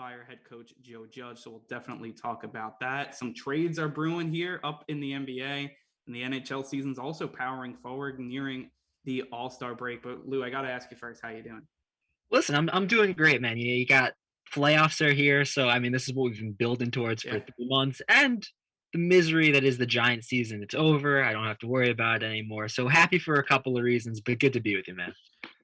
fire head coach Joe Judge. So we'll definitely talk about that. Some trades are brewing here up in the NBA, and the NHL season's also powering forward, nearing the All-Star break. But Lou, I got to ask you first, how you doing? Listen, I'm doing great, man. You got playoffs are here, so I mean, this is what we've been building towards for Yeah. 3 months, and the misery that is the Giant season. It's over. I don't have to worry about it anymore. So happy for a couple of reasons, but good to be with you, man.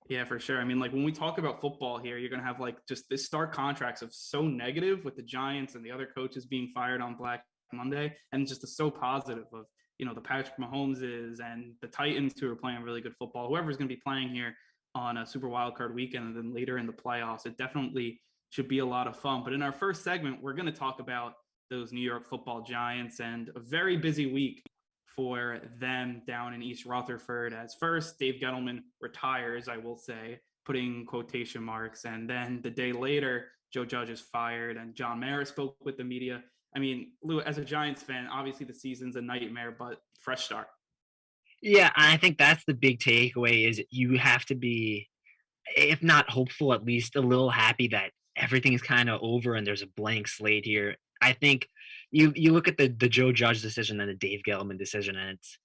Yeah, for sure. I mean, like when we talk about football here, you're going to have like just this stark contracts of so negative with the Giants and the other coaches being fired on Black Monday, and just the so positive of, the Patrick Mahomeses and the Titans who are playing really good football, whoever's going to be playing here on a Super Wildcard weekend and then later in the playoffs. It definitely should be a lot of fun. But in our first segment, we're going to talk about those New York Football Giants and a very busy week for them down in East Rutherford. As first, Dave Gettleman retires, I will say, putting quotation marks. And then the day later, Joe Judge is fired and John Mara spoke with the media. I mean, Lou, as a Giants fan, obviously the season's a nightmare, but fresh start. Yeah, I think that's the big takeaway is you have to be, if not hopeful, at least a little happy that everything's kind of over and there's a blank slate here. I think you look at the Joe Judge decision and the Dave Gettleman decision, and it's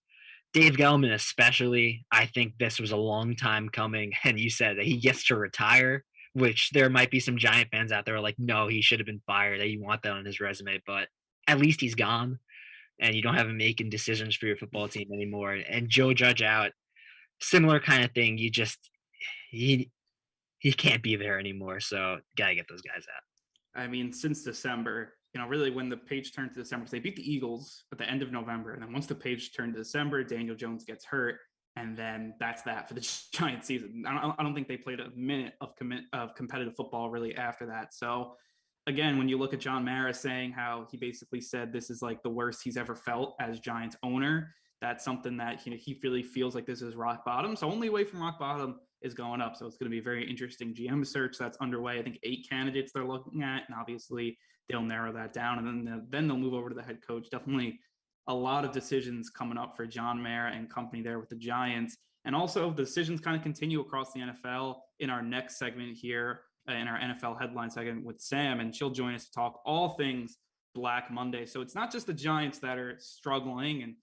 Dave Gettleman especially. I think this was a long time coming, and you said that he gets to retire, which there might be some Giant fans out there who are like, no, he should have been fired. That you want that on his resume, but at least he's gone, and you don't have him making decisions for your football team anymore. And Joe Judge out, similar kind of thing. He he can't be there anymore, so gotta get those guys out. I mean, since December, really when the page turned to December, because they beat the Eagles at the end of November. And then once the page turned to December, Daniel Jones gets hurt. And then that's that for the Giants season. I don't think they played a minute of competitive football really after that. So again, when you look at John Mara saying how he basically said this is like the worst he's ever felt as Giants owner, that's something that he really feels like this is rock bottom. So only way from rock bottom is going up. So it's going to be a very interesting GM search that's underway. I think 8 candidates they're looking at, and obviously they'll narrow that down, and then they'll move over to the head coach. Definitely a lot of decisions coming up for John Mara and company there with the Giants. And also the decisions kind of continue across the NFL in our next segment here in our NFL headline segment with Sam, and she'll join us to talk all things Black Monday. So it's not just the Giants that are struggling and,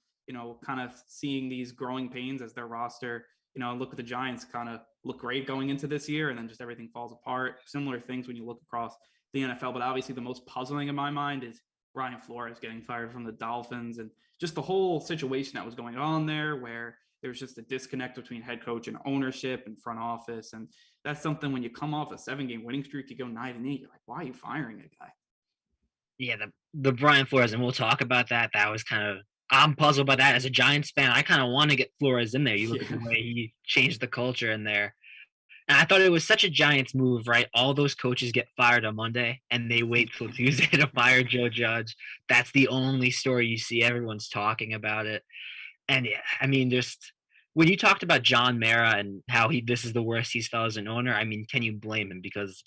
kind of seeing these growing pains as their roster, look at the Giants kind of look great going into this year, and then just everything falls apart. Similar things when you look across the NFL, but obviously the most puzzling in my mind is Brian Flores getting fired from the Dolphins and just the whole situation that was going on there where there was just a disconnect between head coach and ownership and front office. And that's something when you come off a 7-game winning streak, you go 9-8, you're like, why are you firing a guy? Yeah, the Brian Flores, and we'll talk about that. That was kind of I'm puzzled by that as a Giants fan. I kind of want to get Flores in there. You look at the way he changed the culture in there. And I thought it was such a Giants move, right? All those coaches get fired on Monday, and they wait till Tuesday to fire Joe Judge. That's the only story you see. Everyone's talking about it. And yeah, I mean, just when you talked about John Mara and how this is the worst he's felt as an owner, I mean, can you blame him? Because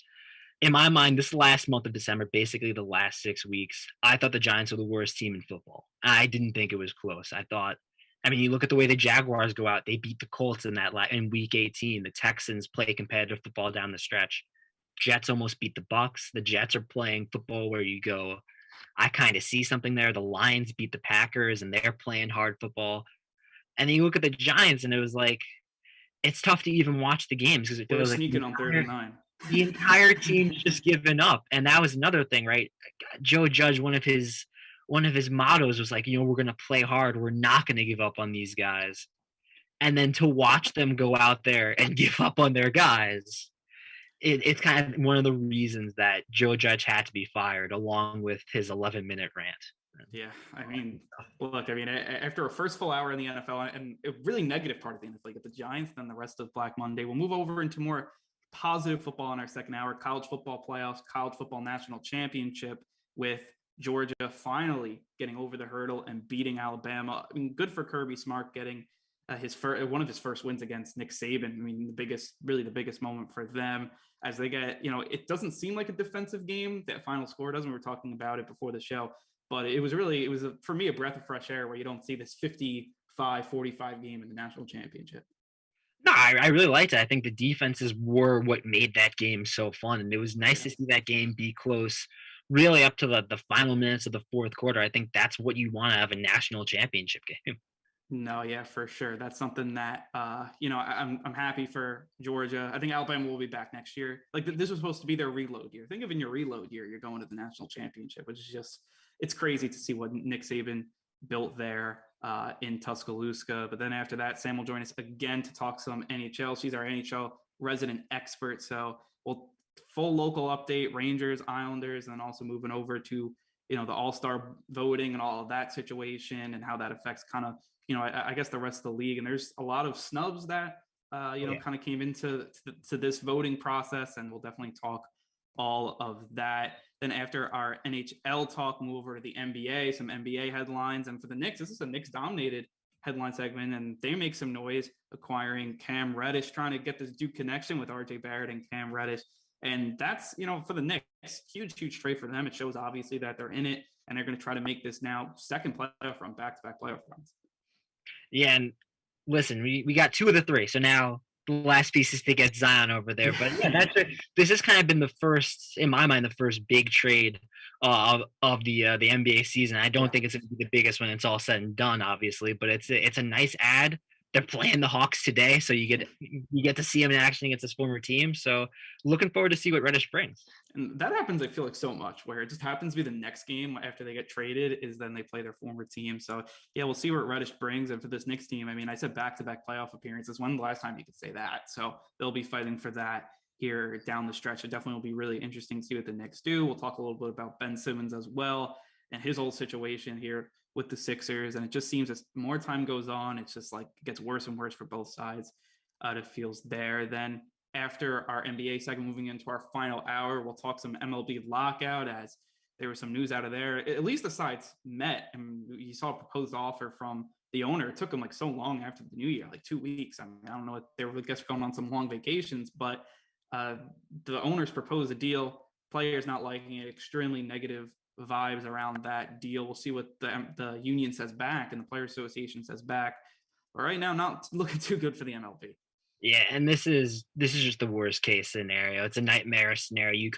in my mind, this last month of December, basically the last 6 weeks, I thought the Giants were the worst team in football. I didn't think it was close. I mean, you look at the way the Jaguars go out; they beat the Colts in Week 18. The Texans play competitive football down the stretch. Jets almost beat the Bucks. The Jets are playing football where you go, I kind of see something there. The Lions beat the Packers, and they're playing hard football. And then you look at the Giants, and it was like it's tough to even watch the games because it We're feels like sneaking on 3rd and 9. the entire team's just given up. And that was another thing, right? Joe Judge, one of his mottos was like, we're going to play hard. We're not going to give up on these guys. And then to watch them go out there and give up on their guys, it's kind of one of the reasons that Joe Judge had to be fired, along with his 11-minute rant. Yeah, I mean, look, after a first full hour in the NFL and a really negative part of the NFL, get the Giants, then the rest of Black Monday, we'll move over into more positive football in our second hour, college football playoffs, college football national championship with Georgia finally getting over the hurdle and beating Alabama. I mean, good for Kirby Smart getting one of his first wins against Nick Saban. I mean, the biggest moment for them as they get, it doesn't seem like a defensive game. That final score doesn't. We were talking about it before the show, but it was for me, a breath of fresh air where you don't see this 55-45 game in the national championship. No, I really liked it. I think the defenses were what made that game so fun, and it was nice Yeah. to see that game be close, really up to the final minutes of the fourth quarter. I think that's what you want to have a national championship game. No, yeah, for sure. That's something that I'm happy for Georgia. I think Alabama will be back next year. Like this was supposed to be their reload year. Think of in your reload year, you're going to the national championship, which is just it's crazy to see what Nick Saban built there in Tuscaloosa. But then after that, Sam will join us again to talk some NHL. She's our NHL resident expert. So we'll full local update, Rangers, Islanders, and then also moving over to the All-Star voting and all of that situation and how that affects kind of I guess the rest of the league. And there's a lot of snubs that Oh, yeah. kind of came into this voting process, and we'll definitely talk all of that. Then after our NHL talk, move over to the NBA, some NBA headlines, and for the Knicks, this is a Knicks dominated headline segment, and they make some noise acquiring Cam Reddish, trying to get this Duke connection with RJ Barrett and Cam Reddish. And that's, for the Knicks, huge trade for them. It shows obviously that they're in it and they're going to try to make this now second playoff run, back-to-back playoff runs. Yeah, and listen, we got 2 of the 3, so now the last piece is to get Zion over there, but yeah, this has kind of been the first in my mind, the first big trade, of the NBA season. I don't Yeah. think it's gonna be the biggest when it's all said and done, obviously, but it's a nice add. They're playing the Hawks today, so you get to see him in action against his former team, so looking forward to see what Reddish brings. And that happens, I feel like, so much where it just happens to be the next game after they get traded is then they play their former team. So yeah, we'll see what Reddish brings. And for this Knicks team, I mean, I said back-to-back playoff appearances. When the last time you could say that? So they'll be fighting for that here down the stretch. It definitely will be really interesting to see what the Knicks do. We'll talk a little bit about Ben Simmons as well and his whole situation here with the Sixers. And it just seems as more time goes on, it's just like it gets worse and worse for both sides. It feels there. Then after our NBA segment, moving into our final hour, we'll talk some MLB lockout as there was some news out of there. At least the sides met, and you saw a proposed offer from the owner. It took them like so long after the new year, like 2 weeks. I mean, I don't know what they were, I guess, going on some long vacations, but the owners proposed a deal. Players not liking it, extremely negative vibes around that deal. We'll see what the union says back and the Player Association says back. But right now, not looking too good for the MLB. Yeah, and this is just the worst case scenario. It's a nightmare scenario.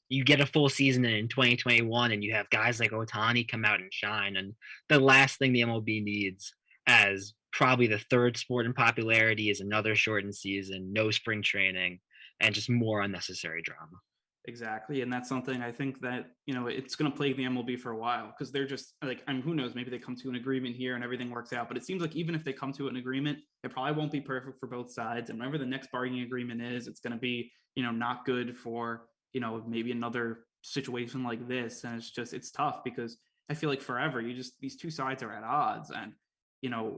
You get a full season in 2021, and you have guys like Otani come out and shine. And the last thing the MLB needs, as probably the third sport in popularity, is another shortened season, no spring training, and just more unnecessary drama. Exactly. And that's something I think that, it's going to plague the MLB for a while because they're just like, who knows, maybe they come to an agreement here and everything works out. But it seems like even if they come to an agreement, it probably won't be perfect for both sides. And whatever the next bargaining agreement is, it's going to be, not good for, maybe another situation like this. And it's tough because I feel like forever, these two sides are at odds. And,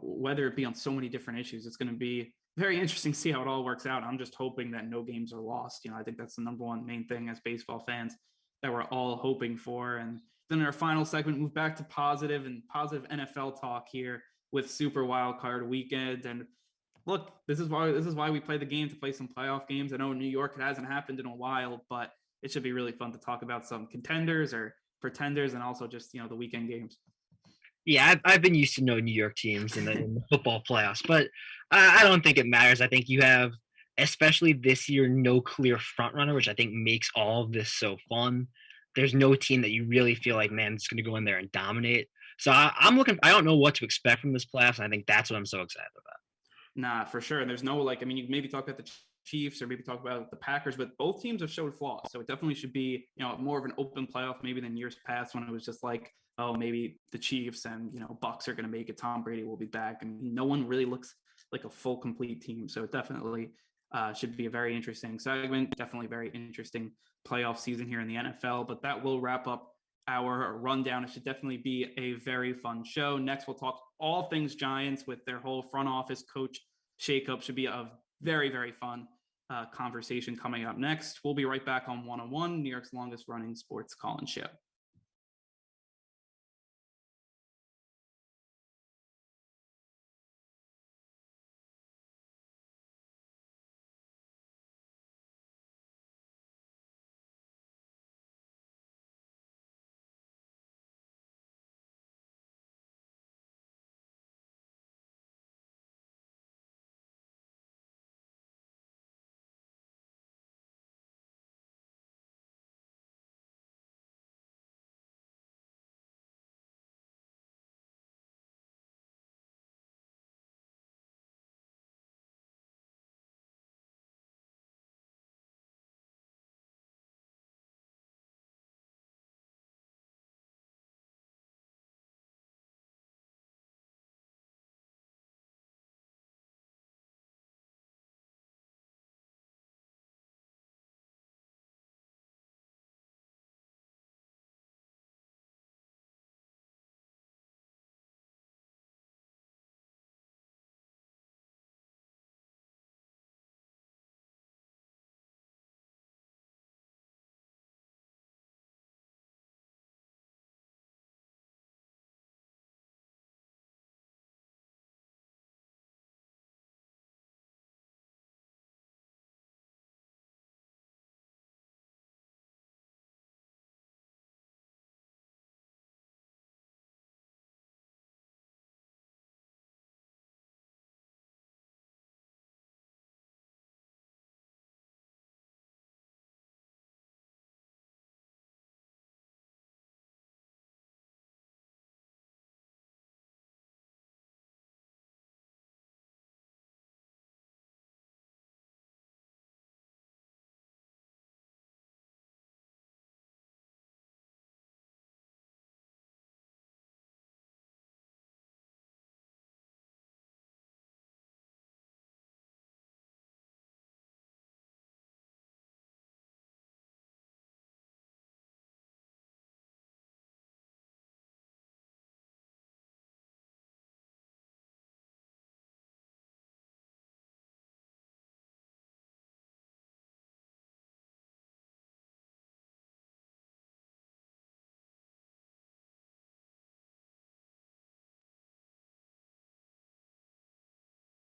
whether it be on so many different issues, it's going to be very interesting to see how it all works out. I'm just hoping that no games are lost. I think that's the number one main thing as baseball fans that we're all hoping for. And then in our final segment, move back to positive NFL talk here with Super Wild Card Weekend. And look, this is why we play the game, to play some playoff games. I know in New York it hasn't happened in a while, but it should be really fun to talk about some contenders or pretenders and also just the weekend games. Yeah, I've been used to no New York teams in the football playoffs, but I don't think it matters. I think you have, especially this year, no clear front runner, which I think makes all of this so fun. There's no team that you really feel like, man, it's going to go in there and dominate. So I'm looking. I don't know what to expect from this playoffs, and I think that's what I'm so excited about. Nah, for sure. And there's no you maybe talk about the Chiefs or maybe talk about the Packers, but both teams have showed flaws. So it definitely should be, more of an open playoff maybe than years past when it was just like, oh, maybe the Chiefs and, Bucks are going to make it. Tom Brady will be back. I mean, no one really looks like a full complete team. So it definitely should be a very interesting segment. Definitely very interesting playoff season here in the NFL. But that will wrap up our rundown. It should definitely be a very fun show. Next, we'll talk all things Giants with their whole front office coach shakeup. Should be a very fun conversation coming up next. We'll be right back on 101, New York's longest running sports call-in show.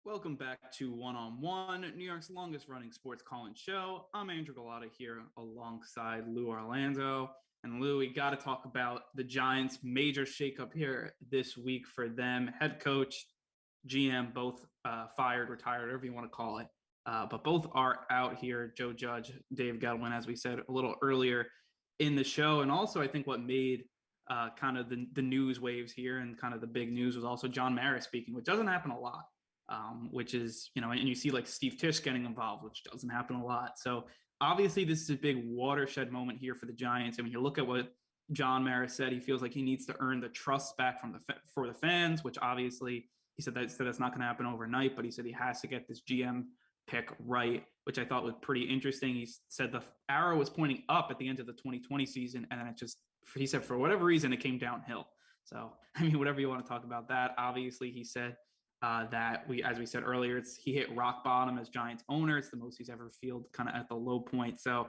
Welcome back to One on One, New York's longest running sports call-in show. I'm Andrew Gullotta here alongside Lou Orlando. And Lou, we got to talk about the Giants' major shakeup here this week for them. Head coach, GM, both fired, retired, whatever you want to call it. But both are out here. Joe Judge, Dave Gettleman, as we said a little earlier in the show. And also, I think what made kind of the news waves here and kind of the big news was also John Mara speaking, which doesn't happen a lot. Which is, and you see like Steve Tisch getting involved, which doesn't happen a lot. So obviously this is a big watershed moment here for the Giants. And when you look at what John Mara said, he feels like he needs to earn the trust back for the fans, which obviously he said that's not going to happen overnight, but he said he has to get this GM pick right, which I thought was pretty interesting. He said the arrow was pointing up at the end of the 2020 season, and then he said for whatever reason it came downhill. So, I mean, whatever you want to talk about that. Obviously, he said that as we said earlier, he hit rock bottom as Giants owner. It's the most he's ever felt kind of at the low point. So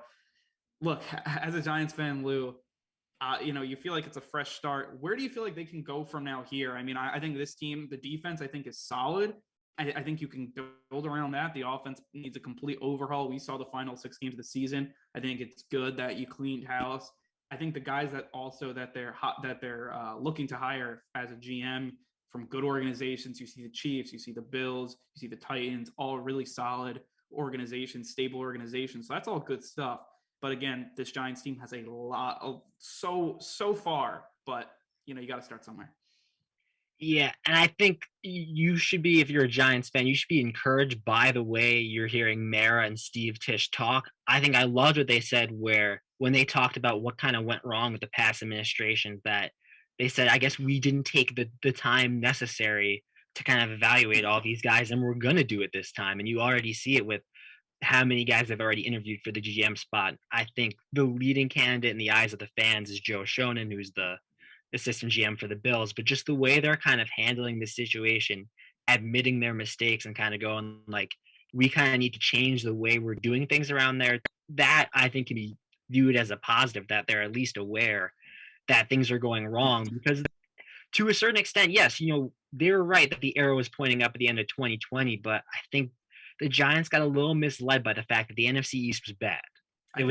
look, as a Giants fan, Lou, you feel like it's a fresh start. Where do you feel like they can go from now here? I mean, I think this team, the defense, I think is solid. I think you can build around that. The offense needs a complete overhaul. We saw the final 6 games of the season. I think it's good that you cleaned house. I think the guys that they're looking to hire as a GM from good organizations. You see the Chiefs, you see the Bills, you see the Titans, all really solid organizations, stable organizations. So that's all good stuff. But again, this Giants team has a lot of so far, but you got to start somewhere. Yeah, and I think you should be, if you're a Giants fan, you should be encouraged by the way you're hearing Mara and Steve Tisch talk. I think I loved what they said where when they talked about what kind of went wrong with the past administration, that they said, I guess we didn't take the time necessary to kind of evaluate all these guys, and we're going to do it this time. And you already see it with how many guys have already interviewed for the GM spot. I think the leading candidate in the eyes of the fans is Joe Shonin, who's the assistant GM for the Bills, but just the way they're kind of handling the situation, admitting their mistakes and kind of going like, we kind of need to change the way we're doing things around there. That I think can be viewed as a positive, that they're at least aware that things are going wrong, because to a certain extent, yes, they're right that the arrow was pointing up at the end of 2020, but I think the Giants got a little misled by the fact that the NFC East was bad. I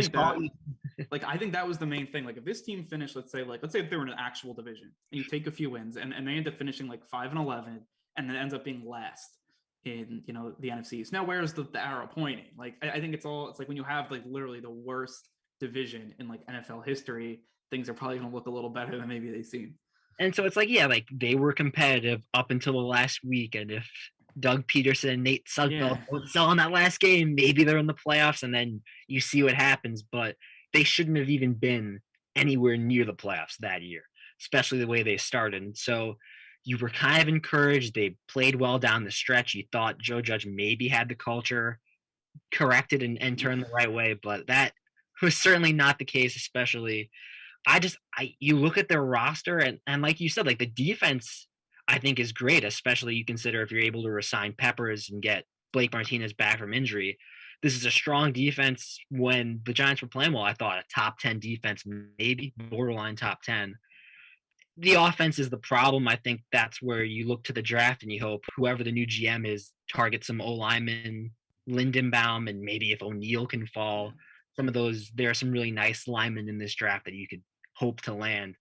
think that was the main thing. Like if this team finished, let's say if they were in an actual division and you take a few wins and they end up finishing like 5-11 and then ends up being last in, the NFC East. Now, where's the arrow pointing? Like, I think it's like when you have like literally the worst division in like NFL history, things are probably going to look a little better than maybe they seem. And so it's like, yeah, like they were competitive up until the last week. And if Doug Peterson and Nate Sudfeld don't sell in that last game, maybe they're in the playoffs, and then you see what happens. But they shouldn't have even been anywhere near the playoffs that year, especially the way they started. And so you were kind of encouraged. They played well down the stretch. You thought Joe Judge maybe had the culture corrected and turned the right way, but that was certainly not the case, especially you look at their roster and like you said, like the defense I think is great, especially you consider if you're able to resign Peppers and get Blake Martinez back from injury. This is a strong defense. When the Giants were playing well, I thought a top 10 defense, maybe borderline top 10. The offense is the problem. I think that's where you look to the draft and you hope whoever the new GM is targets some O-linemen, Lindenbaum, and maybe if O'Neal can fall, some of those, there are some really nice linemen in this draft that you could hope to land.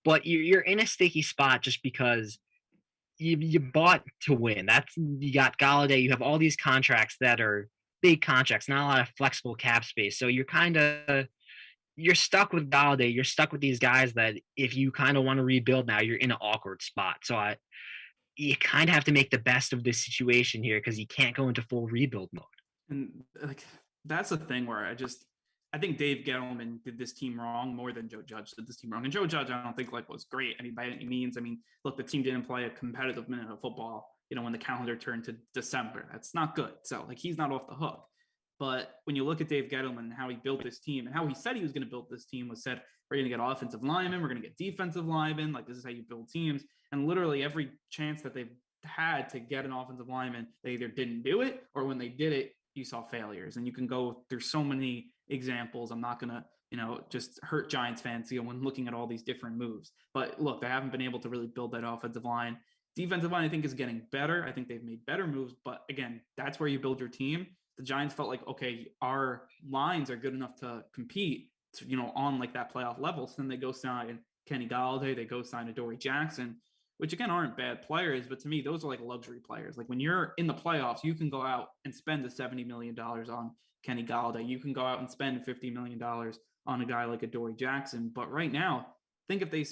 But you're in a sticky spot just because you bought to win. You got Galladay. You have all these contracts that are big contracts, not a lot of flexible cap space. So you're stuck with Galladay. You're stuck with these guys that if you kind of want to rebuild now, you're in an awkward spot. So you kind of have to make the best of this situation here because you can't go into full rebuild mode. And like that's the thing where I think Dave Gettleman did this team wrong more than Joe Judge did this team wrong. And Joe Judge, I don't think was great by any means. I mean, look, the team didn't play a competitive minute of football, when the calendar turned to December. That's not good. So like he's not off the hook. But when you look at Dave Gettleman and how he built this team and how he said he was going to build this team we're going to get offensive linemen, we're going to get defensive linemen. Like this is how you build teams. And literally every chance that they've had to get an offensive lineman, they either didn't do it or when they did it, you saw failures. And you can go through so many examples. I'm not going to, just hurt Giants fans, when looking at all these different moves. But look, they haven't been able to really build that offensive line. Defensive line, I think, is getting better. I think they've made better moves, but again, that's where you build your team. The Giants felt like, okay, our lines are good enough to compete, on like that playoff level. So then they go sign Kenny Galladay, they go sign Adoree Jackson, which again aren't bad players, but to me, those are like luxury players. Like when you're in the playoffs, you can go out and spend the $70 million on Kenny Galladay. You can go out and spend $50 million on a guy like Adoree Jackson. But right now, think if they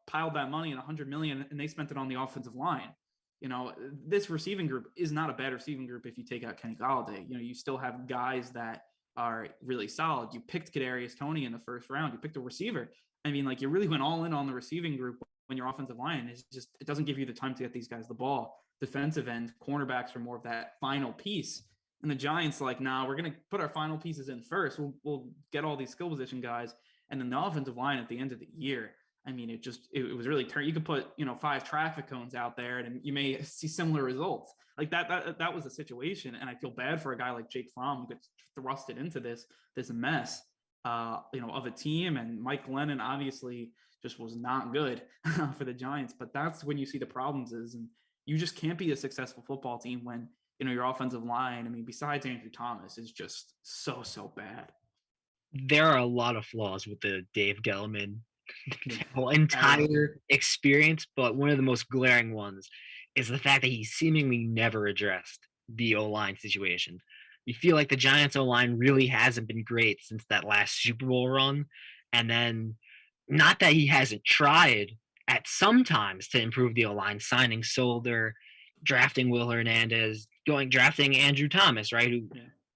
piled that money in $100 million and they spent it on the offensive line. This receiving group is not a bad receiving group if you take out Kenny Galladay. You still have guys that are really solid. You picked Kadarius Toney in the first round. You picked a receiver. I mean, like you really went all in on the receiving group when your offensive line is just, it doesn't give you the time to get these guys the ball. Defensive end, cornerbacks are more of that final piece. And the Giants like, nah, we're going to put our final pieces in first. We'll get all these skill position guys. And then the offensive line at the end of the year, I mean, it was really you could put, 5 traffic cones out there and you may see similar results like that was the situation. And I feel bad for a guy like Jake Fromm who gets thrusted into this mess, of a team. And Mike Glennon obviously just was not good for the Giants, but that's when you see the problems is, and you just can't be a successful football team when, your offensive line, I mean, besides Andrew Thomas, is just so bad. There are a lot of flaws with the Dave Gettleman whole entire experience, but one of the most glaring ones is the fact that he seemingly never addressed the O-line situation. You feel like the Giants O-line really hasn't been great since that last Super Bowl run, and then not that he hasn't tried at some times to improve the O-line, signing Solder, drafting Will Hernandez, drafting Andrew Thomas, right, who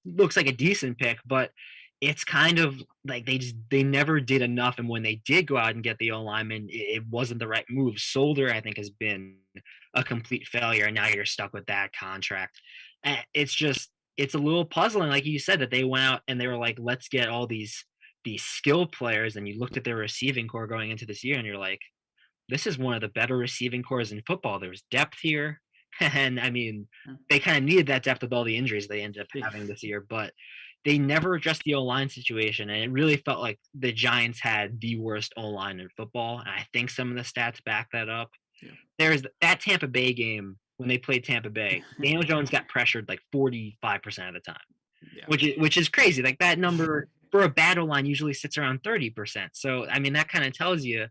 looks like a decent pick, but it's kind of like they never did enough, and when they did go out and get the O-lineman, it wasn't the right move. Solder, I think, has been a complete failure, and now you're stuck with that contract. And it's a little puzzling, like you said, that they went out and they were like, let's get all these skill players, and you looked at their receiving core going into this year, and you're like, this is one of the better receiving cores in football. There's depth here, and I mean, they kind of needed that depth with all the injuries they ended up having this year, but they never addressed the O-line situation, and it really felt like the Giants had the worst O-line in football, and I think some of the stats back that up. Yeah. There's that Tampa Bay game when they played Tampa Bay. Daniel Jones got pressured like 45% of the time, which is crazy. Like that number for a bad O-line usually sits around 30%. So, I mean, that kind of tells you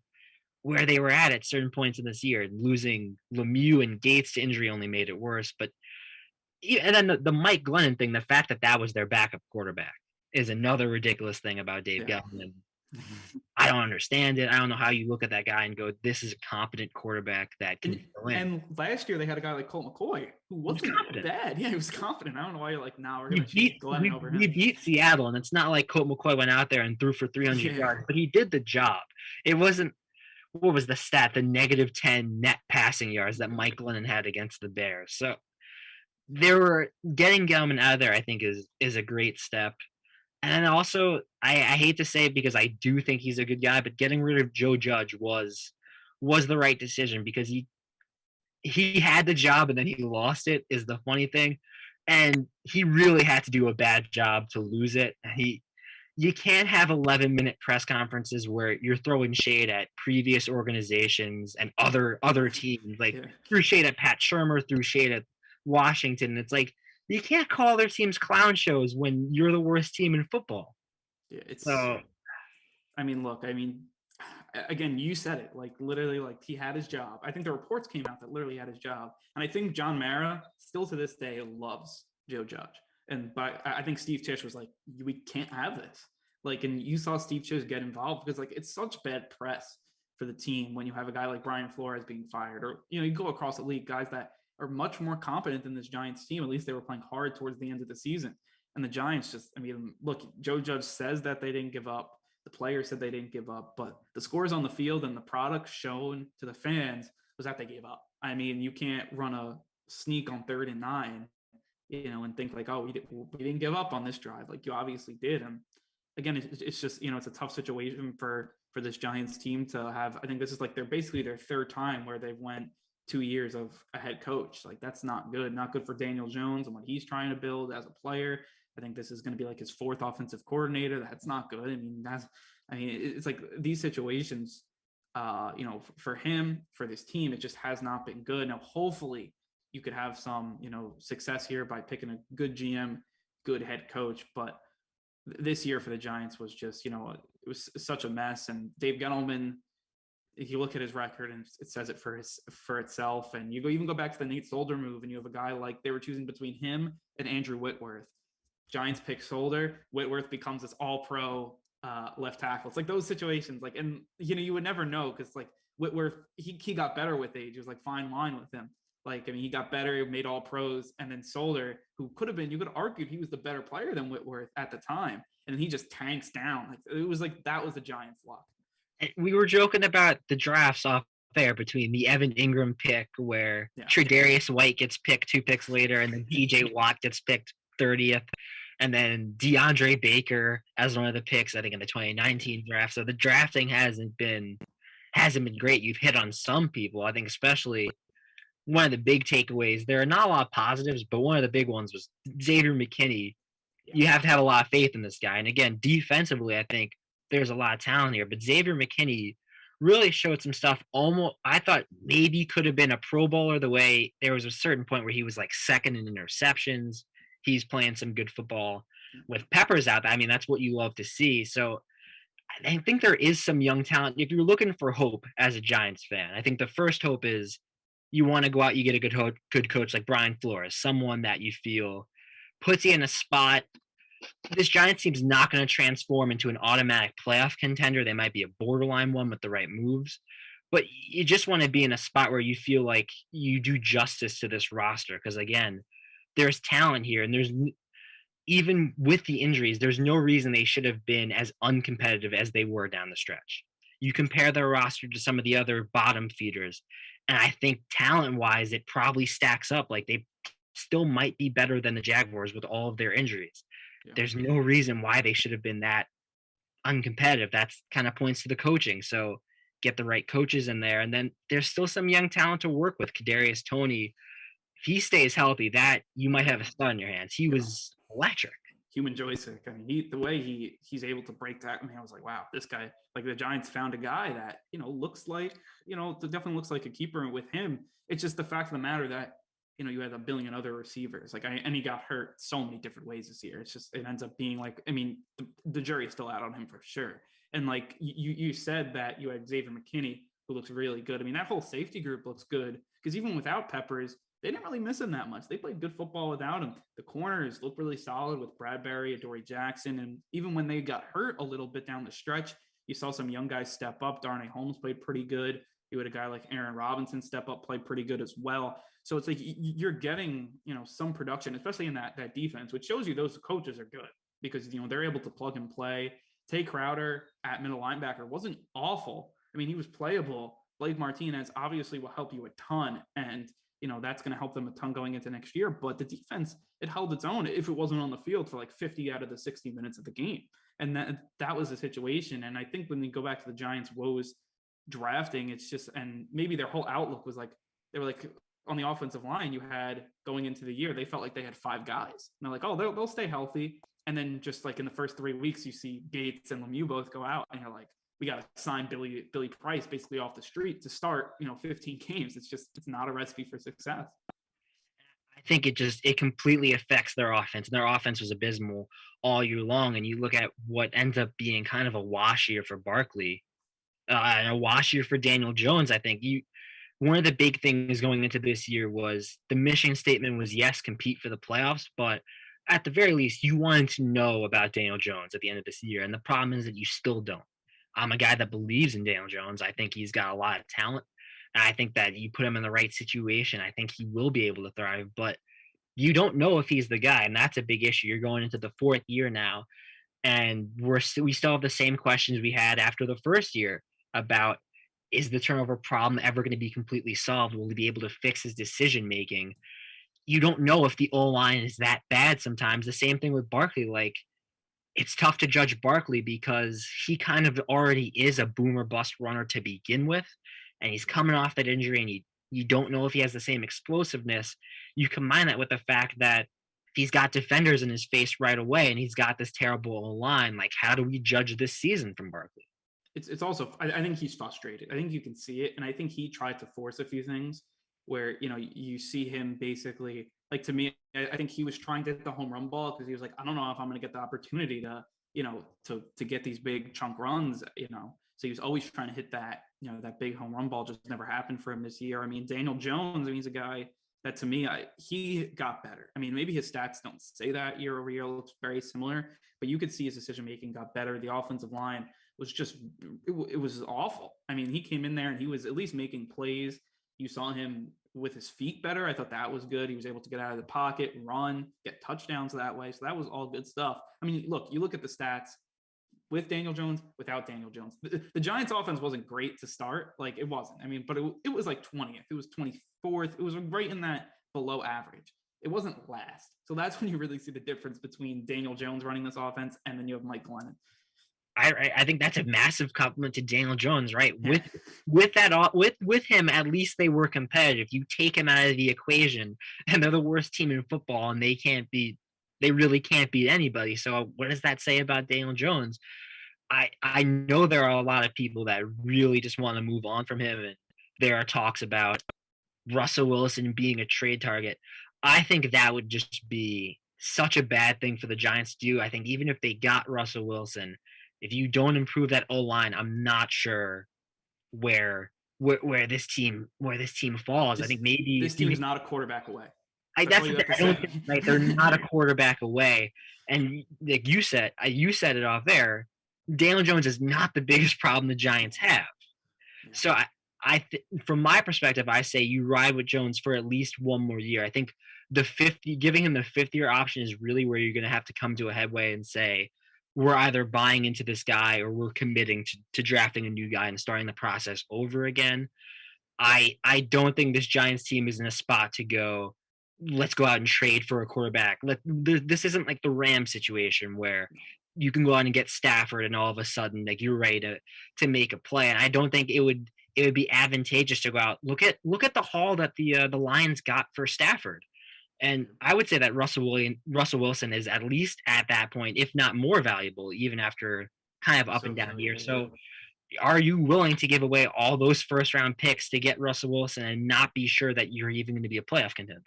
where they were at certain points in this year. Losing Lemieux and Gates to injury only made it worse, but and then the Mike Glennon thing, the fact that was their backup quarterback is another ridiculous thing about Dave Gettleman. I don't understand it. I don't know how you look at that guy and go, this is a competent quarterback that can win. And last year they had a guy like Colt McCoy who wasn't bad. Yeah, he was confident. I don't know why you're like, now we're going to choose Glennon over him. We beat Seattle, and it's not like Colt McCoy went out there and threw for 300 yards, but he did the job. It wasn't, what was the stat? The -10 net passing yards that Mike Glennon had against the Bears. So getting Gettleman out of there, I think, is a great step. And then also, I hate to say it because I do think he's a good guy, but getting rid of Joe Judge was the right decision because he had the job and then he lost it is the funny thing. And he really had to do a bad job to lose it. You can't have 11-minute press conferences where you're throwing shade at previous organizations and other teams, threw shade at Pat Shurmur, threw shade at Washington. It's like, you can't call their teams clown shows when you're the worst team in football. Yeah, again, you said it, like literally, like he had his job. I think the reports came out that literally had his job. And I think John Mara still to this day loves Joe Judge. But I think Steve Tisch was like, we can't have this. Like, and you saw Steve Tisch get involved because like, it's such bad press for the team when you have a guy like Brian Flores being fired, or, you go across the league, guys that are much more competent than this Giants team. At least they were playing hard towards the end of the season. And the Giants just, I mean, look, Joe Judge says that they didn't give up. The players said they didn't give up, but the scores on the field and the product shown to the fans was that they gave up. I mean, you can't run a sneak on 3rd and 9, and think like, oh, we didn't give up on this drive. Like you obviously did. And again, it's just, it's a tough situation for this Giants team to have. I think this is like basically their 3rd time where they went 2 years of a head coach. Like that's not good for Daniel Jones and what he's trying to build as a player. I think this is going to be like his 4th offensive coordinator. That's not good. I mean, it's like these situations, For him, for this team, it just has not been good. Now, hopefully, you could have some, success here by picking a good GM, good head coach. But this year for the Giants was just, it was such a mess. And Dave Gettleman, if you look at his record, and it says it for itself. And you even go back to the Nate Solder move, and you have a guy like they were choosing between him and Andrew Whitworth. Giants pick Solder, Whitworth becomes this all-pro left tackle. It's like those situations, and you would never know, because like Whitworth, he got better with age. It was like fine wine with him. He got better, made all pros, and then Solder, who could have been, you could argue he was the better player than Whitworth at the time, and he just tanks down. It was like that was the Giants' luck. We were joking about the drafts off there between the Evan Ingram pick, where Tre'Davious White gets picked 2 picks later, and then DJ Watt gets picked 30th, and then DeAndre Baker as one of the picks, I think, in the 2019 draft. So the drafting hasn't been great. You've hit on some people. I think especially one of the big takeaways, there are not a lot of positives, but one of the big ones was Xavier McKinney. You have to have a lot of faith in this guy. And again, defensively, I think there's a lot of talent here, but Xavier McKinney really showed some stuff. Almost, I thought maybe could have been a Pro Bowler, the way there was a certain point where he was like second in interceptions. He's playing some good football with Peppers out there. I mean, that's what you love to see. So I think there is some young talent. If you're looking for hope as a Giants fan, I think the first hope is you want to go out, you get a good coach like Brian Flores, someone that you feel puts you in a spot. This Giants team's not going to transform into an automatic playoff contender. They might be a borderline one with the right moves, but you just want to be in a spot where you feel like you do justice to this roster. Because again, there's talent here, and there's, even with the injuries, there's no reason they should have been as uncompetitive as they were down the stretch. You compare their roster to some of the other bottom feeders, and I think talent-wise, it probably stacks up. Like, they still might be better than the Jaguars with all of their injuries. Yeah. There's no reason why they should have been that uncompetitive. That's kind of points to the coaching. So get the right coaches in there. And then there's still some young talent to work with. Kadarius Toney, if he stays healthy, that you might have a stud in your hands. He was electric. Human joystick. I mean, the way he's able to break that. I mean, I was like, wow, this guy. Like, the Giants found a guy that looks like definitely looks like a keeper with him. It's just the fact of the matter that you had a billion other receivers. And he got hurt so many different ways this year. It's just, it ends up being like, I mean, the jury is still out on him for sure. And like you said that you had Xavier McKinney, who looks really good. I mean, that whole safety group looks good, because even without Peppers, they didn't really miss him that much. They played good football without him. The corners look really solid with Bradbury, Adoree Jackson. And even when they got hurt a little bit down the stretch, you saw some young guys step up. Darnay Holmes played pretty good. You had a guy like Aaron Robinson step up, play pretty good as well. So it's like you're getting, some production, especially in that defense, which shows you those coaches are good, because, they're able to plug and play. Tay Crowder at middle linebacker wasn't awful. I mean, he was playable. Blake Martinez obviously will help you a ton. And, that's going to help them a ton going into next year. But the defense, it held its own if it wasn't on the field for like 50 out of the 60 minutes of the game. And that was the situation. And I think when we go back to the Giants' woes drafting, it's just, and maybe their whole outlook was like, they were like, on the offensive line, you had going into the year, they felt like they had 5 guys. And they're like, oh, they'll stay healthy. And then just like in the first 3 weeks, you see Gates and Lemieux both go out, and you're like, we got to sign Billy Price basically off the street to start, 15 games. It's not a recipe for success. I think it completely affects their offense. And their offense was abysmal all year long. And you look at what ends up being kind of a wash year for Barkley, and a wash year for Daniel Jones. I think one of the big things going into this year was the mission statement was, yes, compete for the playoffs, but at the very least, you wanted to know about Daniel Jones at the end of this year. And the problem is that you still don't. I'm a guy that believes in Daniel Jones. I think he's got a lot of talent. And I think that you put him in the right situation, I think he will be able to thrive. But you don't know if he's the guy, and that's a big issue. You're going into the 4th year now, and we still have the same questions we had after the first year about, is the turnover problem ever going to be completely solved? Will he be able to fix his decision making? You don't know if the O-line is that bad sometimes. The same thing with Barkley. Like, it's tough to judge Barkley because he kind of already is a boomer bust runner to begin with, and he's coming off that injury, and you don't know if he has the same explosiveness. You combine that with the fact that he's got defenders in his face right away, and he's got this terrible line. Like, how do we judge this season from Barkley? it's also, I think he's frustrated. I think you can see it, and I think he tried to force a few things where you see him basically, like, to me, I think he was trying to hit the home run ball because he was like, I don't know if I'm going to get the opportunity to to get these big chunk runs. So he was always trying to hit that that big home run ball. Just never happened for him this year. I mean, Daniel Jones, I mean, he's a guy that, to me, he got better. I mean, maybe his stats don't say that year over year looks very similar, but you could see his decision making got better. The offensive line was just, it was awful. I mean, he came in there and he was at least making plays. You saw him with his feet better. I thought that was good. He was able to get out of the pocket, run, get touchdowns that way. So that was all good stuff. I mean, look, you look at the stats with Daniel Jones, without Daniel Jones. The Giants offense wasn't great to start. Like, it wasn't. I mean, but it was like 20th. It was 24th. It was right in that below average. It wasn't last. So that's when you really see the difference between Daniel Jones running this offense and then you have Mike Glennon. I think that's a massive compliment to Daniel Jones, right? Yeah. With him, at least they were competitive. You take him out of the equation, and they're the worst team in football, and they really can't beat anybody. So what does that say about Daniel Jones? I know there are a lot of people that really just want to move on from him, and there are talks about Russell Wilson being a trade target. I think that would just be such a bad thing for the Giants to do. I think even if they got Russell Wilson, if you don't improve that O line, I'm not sure where this team falls. I think maybe this team's not a quarterback away. I don't think, right. They're not a quarterback away, and like you said it off there. Daniel Jones is not the biggest problem the Giants have. Yeah. So from my perspective, I say you ride with Jones for at least one more year. I think giving him the 5th-year option is really where you're going to have to come to a headway and say, we're either buying into this guy or we're committing to drafting a new guy and starting the process over again. I don't think this Giants team is in a spot to go, let's go out and trade for a quarterback. This isn't like the Rams situation where you can go out and get Stafford and all of a sudden like you're ready to make a play. And I don't think it would be advantageous to go out. Look at the haul that the Lions got for Stafford. And I would say that Russell Wilson is at least at that point, if not more valuable, even after kind of up and down years. So are you willing to give away all those first-round picks to get Russell Wilson and not be sure that you're even going to be a playoff contender?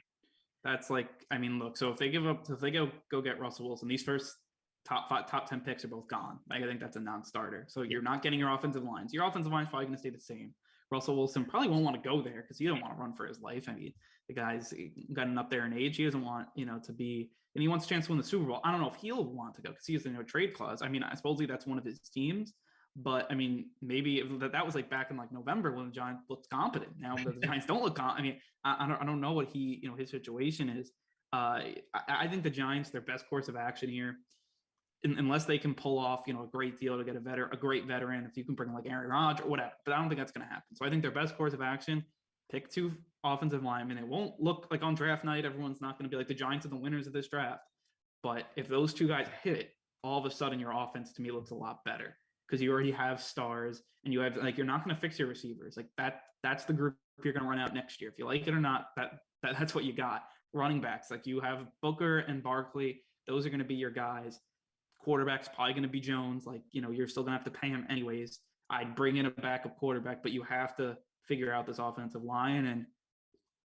That's like, I mean, look, so if they go get Russell Wilson, these first top 10 picks are both gone. Like, I think that's a non-starter. So you're not getting your offensive lines. Your offensive line is probably going to stay the same. Russell Wilson probably won't want to go there because he don't want to run for his life. I mean, the guy's gotten up there in age. He doesn't want, to be, and he wants a chance to win the Super Bowl. I don't know if he'll want to go because he has a no trade clause. I mean, supposedly that's one of his teams, but I mean, maybe that was like back in like November when the Giants looked competent. Now the Giants don't look competent. I mean, I don't know what his situation is. I think the Giants, their best course of action here, unless they can pull off, a great deal to get a great veteran, if you can bring like Aaron Rodgers or whatever, but I don't think that's going to happen. So I think their best course of action, pick 2 offensive linemen. It won't look like on draft night, everyone's not going to be like the Giants are the winners of this draft. But if those 2 guys hit, all of a sudden your offense to me looks a lot better because you already have stars and you have like, you're not going to fix your receivers. Like that's the group you're going to run out next year. If you like it or not, that's what you got. Running backs, like you have Booker and Barkley. Those are going to be your guys. Quarterback's probably going to be Jones. Like, you're still going to have to pay him anyways. I'd bring in a backup quarterback, but you have to figure out this offensive line and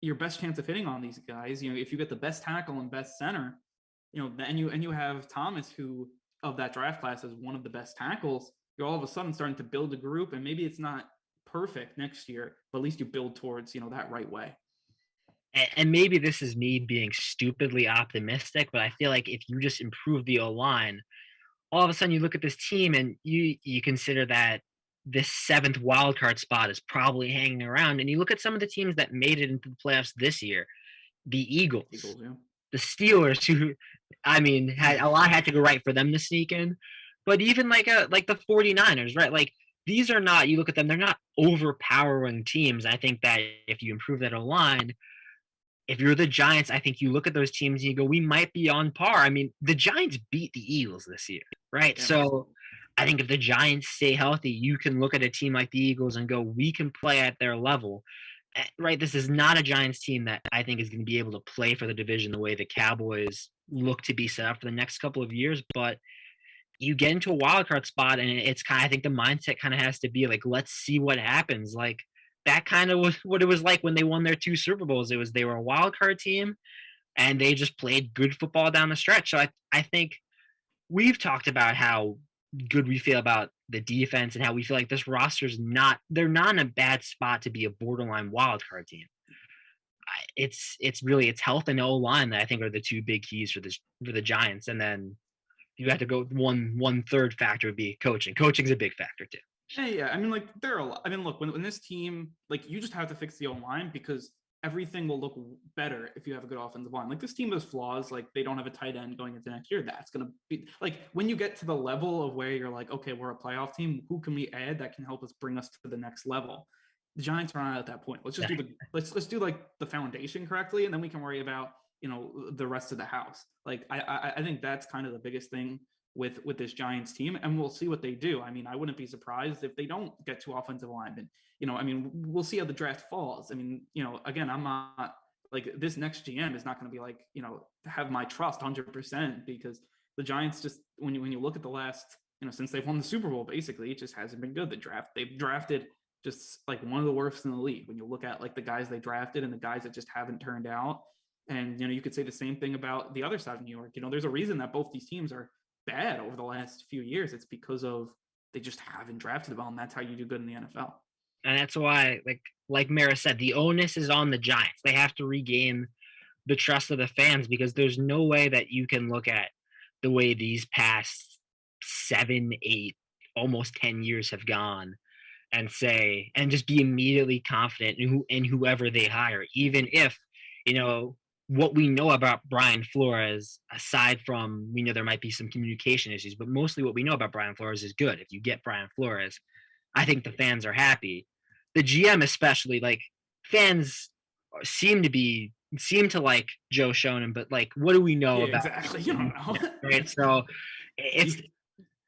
your best chance of hitting on these guys. If you get the best tackle and best center, and you have Thomas, who of that draft class is one of the best tackles, you're all of a sudden starting to build a group, and maybe it's not perfect next year, but at least you build towards, that right way. And maybe this is me being stupidly optimistic, but I feel like if you just improve the O-line, all of a sudden you look at this team and you consider that this 7th wildcard spot is probably hanging around. And you look at some of the teams that made it into the playoffs this year, the Eagles, yeah. the Steelers, who, I mean, had to go right for them to sneak in. But even like the 49ers, right? Like, these are not, you look at them, they're not overpowering teams. I think that if you improve that O-line, if you're the Giants, I think you look at those teams and you go, we might be on par. I mean, the Giants beat the Eagles this year, right? Yeah. So I think if the Giants stay healthy, you can look at a team like the Eagles and go, we can play at their level, right? This is not a Giants team that I think is going to be able to play for the division the way the Cowboys look to be set up for the next couple of years. But you get into a wild card spot, and it's kind of, I think the mindset kind of has to be like, let's see what happens. Like that kind of was what it was like when they won their 2 Super Bowls. It was they were a wild card team and they just played good football down the stretch. So I think we've talked about how good we feel about the defense and how we feel like this roster's not they're not in a bad spot to be a borderline wild card team. It's really it's health and O line that I think are the two big keys for the Giants, and then you have to go one third factor would be coaching. Coaching's a big factor too. Yeah. I mean, like there are a lot. I mean, look, when this team, like you just have to fix the O line because everything will look better if you have a good offensive line. Like this team has flaws. Like they don't have a tight end going into next year. That's gonna be like when you get to the level of where you're like, okay, we're a playoff team. Who can we add that can help us bring us to the next level? The Giants are not at that point. Let's just do the let's do like the foundation correctly, and then we can worry about the rest of the house. Like I think that's kind of the biggest thing with this Giants team, and we'll see what they do. I mean, I wouldn't be surprised if they don't get to offensive linemen. I mean, we'll see how the draft falls. I mean, again, I'm not like this next GM is not going to be like have my trust 100% because the Giants just when you look at the last since they've won the Super Bowl, basically it just hasn't been good. They've drafted just like one of the worst in the league when you look at like the guys they drafted and the guys that just haven't turned out. And you could say the same thing about the other side of New York. There's a reason that both these teams are bad over the last few years. It's because of they just haven't drafted well, and that's how you do good in the NFL. And that's why, like Mara said, the onus is on the Giants. They have to regain the trust of the fans because there's no way that you can look at the way these past 7, 8, almost 10 years have gone and say and just be immediately confident in whoever they hire, even if you know what we know about Brian Flores, aside from we know there might be some communication issues, but mostly what we know about Brian Flores is good. If you get Brian Flores, I think the fans are happy. The GM especially, like fans seem to like Joe Shonen, but like what do we know Yeah, about exactly. You don't know. right? So it's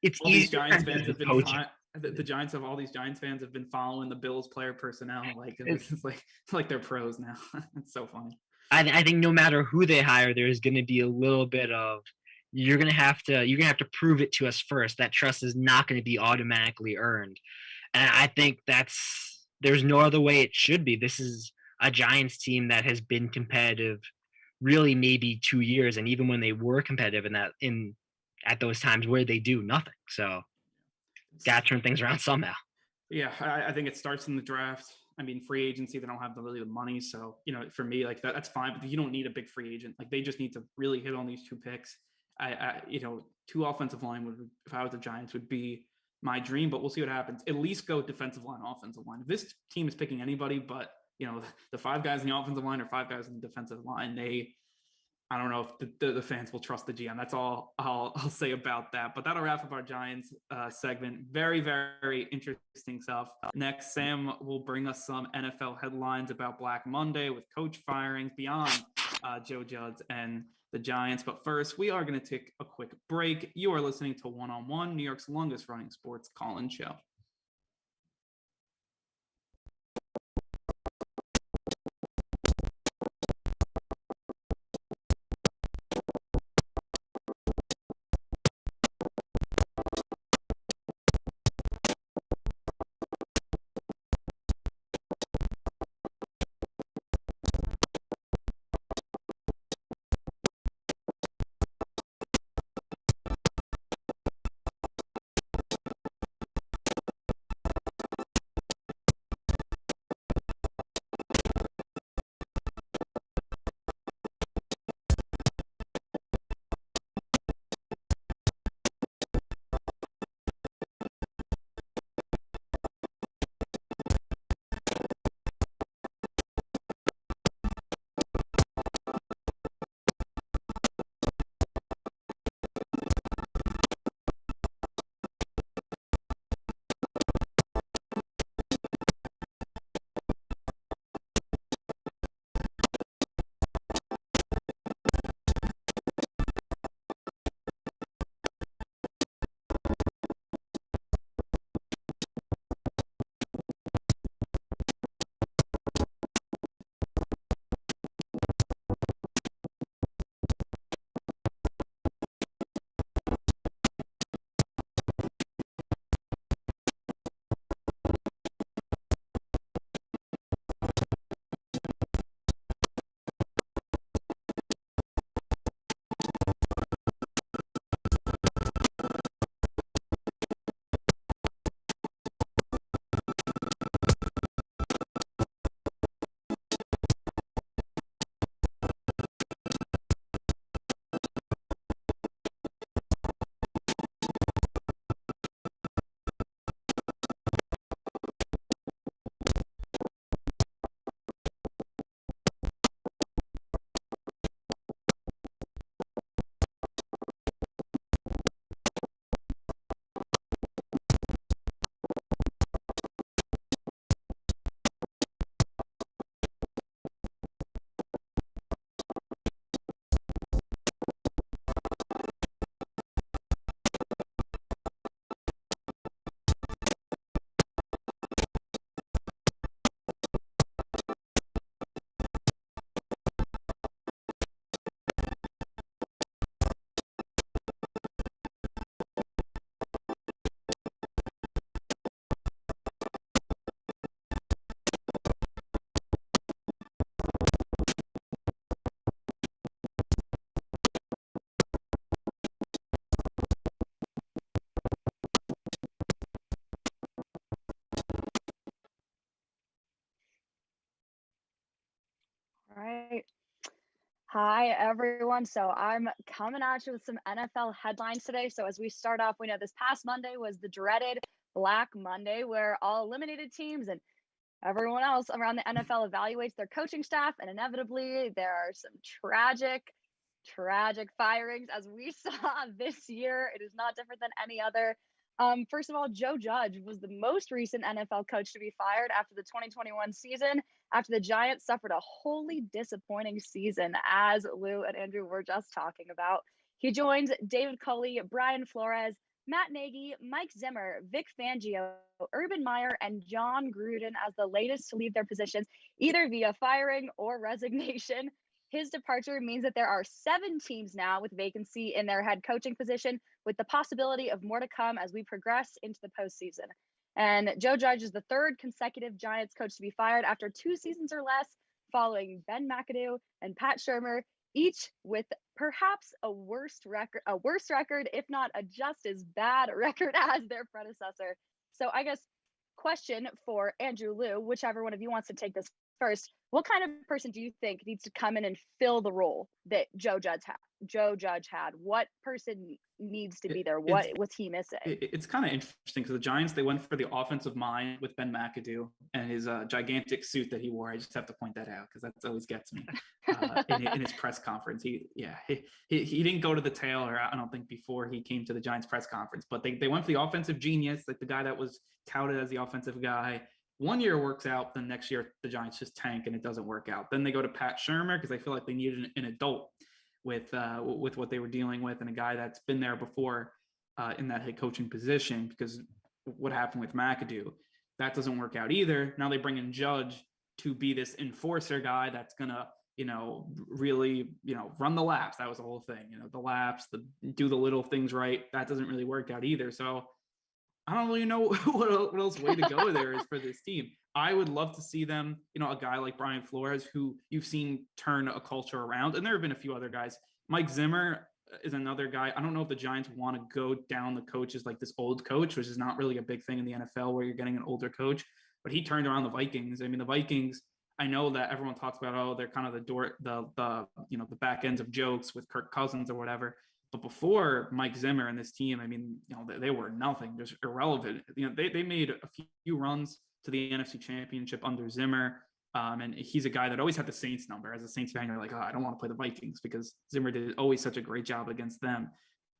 it's all these easier Giants to fans have been coaching. the Giants of all these Giants fans have been following the Bills player personnel. Like it's like they're pros now. It's so funny. I think no matter who they hire, there's going to be a little bit of you're going to have to prove it to us first. That trust is not going to be automatically earned, and I think there's no other way it should be. This is a Giants team that has been competitive, really maybe 2 years, and even when they were competitive in at those times where they do nothing. So, got to turn things around somehow. Yeah, I think it starts in the draft. I mean, free agency, they don't have really the money. So, for me, like that's fine, but you don't need a big free agent. Like they just need to really hit on these two picks. Two offensive line would, if I was the Giants, would be my dream, but we'll see what happens. At least go defensive line, offensive line. If this team is picking anybody, but the 5 guys in the offensive line or 5 guys in the defensive line, I don't know if the fans will trust the GM. That's all I'll say about that. But that'll wrap up our Giants segment. Very, very interesting stuff. Next, Sam will bring us some NFL headlines about Black Monday with coach firings beyond Joe Judge and the Giants. But first, we are going to take a quick break. You are listening to One on One, New York's longest running sports call-in show. Hi, everyone. So I'm coming at you with some NFL headlines today. So as we start off, we know this past Monday was the dreaded Black Monday, where all eliminated teams and everyone else around the NFL evaluates their coaching staff, and inevitably there are some tragic firings as we saw this year. It is not different than any other. First of all, Joe Judge was the most recent NFL coach to be fired after the 2021 season, after the Giants suffered a wholly disappointing season, as Lou and Andrew were just talking about. He joins David Culley, Brian Flores, Matt Nagy, Mike Zimmer, Vic Fangio, Urban Meyer, and John Gruden as the latest to leave their positions, either via firing or resignation. His departure means that there are 7 teams now with vacancy in their head coaching position, with the possibility of more to come as we progress into the postseason. And Joe Judge is the 3rd consecutive Giants coach to be fired after 2 seasons or less, following Ben McAdoo and Pat Shermer, each with perhaps a worse record, if not a just as bad record as their predecessor. So I guess question for Andrew Lou, whichever one of you wants to take this first. What kind of person do you think needs to come in and fill the role that Joe Judge had? What person needs to be there? What was he missing? It's kind of interesting because the Giants, they went for the offensive mind with Ben McAdoo and his gigantic suit that he wore. I just have to point that out because that always gets me in his press conference. He didn't go to the tailor, I don't think, before he came to the Giants press conference, but they went for the offensive genius, like the guy that was touted as the offensive guy. One year works out, then next year the Giants just tank and it doesn't work out. Then they go to Pat Shermer because they feel like they needed an adult with what they were dealing with, and a guy that's been there before in that head coaching position, because what happened with McAdoo, that doesn't work out either. Now they bring in Judge to be this enforcer guy that's gonna, really, run the laps. That was the whole thing, the laps, do the little things right. That doesn't really work out either. So I don't really know what else way to go there is for this team. I would love to see them, a guy like Brian Flores, who you've seen turn a culture around. And there have been a few other guys. Mike Zimmer is another guy. I don't know if the Giants want to go down the coaches like this old coach, which is not really a big thing in the NFL where you're getting an older coach, but he turned around the Vikings. I mean, the Vikings, I know that everyone talks about, they're kind of the back ends of jokes with Kirk Cousins or whatever. But before Mike Zimmer and this team, I mean, they were nothing, just irrelevant. They made a few runs to the NFC Championship under Zimmer. And he's a guy that always had the Saints number. As a Saints fan, you're like, I don't want to play the Vikings because Zimmer did always such a great job against them.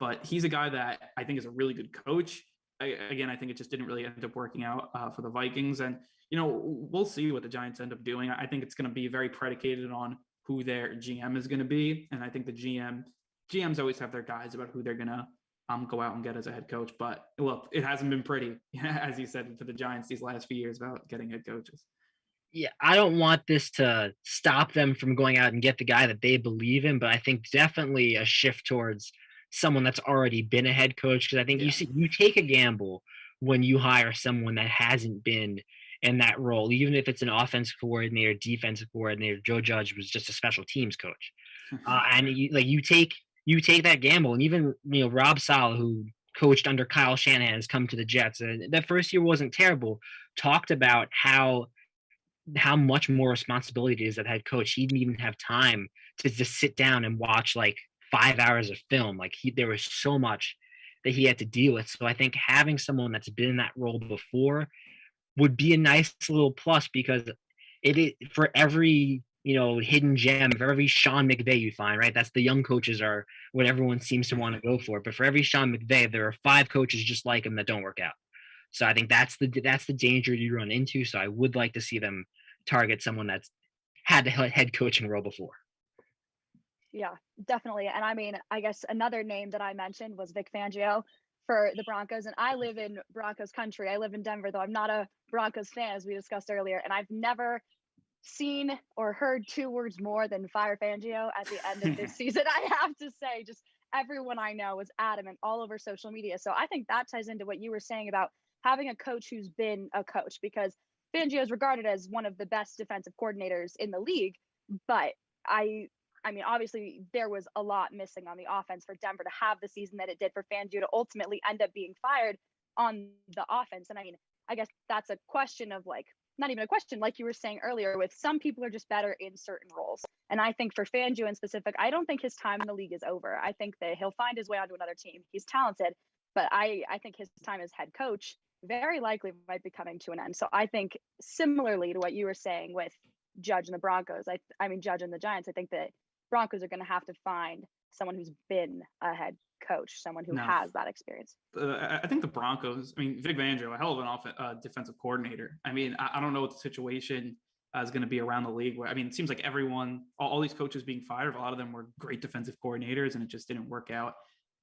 But he's a guy that I think is a really good coach. Again, I think it just didn't really end up working out for the Vikings. And, we'll see what the Giants end up doing. I think it's going to be very predicated on who their GM is going to be. And I think the GMs always have their guys about who they're going to go out and get as a head coach. But look, it hasn't been pretty, as you said, for the Giants these last few years about getting head coaches. Yeah, I don't want this to stop them from going out and get the guy that they believe in, but I think definitely a shift towards someone that's already been a head coach, because I think you take a gamble when you hire someone that hasn't been in that role, even if it's an offensive coordinator, defensive coordinator. Joe Judge was just a special teams coach, and you take that gamble. And even Rob Saleh, who coached under Kyle Shanahan, has come to the Jets, and that first year wasn't terrible. Talked about how much more responsibility it is that head coach. He didn't even have time to just sit down and watch like 5 hours of film. There was so much that he had to deal with. So I think having someone that's been in that role before would be a nice little plus, because it is for every hidden gem, for every Sean McVay you find, right? That's the young coaches are what everyone seems to want to go for. But for every Sean McVay, there are 5 coaches just like him that don't work out. So I think that's the danger you run into. So I would like to see them target someone that's had the head coaching role before. Yeah, definitely. And I mean, I guess another name that I mentioned was Vic Fangio for the Broncos. And I live in Broncos country. I live in Denver, though I'm not a Broncos fan, as we discussed earlier. And I've never seen or heard 2 words more than fire Fangio at the end of this season. I have to say, just everyone I know was adamant all over social media. So I think that ties into what you were saying about having a coach who's been a coach, because Fangio is regarded as one of the best defensive coordinators in the league. But I mean, obviously there was a lot missing on the offense for Denver to have the season that it did, for Fangio to ultimately end up being fired on the offense. And I mean, I guess that's a question of like, not even a question, like you were saying earlier, with some people are just better in certain roles. And I think for Fangio in specific, I don't think his time in the league is over. I think that he'll find his way onto another team. He's talented, but I think his time as head coach very likely might be coming to an end. So I think similarly to what you were saying with Judge and the Broncos, I mean Judge and the Giants, I think that Broncos are going to have to find someone who's been a head coach, someone who has that experience. I think the Broncos, I mean, Vic Fangio, a hell of an defensive coordinator. I mean, I don't know what the situation is going to be around the league. Where, I mean, it seems like everyone, all these coaches being fired, a lot of them were great defensive coordinators, and it just didn't work out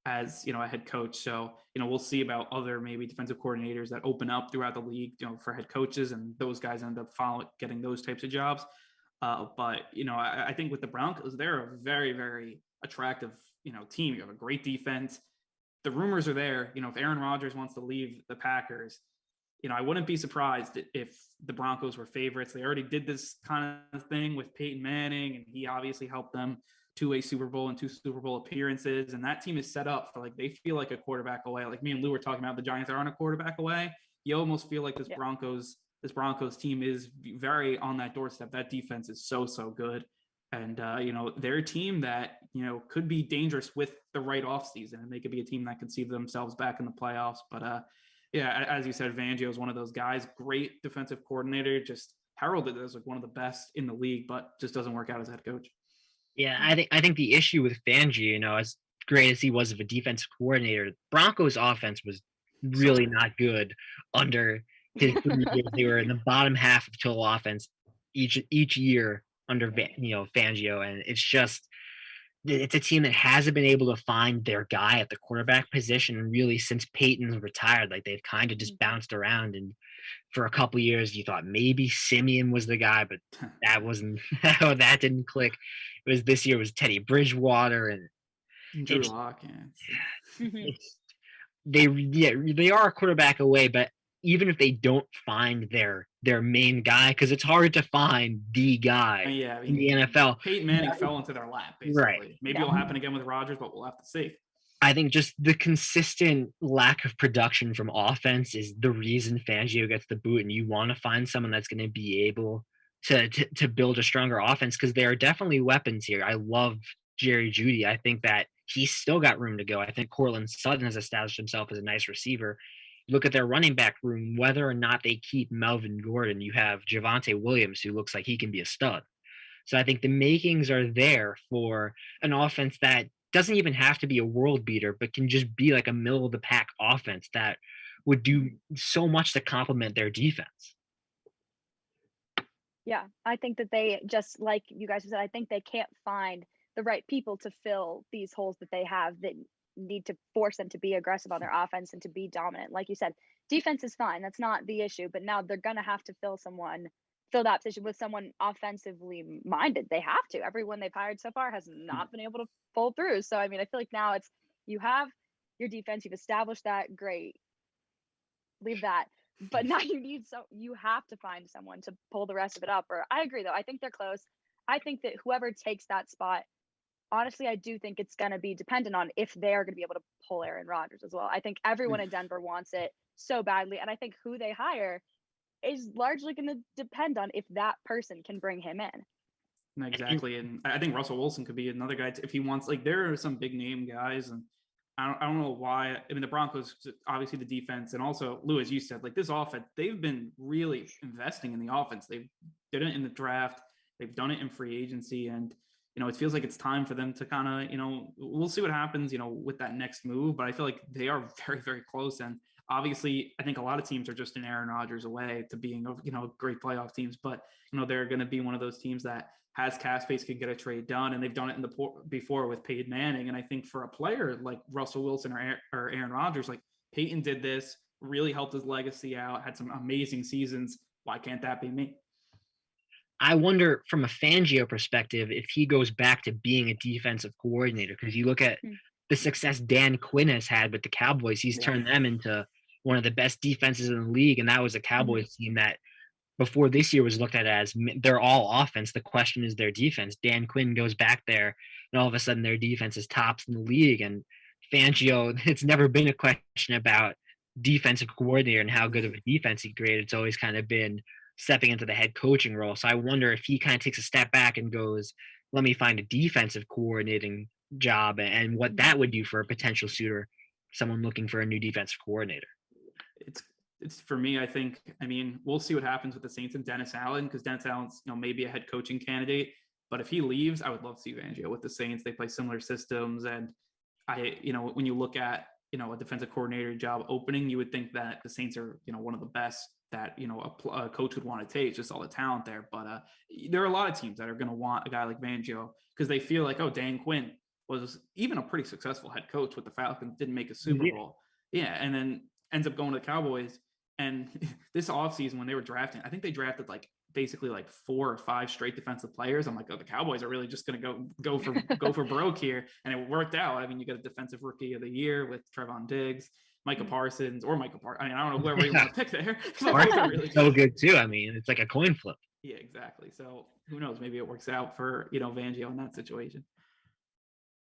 as, a head coach. So, we'll see about other maybe defensive coordinators that open up throughout the league, for head coaches, and those guys end up getting those types of jobs. But, I think with the Broncos, they're a very, very attractive, team. You have a great defense. The rumors are there, if Aaron Rodgers wants to leave the Packers, I wouldn't be surprised if the Broncos were favorites. They already did this kind of thing with Peyton Manning, and he obviously helped them to a Super Bowl and 2 Super Bowl appearances. And that team is set up for, like, they feel like a quarterback away. Like me and Lou were talking about, the Giants are on a quarterback away. You almost feel like this Broncos team is very on that doorstep. That defense is so good. And, they're a team that, could be dangerous with the right offseason, and they could be a team that could see themselves back in the playoffs. But, yeah, as you said, Fangio is one of those guys, great defensive coordinator, just heralded as like one of the best in the league, but just doesn't work out as head coach. Yeah, I think the issue with Fangio, as great as he was of a defensive coordinator, Broncos offense was really not good under his 3 years. They were in the bottom half of total offense each year under Fangio, and it's a team that hasn't been able to find their guy at the quarterback position really since Peyton's retired. Like, they've kind of just bounced around, and for a couple years you thought maybe Simeon was the guy, but that wasn't that didn't click. It was this year, it was Teddy Bridgewater and Drew Lock. They are a quarterback away, but even if they don't find their main guy, because it's hard to find the guy in the NFL. Peyton Manning fell into their lap, basically. Right. Maybe it'll happen again with Rodgers, but we'll have to see. I think just the consistent lack of production from offense is the reason Fangio gets the boot, and you want to find someone that's going to be able to build a stronger offense, because there are definitely weapons here. I love Jerry Jeudy. I think that he's still got room to go. I think Courtland Sutton has established himself as a nice receiver. Look at their running back room, whether or not they keep Melvin Gordon, you have Javonte Williams, who looks like he can be a stud. So I think the makings are there for an offense that doesn't even have to be a world beater, but can just be like a middle of the pack offense that would do so much to complement their defense. Yeah, I think that they, just like you guys said, I think they can't find the right people to fill these holes that they have that need to force them to be aggressive on their offense and to be dominant. Like you said, defense is fine. That's not the issue. But now they're going to have to fill that position with someone offensively minded. They have to. Everyone they've hired so far has not been able to pull through. So, I mean, I feel like now you have your defense, you've established that, great. Leave that. But now you have to find someone to pull the rest of it up. Or I agree, though. I think they're close. I think that whoever takes that spot, honestly, I do think it's going to be dependent on if they're going to be able to pull Aaron Rodgers as well. I think everyone in Denver wants it so badly. And I think who they hire is largely going to depend on if that person can bring him in. Exactly. And I think Russell Wilson could be another guy if he wants. Like, there are some big name guys, and I don't know why. I mean, the Broncos, obviously the defense, and also, Lou, as you said, like, this offense, they've been really investing in the offense. They did it in the draft. They've done it in free agency. And, it feels like it's time for them to kind of, we'll see what happens, with that next move. But I feel like they are very, very close. And obviously, I think a lot of teams are just an Aaron Rodgers away to being, great playoff teams. But, they're going to be one of those teams that has cap space, could get a trade done. And they've done it before with Peyton Manning. And I think for a player like Russell Wilson or Aaron Rodgers, like, Peyton did this, really helped his legacy out, had some amazing seasons. Why can't that be me? I wonder from a Fangio perspective if he goes back to being a defensive coordinator, because you look at the success Dan Quinn has had with the Cowboys. He's turned them into one of the best defenses in the league, and that was a Cowboys team that before this year was looked at as they're all offense. The question is their defense. Dan Quinn goes back there, and all of a sudden their defense is tops in the league. And Fangio, it's never been a question about defensive coordinator and how good of a defense he created. It's always kind of been stepping into the head coaching role. So I wonder if he kind of takes a step back and goes, let me find a defensive coordinating job and what that would do for a potential suitor, someone looking for a new defensive coordinator. It's for me, I think, I mean, we'll see what happens with the Saints and Dennis Allen, because Dennis Allen's, maybe a head coaching candidate. But if he leaves, I would love to see Fangio with the Saints. They play similar systems. And when you look at, a defensive coordinator job opening, you would think that the Saints are, one of the best that, a coach would want to take, just all the talent there. But there are a lot of teams that are going to want a guy like Fangio because they feel like, oh, Dan Quinn was even a pretty successful head coach with the Falcons, didn't make a Super Bowl. Yeah. And then ends up going to the Cowboys. And this offseason, when they were drafting, I think they drafted basically 4 or 5 straight defensive players. I'm like, oh, the Cowboys are really just going to go for broke here. And it worked out. I mean, you got a defensive rookie of the year with Trevon Diggs, Micah Parsons. I mean, I don't know whoever you want to pick there. Really so good too. I mean, it's like a coin flip. Yeah, exactly. So who knows? Maybe it works out for, Fangio in that situation.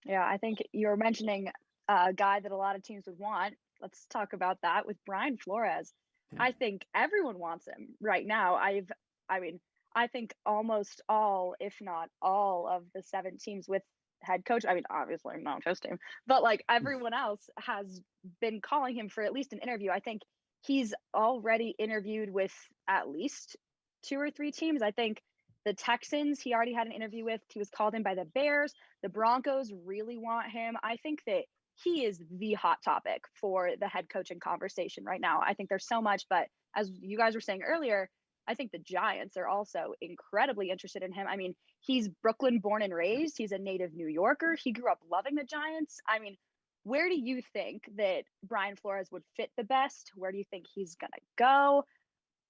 Yeah, I think you're mentioning a guy that a lot of teams would want. Let's talk about that with Brian Flores. Yeah. I think everyone wants him right now. I think almost all, if not all, of the 7 teams with head coach. I mean, obviously not his team, but everyone else has been calling him for at least an interview. I think he's already interviewed with at least 2 or 3 teams. I think the Texans, he already had an interview with. He was called in by the Bears. The Broncos really want him. I think that he is the hot topic for the head coaching conversation right now. I think there's so much, but as you guys were saying earlier, I think the Giants are also incredibly interested in him. I mean, he's Brooklyn born and raised. He's a native New Yorker. He grew up loving the Giants. I mean, where do you think that Brian Flores would fit the best? Where do you think he's going to go?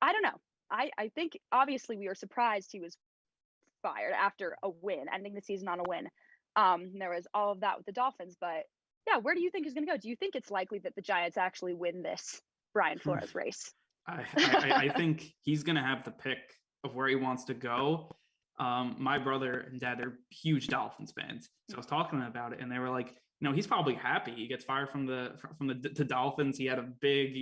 I don't know. I think obviously we were surprised he was fired after a win, ending the season on a win. There was all of that with the Dolphins, but yeah, where do you think he's going to go? Do you think it's likely that the Giants actually win this Brian Flores race? I think he's going to have the pick of where he wants to go. My brother and dad, they're huge Dolphins fans. So I was talking to them about it, and they were like, he's probably happy. He gets fired from the Dolphins. He had a big,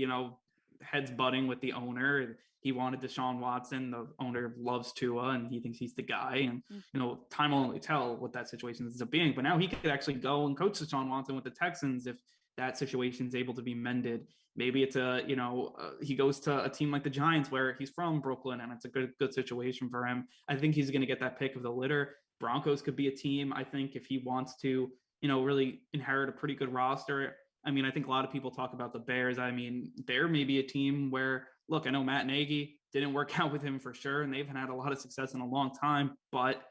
heads butting with the owner. He wanted Deshaun Watson. The owner loves Tua, and he thinks he's the guy. And, time will only tell what that situation ends up being. But now he could actually go and coach Deshaun Watson with the Texans if that situation is able to be mended. Maybe it's he goes to a team like the Giants where he's from Brooklyn, and it's a good situation for him. I think he's going to get that pick of the litter. Broncos could be a team, I think, if he wants to, really inherit a pretty good roster. I mean, I think a lot of people talk about the Bears. I mean, there may be a team where, look, I know Matt Nagy didn't work out with him for sure, and they've had a lot of success in a long time, but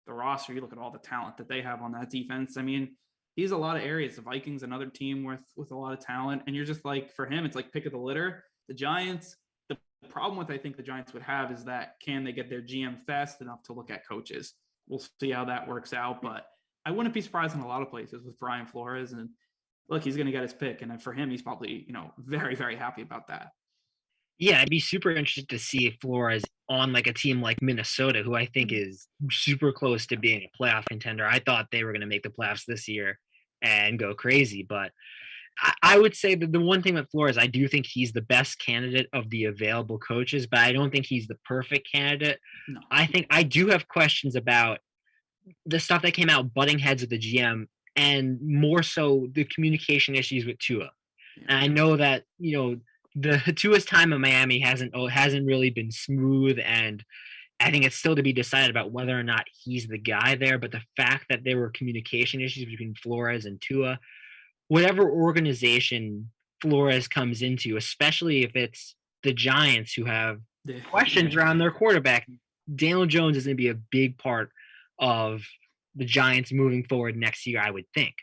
the roster, you look at all the talent that they have on that defense. I mean, he's a lot of areas. The Vikings, another team with a lot of talent, and you're just like, for him, it's like pick of the litter. The Giants, the problem with I think the Giants would have is that can they get their GM fast enough to look at coaches? We'll see how that works out, but I wouldn't be surprised in a lot of places with Brian Flores. And look, he's going to get his pick, and for him, he's probably very, very happy about that. Yeah, I'd be super interested to see Flores on a team like Minnesota, who I think is super close to being a playoff contender. I thought they were going to make the playoffs this year and go crazy, but I would say that the one thing with Flores, I do think he's the best candidate of the available coaches, but I don't think he's the perfect candidate. No. I think I do have questions about the stuff that came out butting heads with the GM, and more so the communication issues with Tua. Yeah. And I know that, the Tua's time in Miami hasn't really been smooth, and I think it's still to be decided about whether or not he's the guy there. But the fact that there were communication issues between Flores and Tua, whatever organization Flores comes into, especially if it's the Giants who have questions around their quarterback, Daniel Jones is going to be a big part of the Giants moving forward next year, I would think.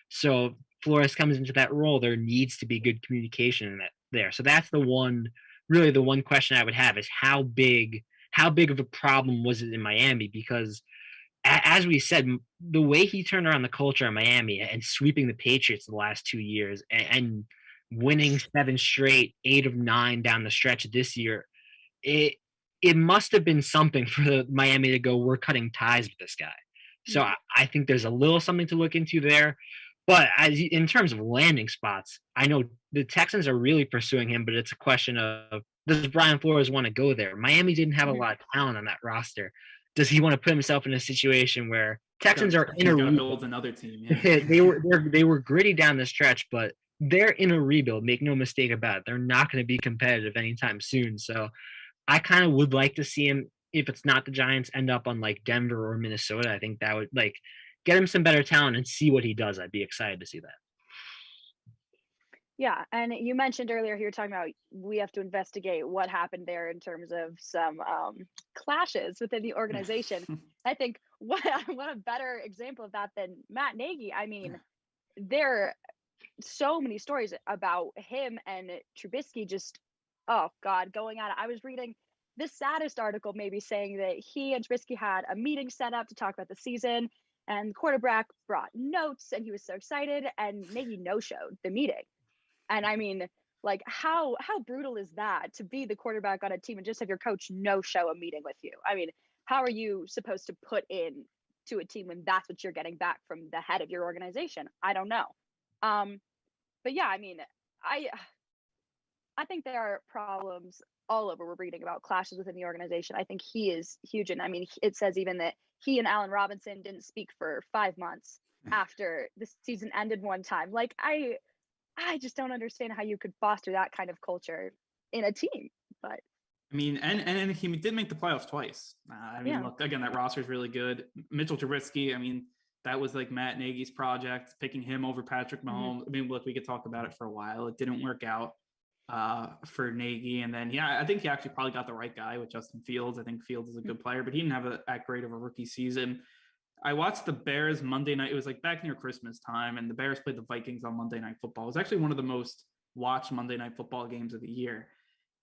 So Flores comes into that role, there needs to be good communication in that there. So that's the one question I would have is how big of a problem was it in Miami? Because as we said, the way he turned around the culture in Miami and sweeping the Patriots the last 2 years and winning 7 straight, 8 of 9 down the stretch this year, it must have been something for Miami to go, we're cutting ties with this guy. So I think there's a little something to look into there. But in terms of landing spots, I know the Texans are really pursuing him, but it's a question of does Brian Flores want to go there? Miami didn't have a lot of talent on that roster. Does he want to put himself in a situation where Texans are in he's a got to rebuild? build another team. Yeah. they were gritty down the stretch, but they're in a rebuild. Make no mistake about it. They're not going to be competitive anytime soon. So I kind of would like to see him, if it's not the Giants, end up on like Denver or Minnesota. I think that would like get him some better talent and see what he does. I'd be excited to see that. Yeah, and you mentioned earlier you were talking about we have to investigate what happened there in terms of some clashes within the organization. I think what a better example of that than Matt Nagy. I mean, there are so many stories about him and Trubisky just, oh God, going at it. I was reading the saddest article maybe saying that he and Trubisky had a meeting set up to talk about the season, and the quarterback brought notes and he was so excited, and Nagy no-showed the meeting. And I mean, like, how brutal is that to be the quarterback on a team and just have your coach no-show a meeting with you? I mean, how are you supposed to put in to a team when that's what you're getting back from the head of your organization? I don't know. But yeah, I mean, I think there are problems all over. We're reading about clashes within the organization. I think he is huge. And I mean, it says even that he and Allen Robinson didn't speak for 5 months after the season ended one time. Like, I just don't understand how you could foster that kind of culture in a team. But I mean, and he did make the playoffs twice. I mean, look, again, that roster is really good. Mitchell Trubisky, I mean, that was like Matt Nagy's project, picking him over Patrick Mahomes. I mean, look, we could talk about it for a while. It didn't work out for Nagy. And then, I think he actually probably got the right guy with Justin Fields. I think Fields is a good player, but he didn't have that great of a rookie season. I watched the Bears Monday night. It was like back near Christmas time, and the Bears played the Vikings on Monday Night Football. It was actually one of the most watched Monday Night Football games of the year.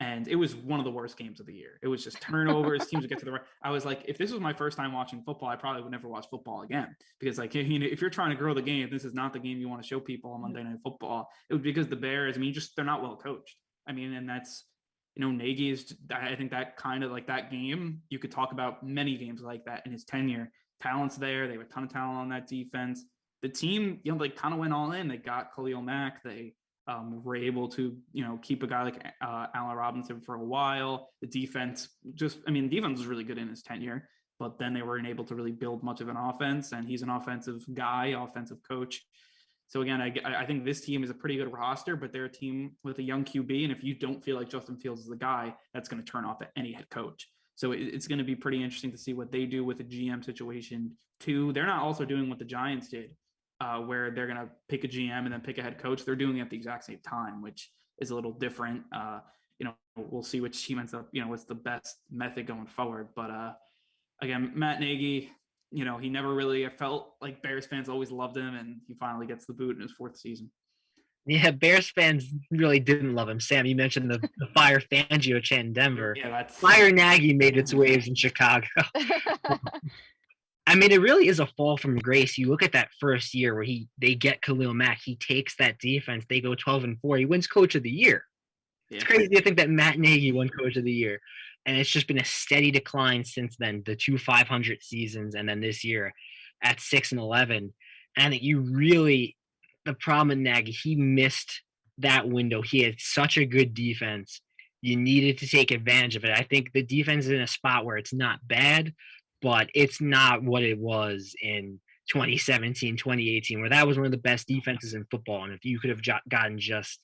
And it was one of the worst games of the year. It was just turnovers. Teams would get to the right. I was like, if this was my first time watching football, I probably would never watch football again. Because like, if you're trying to grow the game, this is not the game you want to show people on Monday Night Football. It was because the Bears, I mean, they're not well coached. I mean, and that's, Nagy is, I think that kind of like that game, you could talk about many games like that in his tenure. Talent's there. They have a ton of talent on that defense. The team, they kind of went all in. They got Khalil Mack. They were able to, keep a guy like Allen Robinson for a while. The defense the defense was really good in his tenure, but then they weren't able to really build much of an offense. And he's an offensive guy, offensive coach. So again, I think this team is a pretty good roster, but they're a team with a young QB. And if you don't feel like Justin Fields is the guy, that's going to turn off at any head coach. So it's going to be pretty interesting to see what they do with the GM situation too. They're not also doing what the Giants did, where they're going to pick a GM and then pick a head coach. They're doing it at the exact same time, which is a little different. We'll see which team ends up, what's the best method going forward. But again, Matt Nagy, he never really, I felt like Bears fans always loved him, and he finally gets the boot in his 4th season. Yeah, Bears fans really didn't love him. Sam, you mentioned the Fire Fangio chant in Denver. Yeah, Fire Nagy made its waves in Chicago. I mean, it really is a fall from grace. You look at that first year where they get Khalil Mack. He takes that defense. They go 12-4. He wins Coach of the Year. Yeah. It's crazy to think that Matt Nagy won Coach of the Year. And it's just been a steady decline since then. The 2 500 seasons, and then this year at 6-11. And the problem with Nagy, he missed that window. He had such a good defense. You needed to take advantage of it. I think the defense is in a spot where it's not bad, but it's not what it was in 2017, 2018, where that was one of the best defenses in football. And if you could have gotten just,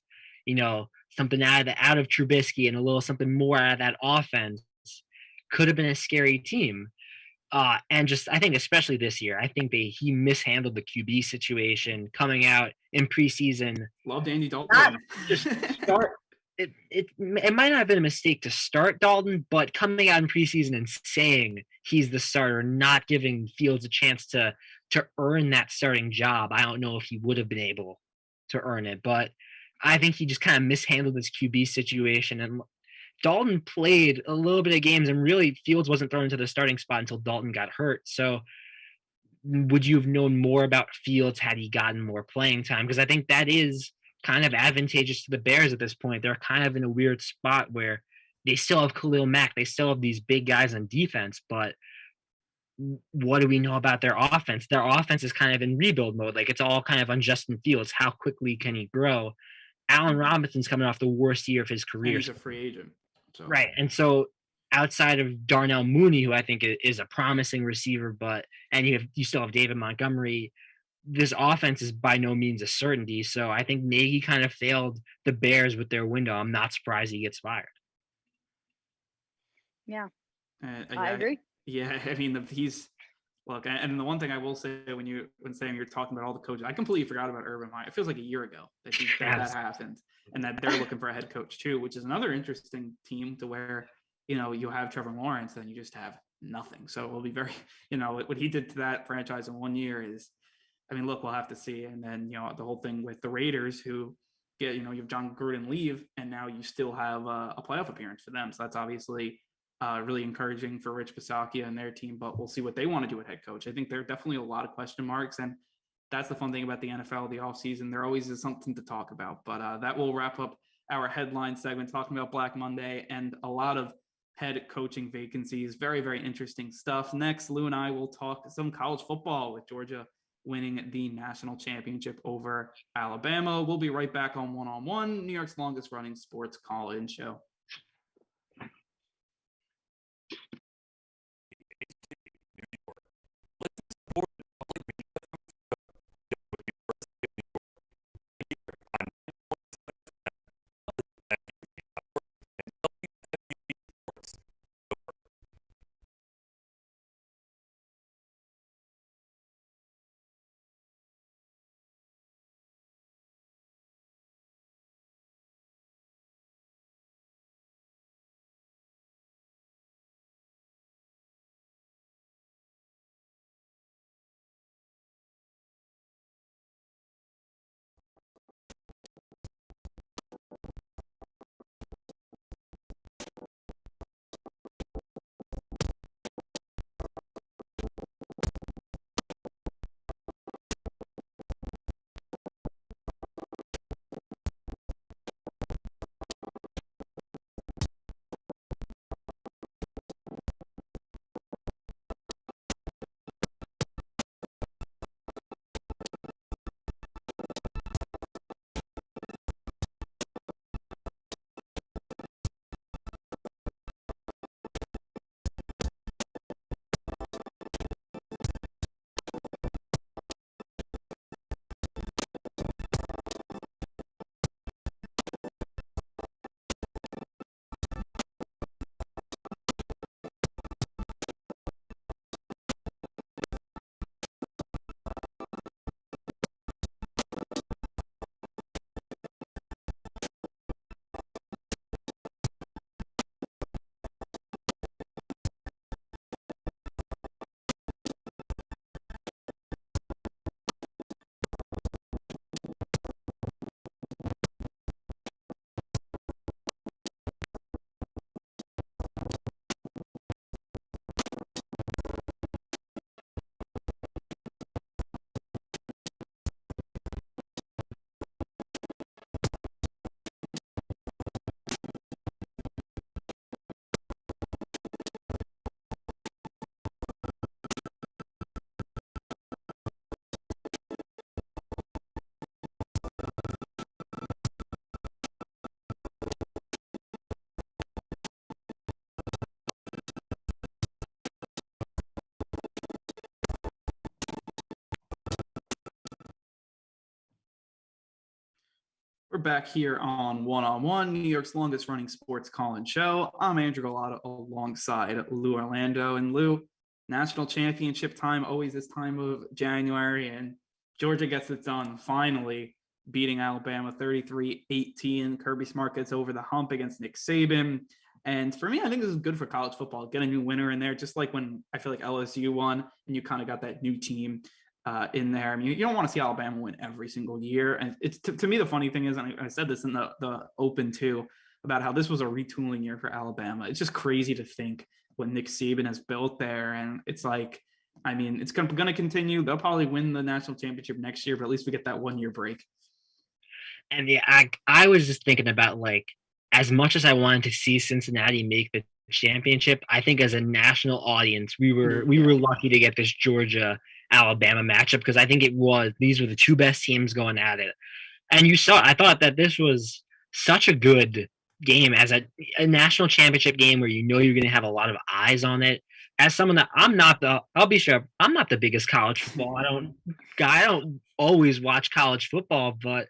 something out of Trubisky and a little something more out of that offense, could have been a scary team. And just, I think especially this year, I think he mishandled the QB situation coming out in preseason. Loved Andy Dalton. Just start. It might not have been a mistake to start Dalton, but coming out in preseason and saying he's the starter, not giving Fields a chance to earn that starting job, I don't know if he would have been able to earn it. But I think he just kind of mishandled this QB situation, and Dalton played a little bit of games, and really Fields wasn't thrown into the starting spot until Dalton got hurt. So would you have known more about Fields had he gotten more playing time? Because I think that is kind of advantageous to the Bears at this point. They're kind of in a weird spot where they still have Khalil Mack. They still have these big guys on defense, but what do we know about their offense? Their offense is kind of in rebuild mode. Like, it's all kind of on Justin Fields. How quickly can he grow? Allen Robinson's coming off the worst year of his career. He's a free agent. So Right. And so outside of Darnell Mooney, who I think is a promising receiver, and you still have David Montgomery, this offense is by no means a certainty. So I think Nagy kind of failed the Bears with their window. I'm not surprised he gets fired. Yeah, I yeah, agree. yeah. I mean, he's look, and the one thing I will say when saying you're talking about all the coaches, I completely forgot about Urban Meyer. It feels like a year ago that that happened, and that they're looking for a head coach too, which is another interesting team to where you have Trevor Lawrence, then you just have nothing. So it'll be very what he did to that franchise in 1 year is, I mean, look, we'll have to see. And then the whole thing with the Raiders, who get you have John Gruden leave, and now you still have a playoff appearance for them. So that's obviously really encouraging for Rich Bisaccia and their team, but we'll see what they want to do at head coach. I think there are definitely a lot of question marks, and that's the fun thing about the NFL, the offseason. There always is something to talk about, but that will wrap up our headline segment talking about Black Monday and a lot of head coaching vacancies. Very, very interesting stuff. Next, Lou and I will talk some college football with Georgia winning the national championship over Alabama. We'll be right back on One, New York's longest running sports call-in show. We're back here on One, New York's longest running sports call-in show. I'm Andrew Gullotta alongside Lou Orlando. And Lou, national championship time, always this time of January, and Georgia gets it done, finally beating Alabama 33-18. Kirby Smart gets over the hump against Nick Saban. And for me, I think this is good for college football. Get a new winner in there, just like when I feel like LSU won and you kind of got that new team in there. I mean, you don't want to see Alabama win every single year. And it's to me, the funny thing is, and I said this in the open too, about how this was a retooling year for Alabama. It's just crazy to think what Nick Saban has built there. And it's like, I mean, it's going to continue. They'll probably win the national championship next year, but at least we get that 1 year break. And yeah, I was just thinking about, like, as much as I wanted to see Cincinnati make the championship, I think as a national audience, we were lucky to get this Georgia Alabama matchup, because I think these were the two best teams going at it. And I thought that this was such a good game as a national championship game where you know you're going to have a lot of eyes on it. As someone that I'll be sure I'm not the biggest college football. I don't always watch college football, but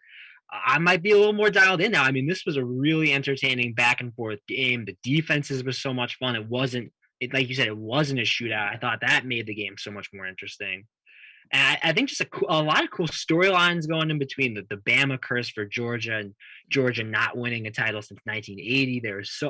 I might be a little more dialed in now. I mean, this was a really entertaining back and forth game. The defenses was so much fun. Like you said, it wasn't a shootout. I thought that made the game so much more interesting. And I think just a lot of cool storylines going in between the Bama curse for Georgia and Georgia not winning a title since 1980.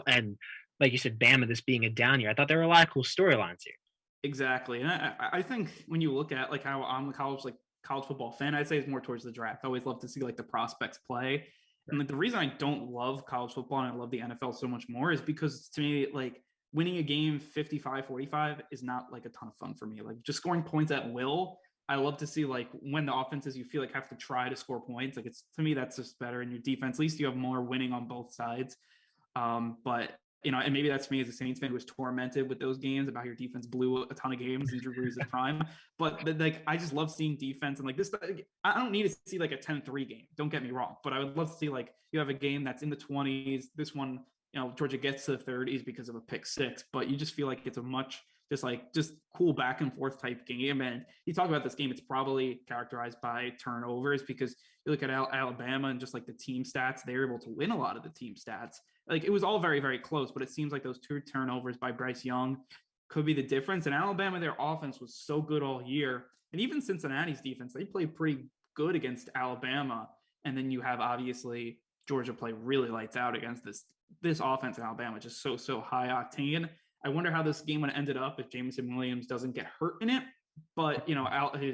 And like you said, Bama this being a down year. I thought there were a lot of cool storylines here. Exactly, and I think when you look at like how I'm a college football fan, I'd say it's more towards the draft. I always love to see like the prospects play, and like the reason I don't love college football and I love the NFL so much more is because to me like winning a game 55-45 is not like a ton of fun for me. Like just scoring points at will. I love to see like when the offenses you feel like have to try to score points. Like it's to me that's just better in your defense. At least you have more winning on both sides. But and maybe that's me as a Saints fan who was tormented with those games about your defense blew a ton of games in Drew Brees' prime. But like I just love seeing defense and like this. I don't need to see like a 10-3 game. Don't get me wrong, but I would love to see like you have a game that's in the 20s. This one, Georgia gets to the 30s because of a pick six, but you just feel like it's a much just cool back and forth type game. And you talk about this game, it's probably characterized by turnovers because you look at Alabama and just like the team stats, they're able to win a lot of the team stats. Like it was all very, very close, but it seems like those 2 turnovers by Bryce Young could be the difference. And Alabama, their offense was so good all year. And even Cincinnati's defense, they played pretty good against Alabama. And then you have obviously Georgia play really lights out against this offense in Alabama, just so high octane. I wonder how this game would have ended up if Jameson Williams doesn't get hurt in it. But,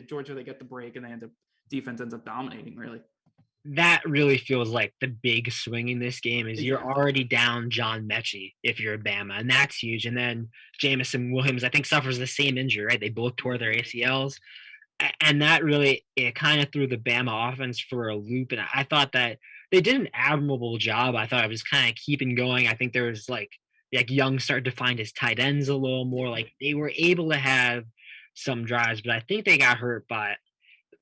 Georgia, they get the break and defense ends up dominating, really. That really feels like the big swing in this game is you're already down John Mechie if you're Bama, and that's huge. And then Jameson Williams, I think, suffers the same injury, right? They both tore their ACLs. And that really, it kind of threw the Bama offense for a loop. And I thought that they did an admirable job. I thought it was kind of keeping going. I think there was like Young started to find his tight ends a little more. Like they were able to have some drives, but I think they got hurt by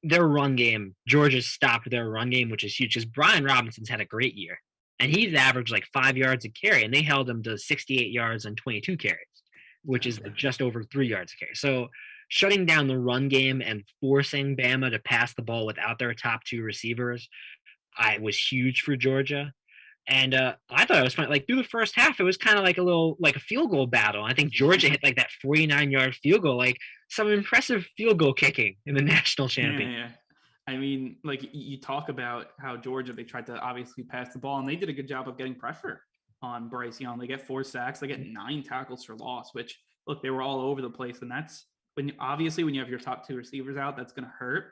their run game. Georgia stopped their run game, which is huge because Brian Robinson's had a great year. And he's averaged like 5 yards a carry, and they held him to 68 yards on 22 carries, which is like just over 3 yards a carry. So shutting down the run game and forcing Bama to pass the ball without their top 2 receivers was huge for Georgia. And I thought it was fun. Like through the first half, it was kind of like a field goal battle. I think Georgia hit like that 49-yard field goal, like some impressive field goal kicking in the national championship. Yeah. I mean, like you talk about how Georgia, they tried to obviously pass the ball and they did a good job of getting pressure on Bryce Young. They get 4 sacks, they get 9 tackles for loss, which look, they were all over the place. And that's when you have your top 2 receivers out, that's going to hurt.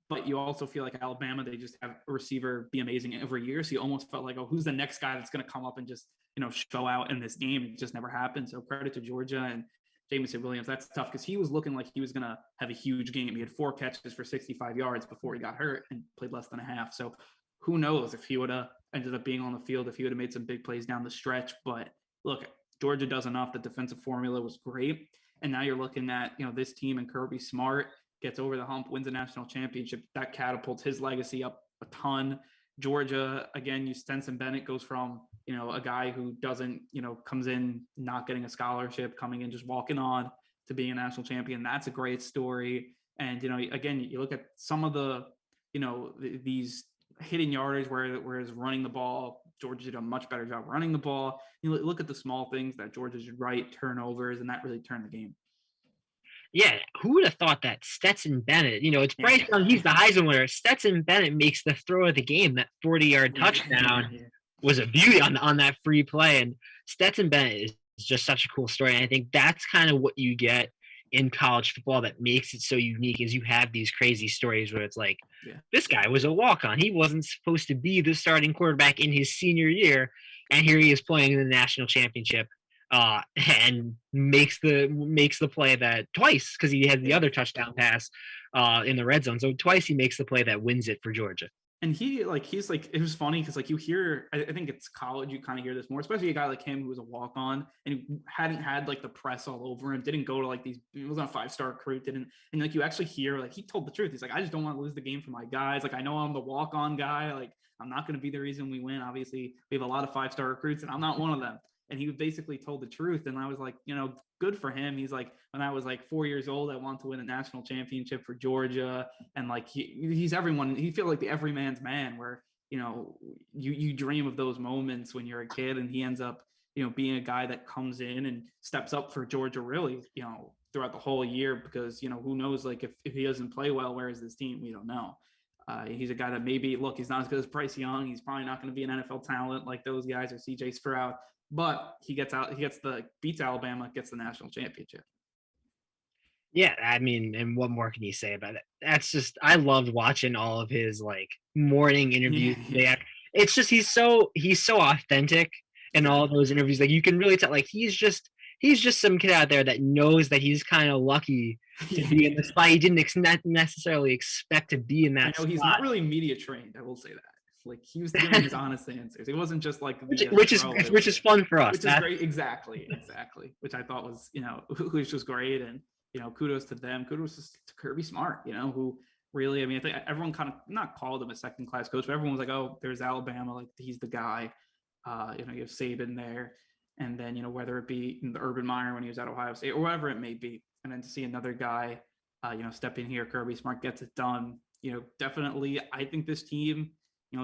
But you also feel like Alabama, they just have a receiver be amazing every year. So you almost felt like, oh, who's the next guy that's going to come up and just, show out in this game? It just never happened. So credit to Georgia and Jameson Williams. That's tough because he was looking like he was going to have a huge game. He had 4 catches for 65 yards before he got hurt and played less than a half. So who knows if he would have ended up being on the field, if he would have made some big plays down the stretch. But look, Georgia does enough. The defensive formula was great. And now you're looking at, this team and Kirby Smart gets over the hump, wins a national championship. That catapults his legacy up a ton. Georgia, again, Stenson Bennett goes from, a guy who doesn't, comes in not getting a scholarship, coming in just walking on to being a national champion. That's a great story. And, again, you look at some of the, these hitting yardage whereas running the ball, Georgia did a much better job running the ball. You look at the small things that Georgia did right, turnovers, and that really turned the game. Yeah, who would have thought that Stetson Bennett, it's Bryce Young, he's the Heisman winner. Stetson Bennett makes the throw of the game. That 40-yard touchdown was a beauty on that free play. And Stetson Bennett is just such a cool story. And I think that's kind of what you get in college football that makes it so unique is you have these crazy stories where it's like, this guy was a walk-on. He wasn't supposed to be the starting quarterback in his senior year. And here he is playing in the national championship. And makes the play that twice because he had the other touchdown pass in the red zone. So twice he makes the play that wins it for Georgia. And he's like, it was funny because like you hear, I think it's college, you kind of hear this more, especially a guy like him who was a walk-on and he hadn't had like the press all over him, didn't go to like these, he wasn't a 5-star recruit, didn't, and like you actually hear like he told the truth. He's like, I just don't want to lose the game for my guys. Like I know I'm the walk-on guy, like I'm not going to be the reason we win. Obviously, we have a lot of 5-star recruits and I'm not one of them. And he basically told the truth. And I was like, good for him. He's like, when I was like 4 years old, I wanted to win a national championship for Georgia. And like, he's everyone, he feels like the everyman's man where, you dream of those moments when you're a kid, and he ends up, being a guy that comes in and steps up for Georgia really, throughout the whole year, because, who knows, like if he doesn't play well, where is this team? We don't know. He's a guy that maybe, look, he's not as good as Bryce Young. He's probably not going to be an NFL talent like those guys or CJ Stroud, but beats Alabama, gets the national championship. Yeah, I mean, and what more can you say about it? That's just, I loved watching all of his like morning interviews. Yeah. It's just he's so authentic in all those interviews. Like you can really tell, like he's just some kid out there that knows that he's kind of lucky to be in the spot. He didn't necessarily expect to be in that. I know he's not really media trained. I will say that. Like he was giving his honest answers. It wasn't just like which is fun for us. Which is great. Exactly. Which I thought was which was great, and kudos to them. Kudos to Kirby Smart. Who really, I mean, I think everyone kind of not called him a second class coach, but everyone was like, oh, there's Alabama, like he's the guy. You have Saban there, and then whether it be in the Urban Meyer when he was at Ohio State or whatever it may be, and then to see another guy, step in here, Kirby Smart gets it done. Definitely, I think this team.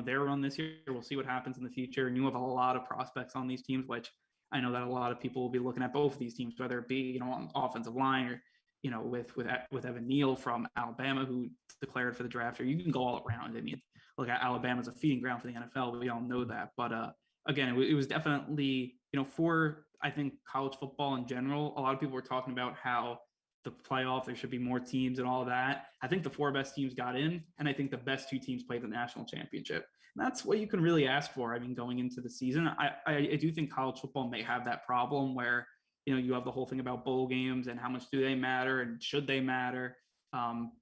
They're on this year. We'll see what happens in the future. And you have a lot of prospects on these teams, which I know that a lot of people will be looking at both of these teams, whether it be, on offensive line or, with Evan Neal from Alabama, who declared for the draft, or you can go all around. I mean, look, at Alabama's a feeding ground for the NFL. We all know that. But again, it was definitely, for, I think, college football in general, a lot of people were talking about how the playoff, there should be more teams and all that. I think the 4 best teams got in, and I think the best 2 teams played the national championship. And that's what you can really ask for. I mean, going into the season, I do think college football may have that problem where, you have the whole thing about bowl games and how much do they matter and should they matter.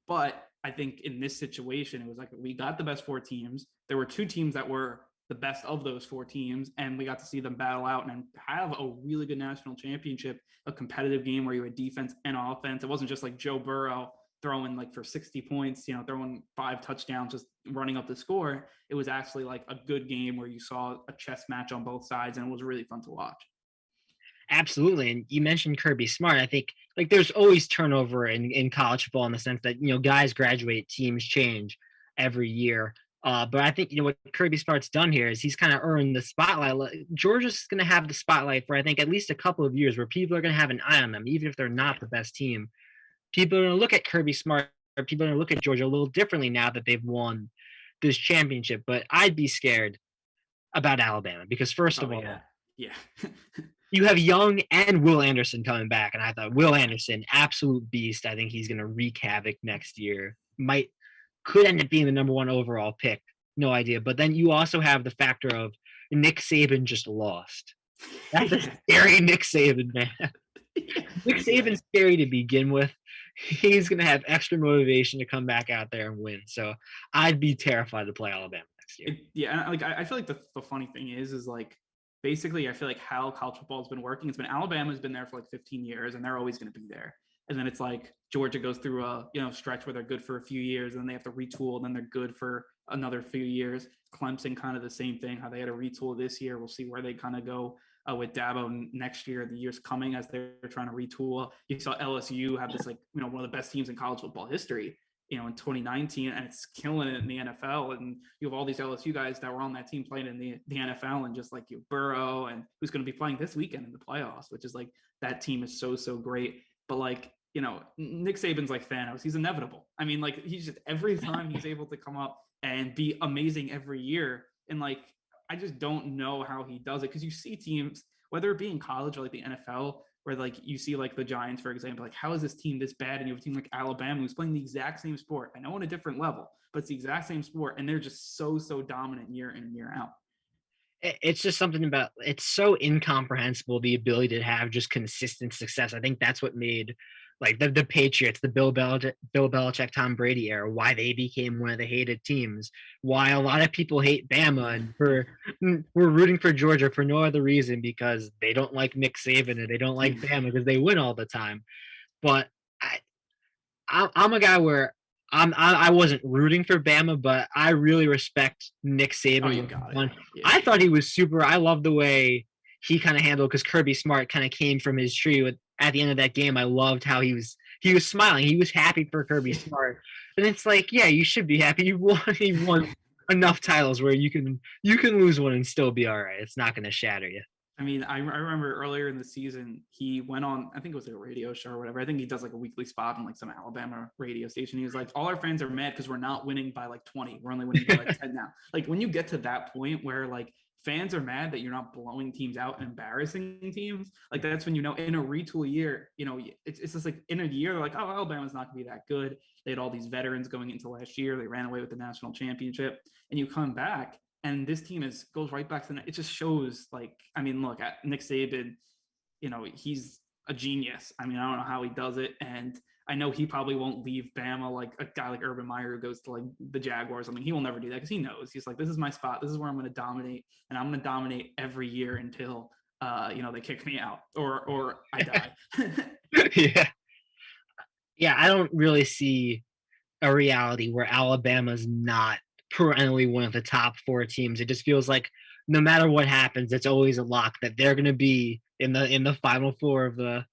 But I think in this situation, it was like we got the best 4 teams. There were 2 teams that were the best of those 4 teams, and we got to see them battle out and have a really good national championship, a competitive game where you had defense and offense. It wasn't just like Joe Burrow throwing like for 60 points, throwing 5 touchdowns, just running up the score. It was actually like a good game where you saw a chess match on both sides, and it was really fun to watch. Absolutely. And you mentioned Kirby Smart. I think like there's always turnover in college football in the sense that, guys graduate, teams change every year. But I think, what Kirby Smart's done here is he's kind of earned the spotlight. Georgia's going to have the spotlight for, I think, at least a couple of years where people are going to have an eye on them, even if they're not the best team. People are going to look at Kirby Smart, or people are going to look at Georgia a little differently now that they've won this championship. But I'd be scared about Alabama because, first of all, you have Young and Will Anderson coming back. And I thought Will Anderson, absolute beast. I think he's going to wreak havoc next year. Could end up being the number 1 overall pick. No idea. But then you also have the factor of Nick Saban just lost. That's a scary Nick Saban, man. Nick Saban's scary to begin with. He's going to have extra motivation to come back out there and win. So I'd be terrified to play Alabama next year. I feel like the funny thing is like, basically, I feel like how college football has been working. It's been Alabama's been there for like 15 years, and they're always going to be there. And then it's like Georgia goes through a stretch where they're good for a few years, and then they have to retool, and then they're good for another few years. Clemson kind of the same thing, how they had to retool this year. We'll see where they kind of go with Dabo next year, the years coming as they're trying to retool. You saw LSU have this one of the best teams in college football history, in 2019, and it's killing it in the NFL. And you have all these LSU guys that were on that team playing in the NFL, and just like Burrow, and who's going to be playing this weekend in the playoffs, which is like that team is so great. But like, Nick Saban's like Thanos. He's inevitable. I mean, like he's just every time he's able to come up and be amazing every year. And like, I just don't know how he does it, because you see teams, whether it be in college or like the NFL, where like you see like the Giants, for example, like how is this team this bad? And you have a team like Alabama who's playing the exact same sport. I know on a different level, but it's the exact same sport, and they're just so dominant year in and year out. It's just something about it's so incomprehensible the ability to have just consistent success. I think that's what made like the Patriots, the Bill Belichick, Tom Brady era, why they became one of the hated teams. Why a lot of people hate Bama, and we're rooting for Georgia for no other reason because they don't like Nick Saban and they don't like Bama because they win all the time. But I, I'm a guy where I wasn't rooting for Bama, but I really respect Nick Oh, Saban. you got it. Yeah. I thought he was super. I love the way he kind of handled because Kirby Smart kind of came from his tree. At the end of that game, I loved how he was smiling. He was happy for Kirby Smart, and it's like, yeah, you should be happy. You won enough titles where you can lose one and still be all right. It's not going to shatter you. I mean, I remember earlier in the season, he went on, I think it was like a radio show or whatever. I think he does like a weekly spot on like some Alabama radio station. He was like, all our fans are mad because we're not winning by like 20. We're only winning by like 10 now. Like when you get to that point where like fans are mad that you're not blowing teams out and embarrassing teams, like that's when, in a retool year, it's just like in a year, they're like, oh, Alabama's not going to be that good. They had all these veterans going into last year. They ran away with the national championship. And you come back and this team goes right back to it just shows like, I mean, look at Nick Saban, he's a genius. I mean, I don't know how he does it. And I know he probably won't leave Bama like a guy like Urban Meyer who goes to like the Jaguars. I mean, he will never do that because he knows he's like, this is my spot. This is where I'm going to dominate, and I'm going to dominate every year until they kick me out or I die. Yeah, yeah. I don't really see a reality where Alabama's not perennially one of the top four teams. It just feels like no matter what happens, it's always a lock that they're going to be in the final four of the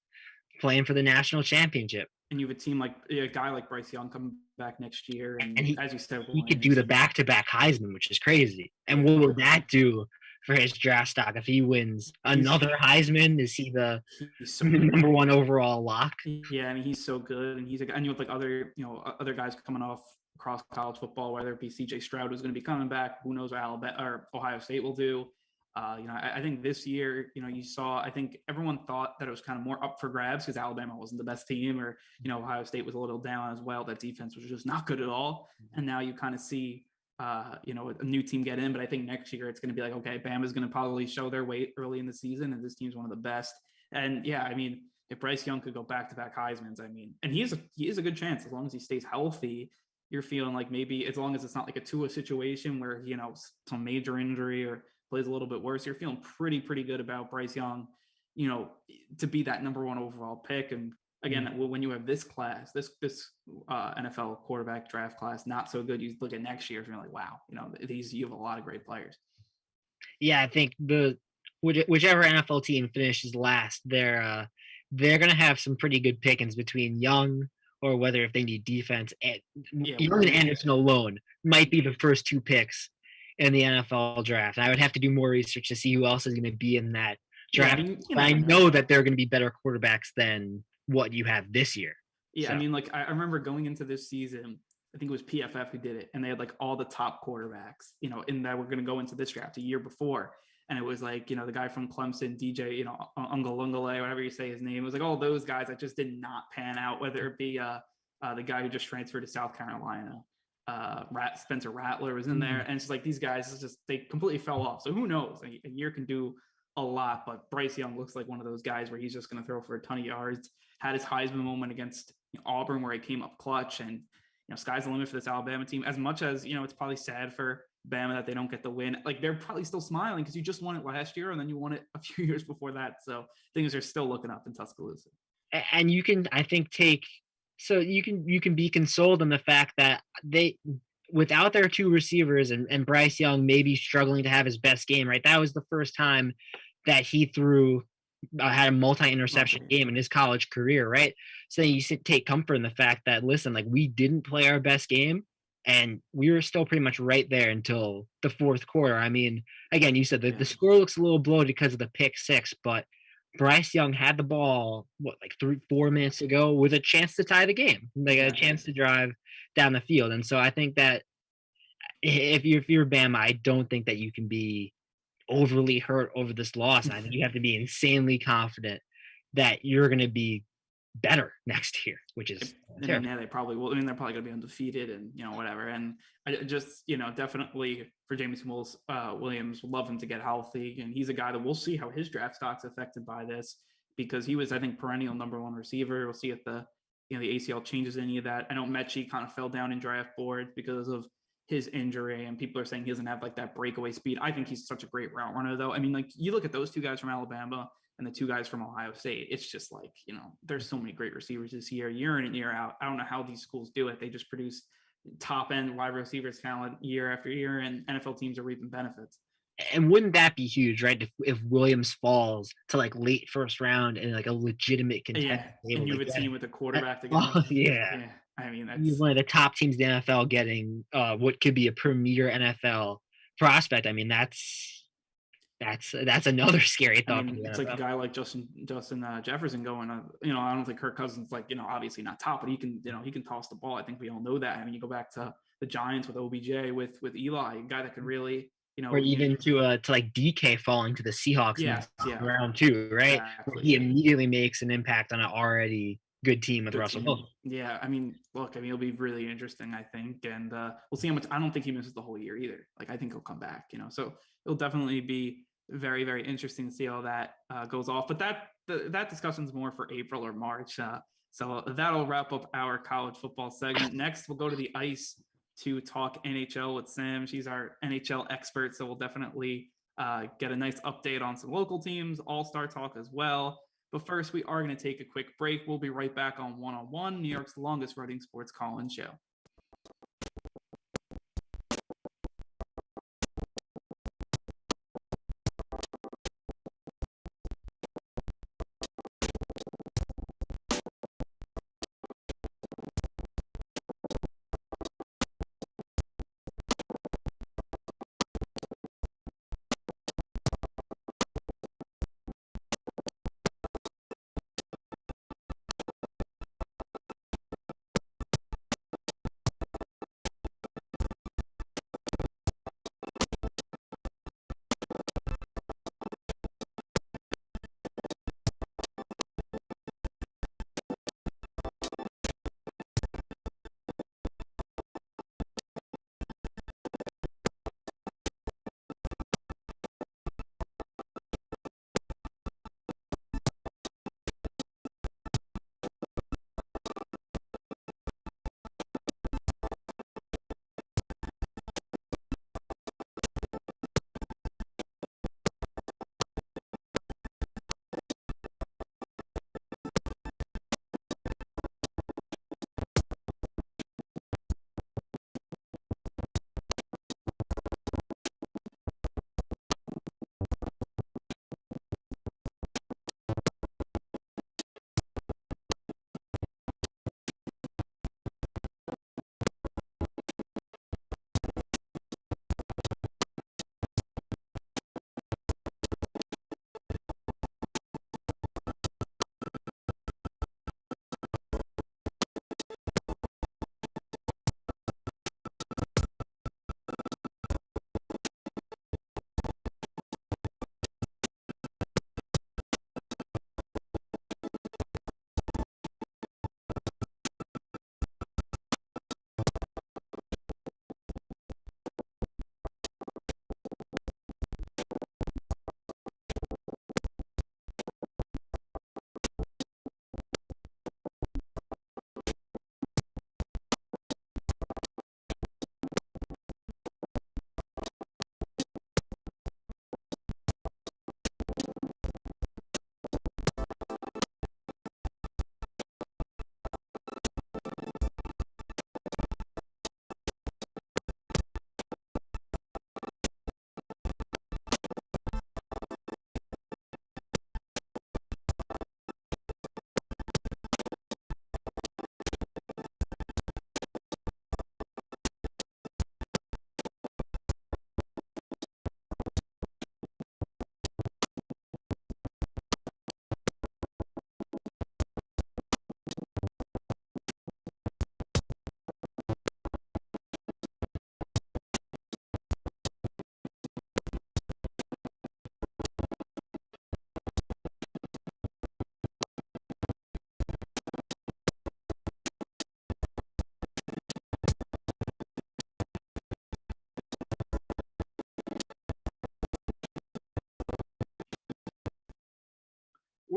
playing for the national championship. And you have a team like a guy like Bryce Young coming back next year, and he, as you said, he could do the back-to-back Heisman, which is crazy. And what will that do for his draft stock if he wins another Heisman? Is he the number one overall lock? Yeah, I mean he's so good, and and you have like other guys coming off across college football, whether it be C.J. Stroud who's going to be coming back. Who knows what Alabama or Ohio State will do? I think this year, you saw, I think everyone thought that it was kind of more up for grabs because Alabama wasn't the best team, or, Ohio State was a little down as well. That defense was just not good at all. And now you kind of see, a new team get in. But I think next year it's going to be like, okay, Bama's going to probably show their weight early in the season, and this team's one of the best. And yeah, I mean, if Bryce Young could go back-to-back Heismans, I mean, and he is a good chance as long as he stays healthy. You're feeling like maybe as long as it's not like a Tua situation where, some major injury or plays a little bit worse, you're feeling pretty good about Bryce Young, to be that number one overall pick. And again, when you have this class, this NFL quarterback draft class, not so good, you look at next year and you're like, wow, you have a lot of great players. Yeah, I think whichever NFL team finishes last, they're going to have some pretty good pickings between Young, or whether if they need defense. Young and Anderson alone might be the first two picks in the NFL draft. I would have to do more research to see who else is going to be in that draft. Yeah, I know that they're going to be better quarterbacks than what you have this year. Yeah, so. I mean, like I remember going into this season, I think it was PFF who did it, and they had like all the top quarterbacks, in that we're going to go into this draft a year before. And it was like, the guy from Clemson, DJ, Ungalungale, whatever you say his name. It was like all those guys that just did not pan out, whether it be the guy who just transferred to South Carolina. Spencer Rattler was in there, and it's just like these guys they completely fell off. So who knows? A year can do a lot, but Bryce Young looks like one of those guys where he's just going to throw for a ton of yards. Had his Heisman moment against Auburn where he came up clutch, and sky's the limit for this Alabama team. As much as it's probably sad for Bama that they don't get the win, like they're probably still smiling because you just won it last year and then you won it a few years before that. So things are still looking up in Tuscaloosa. And you can, I think, you can be consoled in the fact that they, without their two receivers and Bryce Young maybe struggling to have his best game, right? That was the first time that he had a multi-interception game in his college career, right? So you take comfort in the fact that, listen, like we didn't play our best game and we were still pretty much right there until the fourth quarter. I mean, again, you said that the score looks a little bloated because of the pick six, but Bryce Young had the ball, 3-4 minutes ago with a chance to tie the game, a chance to drive down the field. And so I think that if you're Bama, I don't think that you can be overly hurt over this loss. I think you have to be insanely confident that you're going to be better next year, which is terrible. Yeah, they probably will. I mean, they're probably going to be undefeated and, whatever. And I just, definitely for James Williams, would love him to get healthy. And he's a guy that we'll see how his draft stock's affected by this, because he was, I think, perennial #1 receiver. We'll see if the ACL changes any of that. I know Mechie kind of fell down in draft boards because of his injury, and people are saying he doesn't have like that breakaway speed. I think he's such a great route runner, though. I mean, like, you look at those two guys from Alabama and the two guys from Ohio State, it's just like, there's so many great receivers this year in and year out. I don't know how these schools do it. They just produce top end wide receivers talent year after year, and NFL teams are reaping benefits. And wouldn't that be huge, right? If Williams falls to like late first round and like a legitimate contender, and you have a team with a quarterback to get yeah. I mean, that's one of the top teams in the NFL getting what could be a premier NFL prospect. I mean, that's another scary thought. I mean, it's like a guy like Justin Jefferson going. I don't think Kirk Cousins, like, obviously not top, but he can toss the ball. I think we all know that. I mean, you go back to the Giants with OBJ, with Eli, a guy that could really, or even to like DK falling to the Seahawks in round 2, right? Exactly. He immediately makes an impact on an already good team with Russell Wilson. Yeah, I mean, look, it'll be really interesting, I think, and we'll see how much. I don't think he misses the whole year either. Like, I think he'll come back, so it'll definitely be very, very interesting to see how that goes off. But that discussion's more for April or March. So that'll wrap up our college football segment. Next, we'll go to the ice to talk NHL with Sam. She's our NHL expert, so we'll definitely get a nice update on some local teams, all-star talk as well. But first, we are going to take a quick break. We'll be right back on One-on-One, New York's longest running sports call-in show.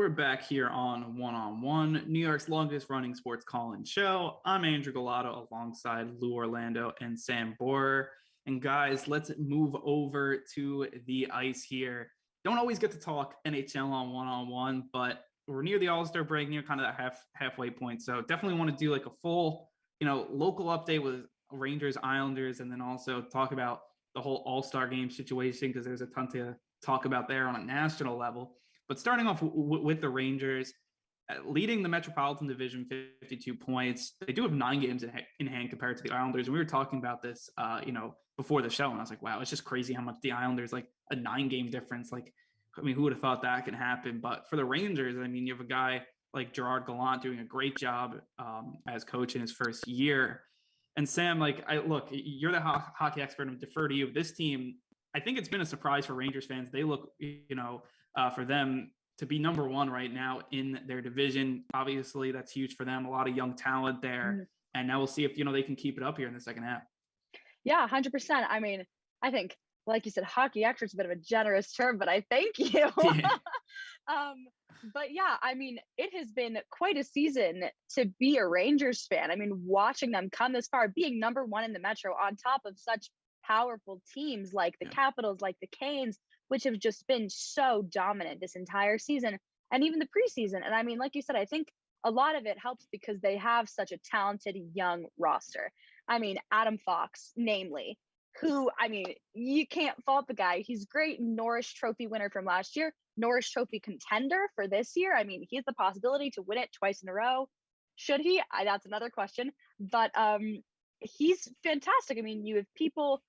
We're back here on One, New York's longest running sports call-in show. I'm Andrew Gullotta alongside Lou Orlando and Sam Bohrer. And guys, let's move over to the ice here. Don't always get to talk NHL on One, but we're near the All-Star break, near kind of that halfway point. So definitely want to do like a full, local update with Rangers, Islanders, and then also talk about the whole All-Star game situation because there's a ton to talk about there on a national level. But starting off with the Rangers, leading the Metropolitan Division 52 points. They do have 9 games in hand compared to the Islanders. And we were talking about this, before the show. And I was like, wow, it's just crazy how much the Islanders, like a 9-game difference. Like, I mean, who would have thought that could happen? But for the Rangers, I mean, you have a guy like Andrew Gullotta doing a great job as coach in his first year. And Sam, look, you're the hockey expert. I'm defer to you. This team, I think it's been a surprise for Rangers fans. They look, for them to be number 1 right now in their division. Obviously, that's huge for them. A lot of young talent there. Mm-hmm. And now we'll see if, they can keep it up here in the second half. Yeah, 100%. I mean, I think, like you said, hockey expert is a bit of a generous term, but I thank you. Yeah. But yeah, I mean, it has been quite a season to be a Rangers fan. I mean, watching them come this far, being number 1 in the Metro on top of such powerful teams like the Capitals, like the Canes, which have just been so dominant this entire season and even the preseason. And I mean, like you said, I think a lot of it helps because they have such a talented young roster. I mean, Adam Fox, namely, who, I mean, you can't fault the guy. He's great. Norris Trophy winner from last year, Norris Trophy contender for this year. I mean, he has the possibility to win it twice in a row. Should he? That's another question. But he's fantastic. I mean, you have people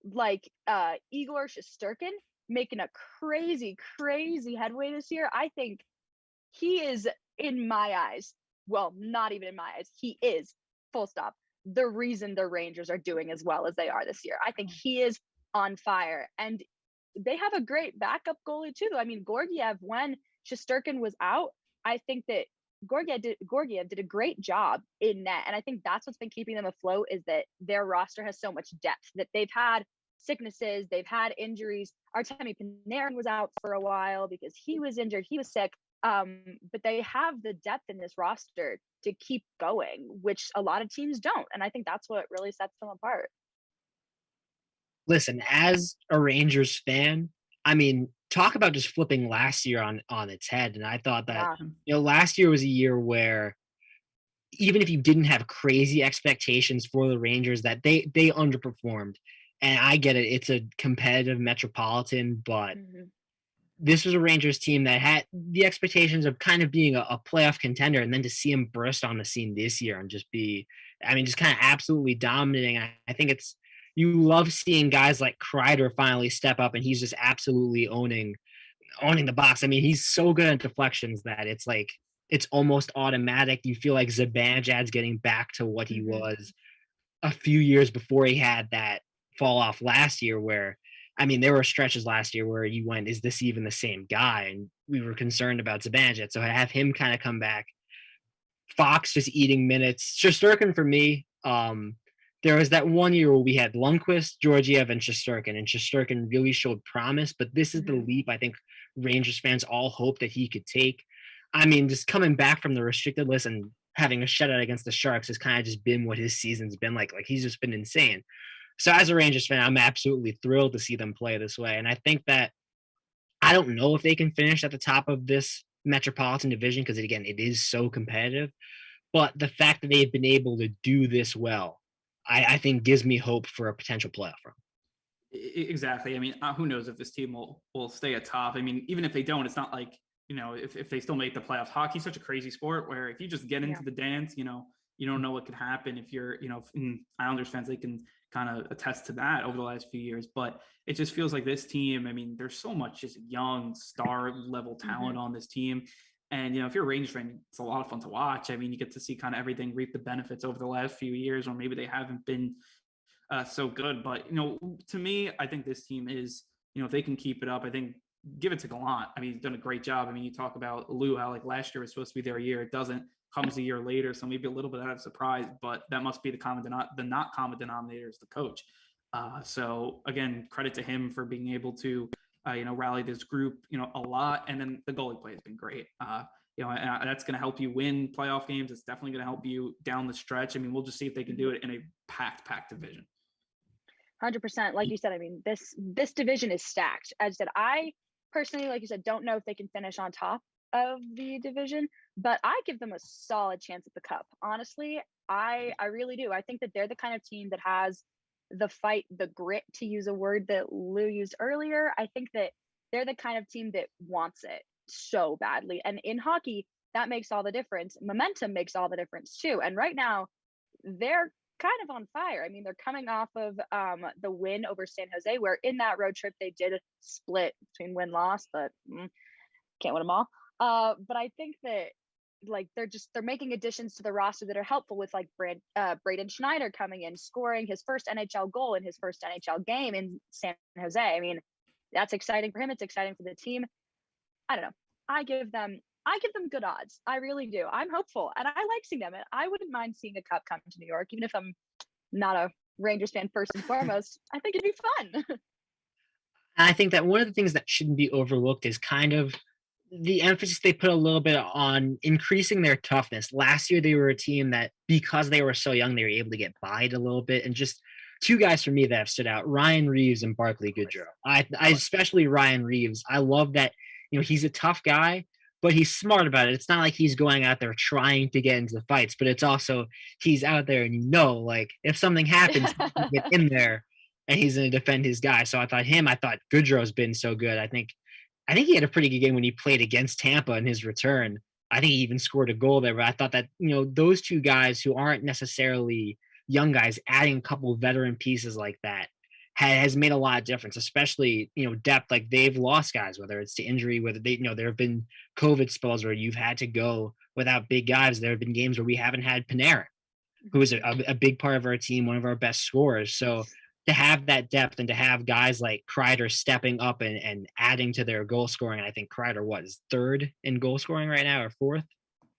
like Igor Shesterkin making a crazy headway this year. I think he is, in my eyes, well, not even in my eyes, he is, full stop, the reason the Rangers are doing as well as they are this year. I think he is on fire. And they have a great backup goalie too. I mean, Georgiev, when Shesterkin was out, I think that Georgiev did a great job in net. And I think that's what's been keeping them afloat, is that their roster has so much depth, that they've had sicknesses, they've had injuries. Artemi Panarin was out for a while because he was injured, he was sick. But they have the depth in this roster to keep going, which a lot of teams don't. And I think that's what really sets them apart. Listen, as a Rangers fan, I mean, talk about just flipping last year on its head. And I thought that, last year was a year where even if you didn't have crazy expectations for the Rangers, that they underperformed. And I get it. It's a competitive Metropolitan, but this was a Rangers team that had the expectations of kind of being a playoff contender, and then to see him burst on the scene this year and just be, I mean, just kind of absolutely dominating. I think you love seeing guys like Kreider finally step up, and he's just absolutely owning the box. I mean, he's so good at deflections that it's like, it's almost automatic. You feel like Zibanejad's getting back to what he was a few years before he had that fall off last year, where, I mean, there were stretches last year where you went, is this even the same guy? And we were concerned about Zibanejad. So I have him kind of come back. Fox just eating minutes. Shesterkin for me, there was that one year where we had Lundqvist, Georgiev, and Shesterkin really showed promise, but this is the leap I think Rangers fans all hope that he could take. I mean, just coming back from the restricted list and having a shutout against the Sharks has kind of just been what his season's been like. Like, he's just been insane. So as a Rangers fan, I'm absolutely thrilled to see them play this way. And I think that, I don't know if they can finish at the top of this Metropolitan Division, because again, it is so competitive. But the fact that they've been able to do this well, I think gives me hope for a potential playoff run. Exactly. I mean, who knows if this team will stay atop. I mean, even if they don't, it's not like, if they still make the playoffs. Hockey's such a crazy sport where if you just get into the dance, you don't know what could happen. If you're, Islanders fans, they can kind of attest to that over the last few years. But it just feels like this team, I mean, there's so much just young star level talent on this team. And, if you're a Rangers fan, it's a lot of fun to watch. I mean, you get to see kind of everything reap the benefits over the last few years, or maybe they haven't been so good. But, to me, I think this team is, if they can keep it up, I think give it to Gallant. I mean, he's done a great job. I mean, you talk about Lou, how like last year was supposed to be their year. It doesn't, comes a year later. So maybe a little bit out of surprise, but that must be the not common denominator is the coach. So again, credit to him for being able to rallied this group, a lot. And then the goalie play has been great. And that's going to help you win playoff games. It's definitely going to help you down the stretch. I mean, we'll just see if they can do it in a packed division. 100%. Like you said, I mean, this division is stacked. As I said, I personally, like you said, don't know if they can finish on top of the division, but I give them a solid chance at the cup. Honestly, I really do. I think that they're the kind of team that has the fight, the grit, to use a word that Lou used earlier. I think that they're the kind of team that wants it so badly. And in hockey, that makes all the difference. Momentum makes all the difference too. And right now, they're kind of on fire. I mean, they're coming off of the win over San Jose, where in that road trip they did a split between win-loss, but can't win them all. But I think that like they're making additions to the roster that are helpful, with like Braden Schneider coming in, scoring his first NHL goal in his first NHL game in San Jose. I mean, that's exciting for him. It's exciting for the team. I don't know. I give them good odds. I really do. I'm hopeful, and I like seeing them. And I wouldn't mind seeing a cup come to New York, even if I'm not a Rangers fan first and foremost. I think it'd be fun. I think that one of the things that shouldn't be overlooked is kind of the emphasis they put a little bit on increasing their toughness. Last year, they were a team that, because they were so young, they were able to get by it a little bit. And just two guys for me that have stood out: Ryan Reeves and Barclay Goodrow. I especially Ryan Reeves. I love that, he's a tough guy, but he's smart about it. It's not like he's going out there trying to get into the fights, but it's also he's out there and like if something happens, he can get in there and he's going to defend his guy. So I thought Goodrow's been so good. I think he had a pretty good game when he played against Tampa in his return. I think he even scored a goal there. But I thought that, those two guys who aren't necessarily young guys, adding a couple of veteran pieces like that has made a lot of difference, especially, depth. Like, they've lost guys, whether it's to injury, whether they, there have been COVID spells where you've had to go without big guys. There have been games where we haven't had Panarin, who is a big part of our team, one of our best scorers. So to have that depth and to have guys like Kreider stepping up and adding to their goal scoring, I think Kreider is third in goal scoring right now, or fourth,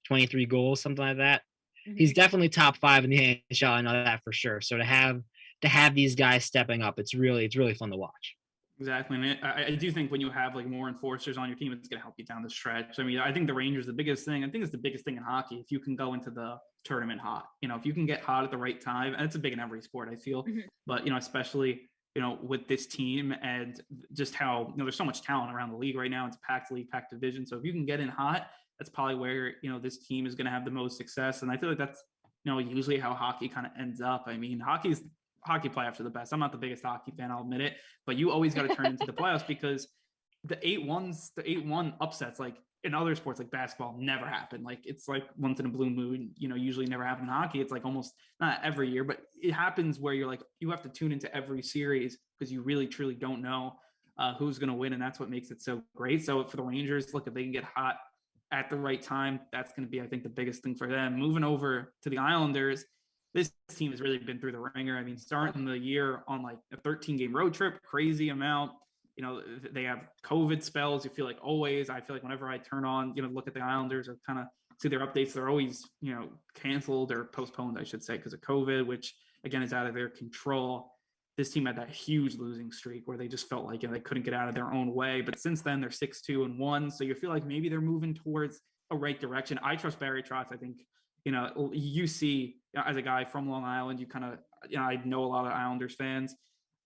23 goals, something like that. Mm-hmm. He's definitely top 5 in the NHL. I know that for sure. So to have these guys stepping up, it's really fun to watch. Exactly. And I do think when you have like more enforcers on your team, it's going to help you down the stretch. I mean, I think the Rangers, the biggest thing, I think it's the biggest thing in hockey. If you can go into the tournament hot, if you can get hot at the right time, and it's a big in every sport, I feel, but, especially, with this team and just how, there's so much talent around the league right now. It's a packed league, packed division. So if you can get in hot, that's probably where, this team is going to have the most success. And I feel like that's, usually how hockey kind of ends up. I mean, hockey playoffs are the best. I'm not the biggest hockey fan, I'll admit it, but you always got to turn into the playoffs, because the 8-1 upsets, like in other sports like basketball, never happen. Like, it's like once in a blue moon, usually never happen in hockey. It's like almost not every year, but it happens where you're like, you have to tune into every series because you really truly don't know who's going to win. And that's what makes it so great. So for the Rangers, look, if they can get hot at the right time, that's going to be, I think, the biggest thing for them. Moving over to the Islanders, this team has really been through the ringer. I mean, starting the year on like a 13-game road trip, crazy amount. They have COVID spells. You feel like always. I feel like whenever I turn on, look at the Islanders or kind of see their updates, they're always, canceled or postponed, I should say, because of COVID, which again is out of their control. This team had that huge losing streak where they just felt like they couldn't get out of their own way. But since then, they're 6-2-1. So you feel like maybe they're moving towards a right direction. I trust Barry Trotz. I think, you see, as a guy from Long Island, you kind of, I know a lot of Islanders fans.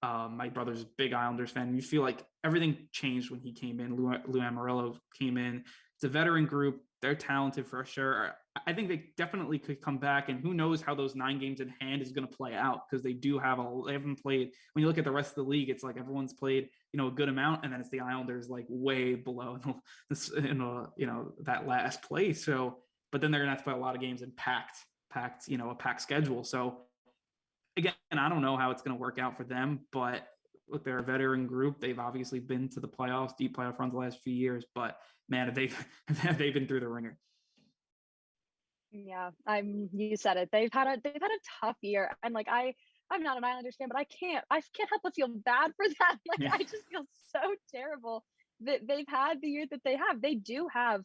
My brother's a big Islanders fan. You feel like everything changed when he came in. Lou Amarillo came in. It's a veteran group. They're talented for sure. I think they definitely could come back, and who knows how those 9 games in hand is going to play out, because they haven't played. When you look at the rest of the league, it's like everyone's played, a good amount, and then it's the Islanders like way below that last place. So, but then they're going to have to play a lot of games in a packed schedule. So again, I don't know how it's going to work out for them, but look, they're a veteran group. They've obviously been to the playoffs, deep playoff runs the last few years, but man, they've been through the ringer. Yeah, you said it. They've had a tough year, and like I'm not an Islanders fan, but I can't help but feel bad for them. Like, yeah. I just feel so terrible that they've had the year that they have. They do have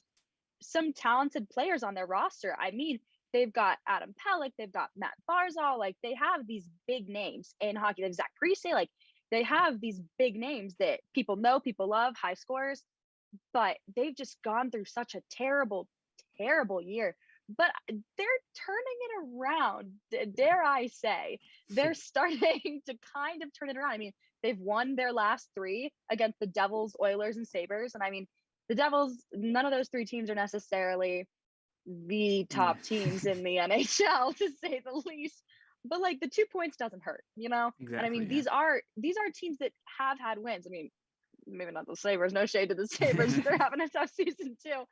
some talented players on their roster. I mean, they've got Adam Pelech, they've got Matt Barzal, like they have these big names in hockey. They have Zach Parise, like they have these big names that people know, people love, high scores, but they've just gone through such a terrible, terrible year. But they're turning it around, dare I say. They're starting to kind of turn it around. I mean, they've won their last three against the Devils, Oilers, and Sabres. And I mean, the Devils, none of those three teams are necessarily the Yeah. top teams in the NHL, to say the least. But like the 2 points doesn't hurt, you know? And I Exactly. mean, Yeah. these are teams that have had wins. I mean, maybe not the Sabres, no shade to the Sabres, they're having a tough season too.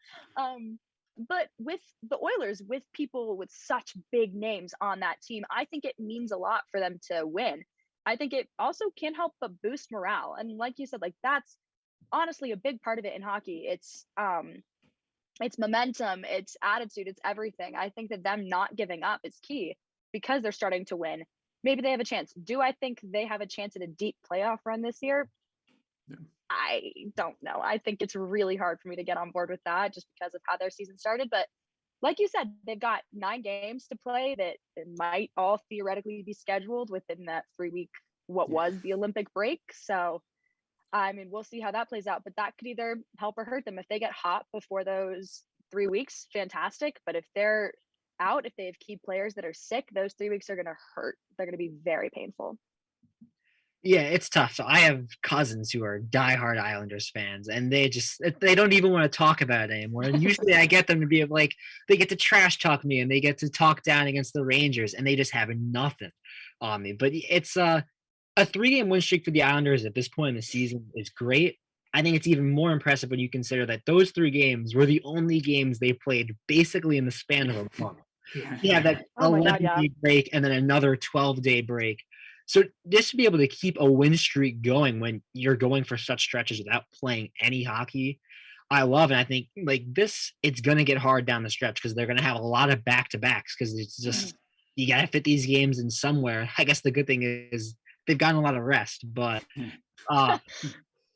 But with the Oilers, with people with such big names on that team, I think it means a lot for them to win. I think it also can help but boost morale. And like you said, like that's honestly a big part of it in hockey. It's momentum, it's attitude, it's everything. I think that them not giving up is key because they're starting to win. Maybe they have a chance. Do I think they have a chance at a deep playoff run this year? Yeah. I don't know. I think it's really hard for me to get on board with that just because of how their season started. But like you said, they've got 9 games to play that might all theoretically be scheduled within that 3 week, what Yeah. was the Olympic break. So, I mean, we'll see how that plays out. But that could either help or hurt them. If they get hot before those 3 weeks, fantastic. But if they're out, if they have key players that are sick, those 3 weeks are going to hurt. They're going to be very painful. Yeah, it's tough. So I have cousins who are diehard Islanders fans, and they don't even want to talk about it anymore. And usually I get them to be like, they get to trash talk me and they get to talk down against the Rangers, and they just have nothing on me. But it's a 3-game win streak for the Islanders at this point in the season is great. I think it's even more impressive when you consider that those 3 games were the only games they played basically in the span of a month. Yeah, that Oh my God, yeah. 11-day break and then another 12-day break. So just to be able to keep a win streak going when you're going for such stretches without playing any hockey, I love. And I think like this, it's going to get hard down the stretch because they're going to have a lot of back-to-backs because it's just you got to fit these games in somewhere. I guess the good thing is they've gotten a lot of rest, but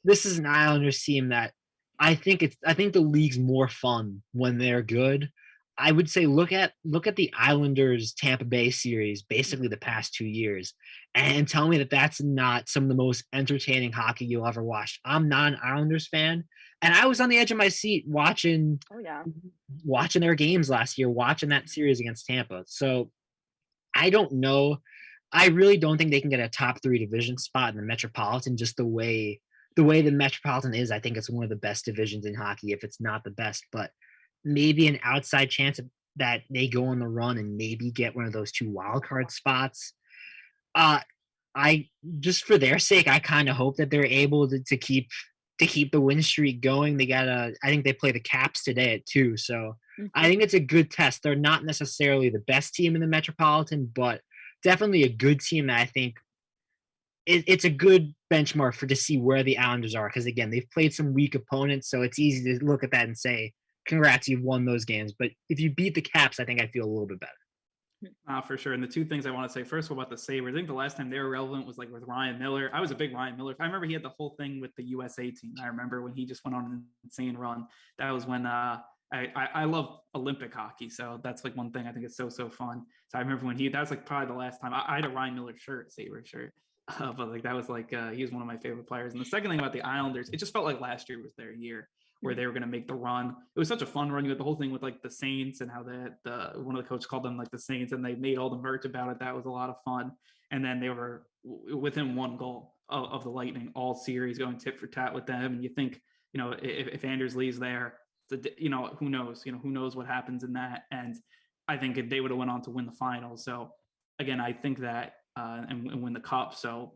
this is an Islanders team that I think the league's more fun when they're good. I would say look at the Islanders Tampa Bay series basically the past 2 years and tell me that that's not some of the most entertaining hockey you'll ever watch. I'm not an Islanders fan, and I was on the edge of my seat watching their games last year, watching that series against Tampa. So I don't know. I really don't think they can get a top 3 division spot in the Metropolitan just the way the Metropolitan is. I think it's one of the best divisions in hockey, if it's not the best, but maybe an outside chance that they go on the run and maybe get one of those 2 wild card spots. I just for their sake, I kind of hope that they're able to keep the win streak going. I think they play the Caps today at 2, so I think it's a good test. They're not necessarily the best team in the Metropolitan, but definitely a good team that I think it's a good benchmark to see where the Islanders are because again, they've played some weak opponents, so it's easy to look at that and say, congrats, you've won those games. But if you beat the Caps, I think I'd feel a little bit better. For sure. And the 2 things I want to say, first of all, about the Sabres, I think the last time they were relevant was like with Ryan Miller. I was a big Ryan Miller. I remember he had the whole thing with the USA team. I remember when he just went on an insane run. That was when I love Olympic hockey. So that's like one thing I think is so fun. So I remember when that was like probably the last time I had a Ryan Miller shirt, Sabres shirt. But like that was like he was one of my favorite players. And the second thing about the Islanders, it just felt like last year was their year where they were going to make the run. It was such a fun run. You had the whole thing with like the Saints and how one of the coaches called them like the Saints, and they made all the merch about it. That was a lot of fun. And then they were within 1 goal of the Lightning all series, going tit for tat with them. And you think, if Anders Lee's there, who knows? Who knows what happens in that? And I think they would have went on to win the finals. So again, I think that and win the cup. So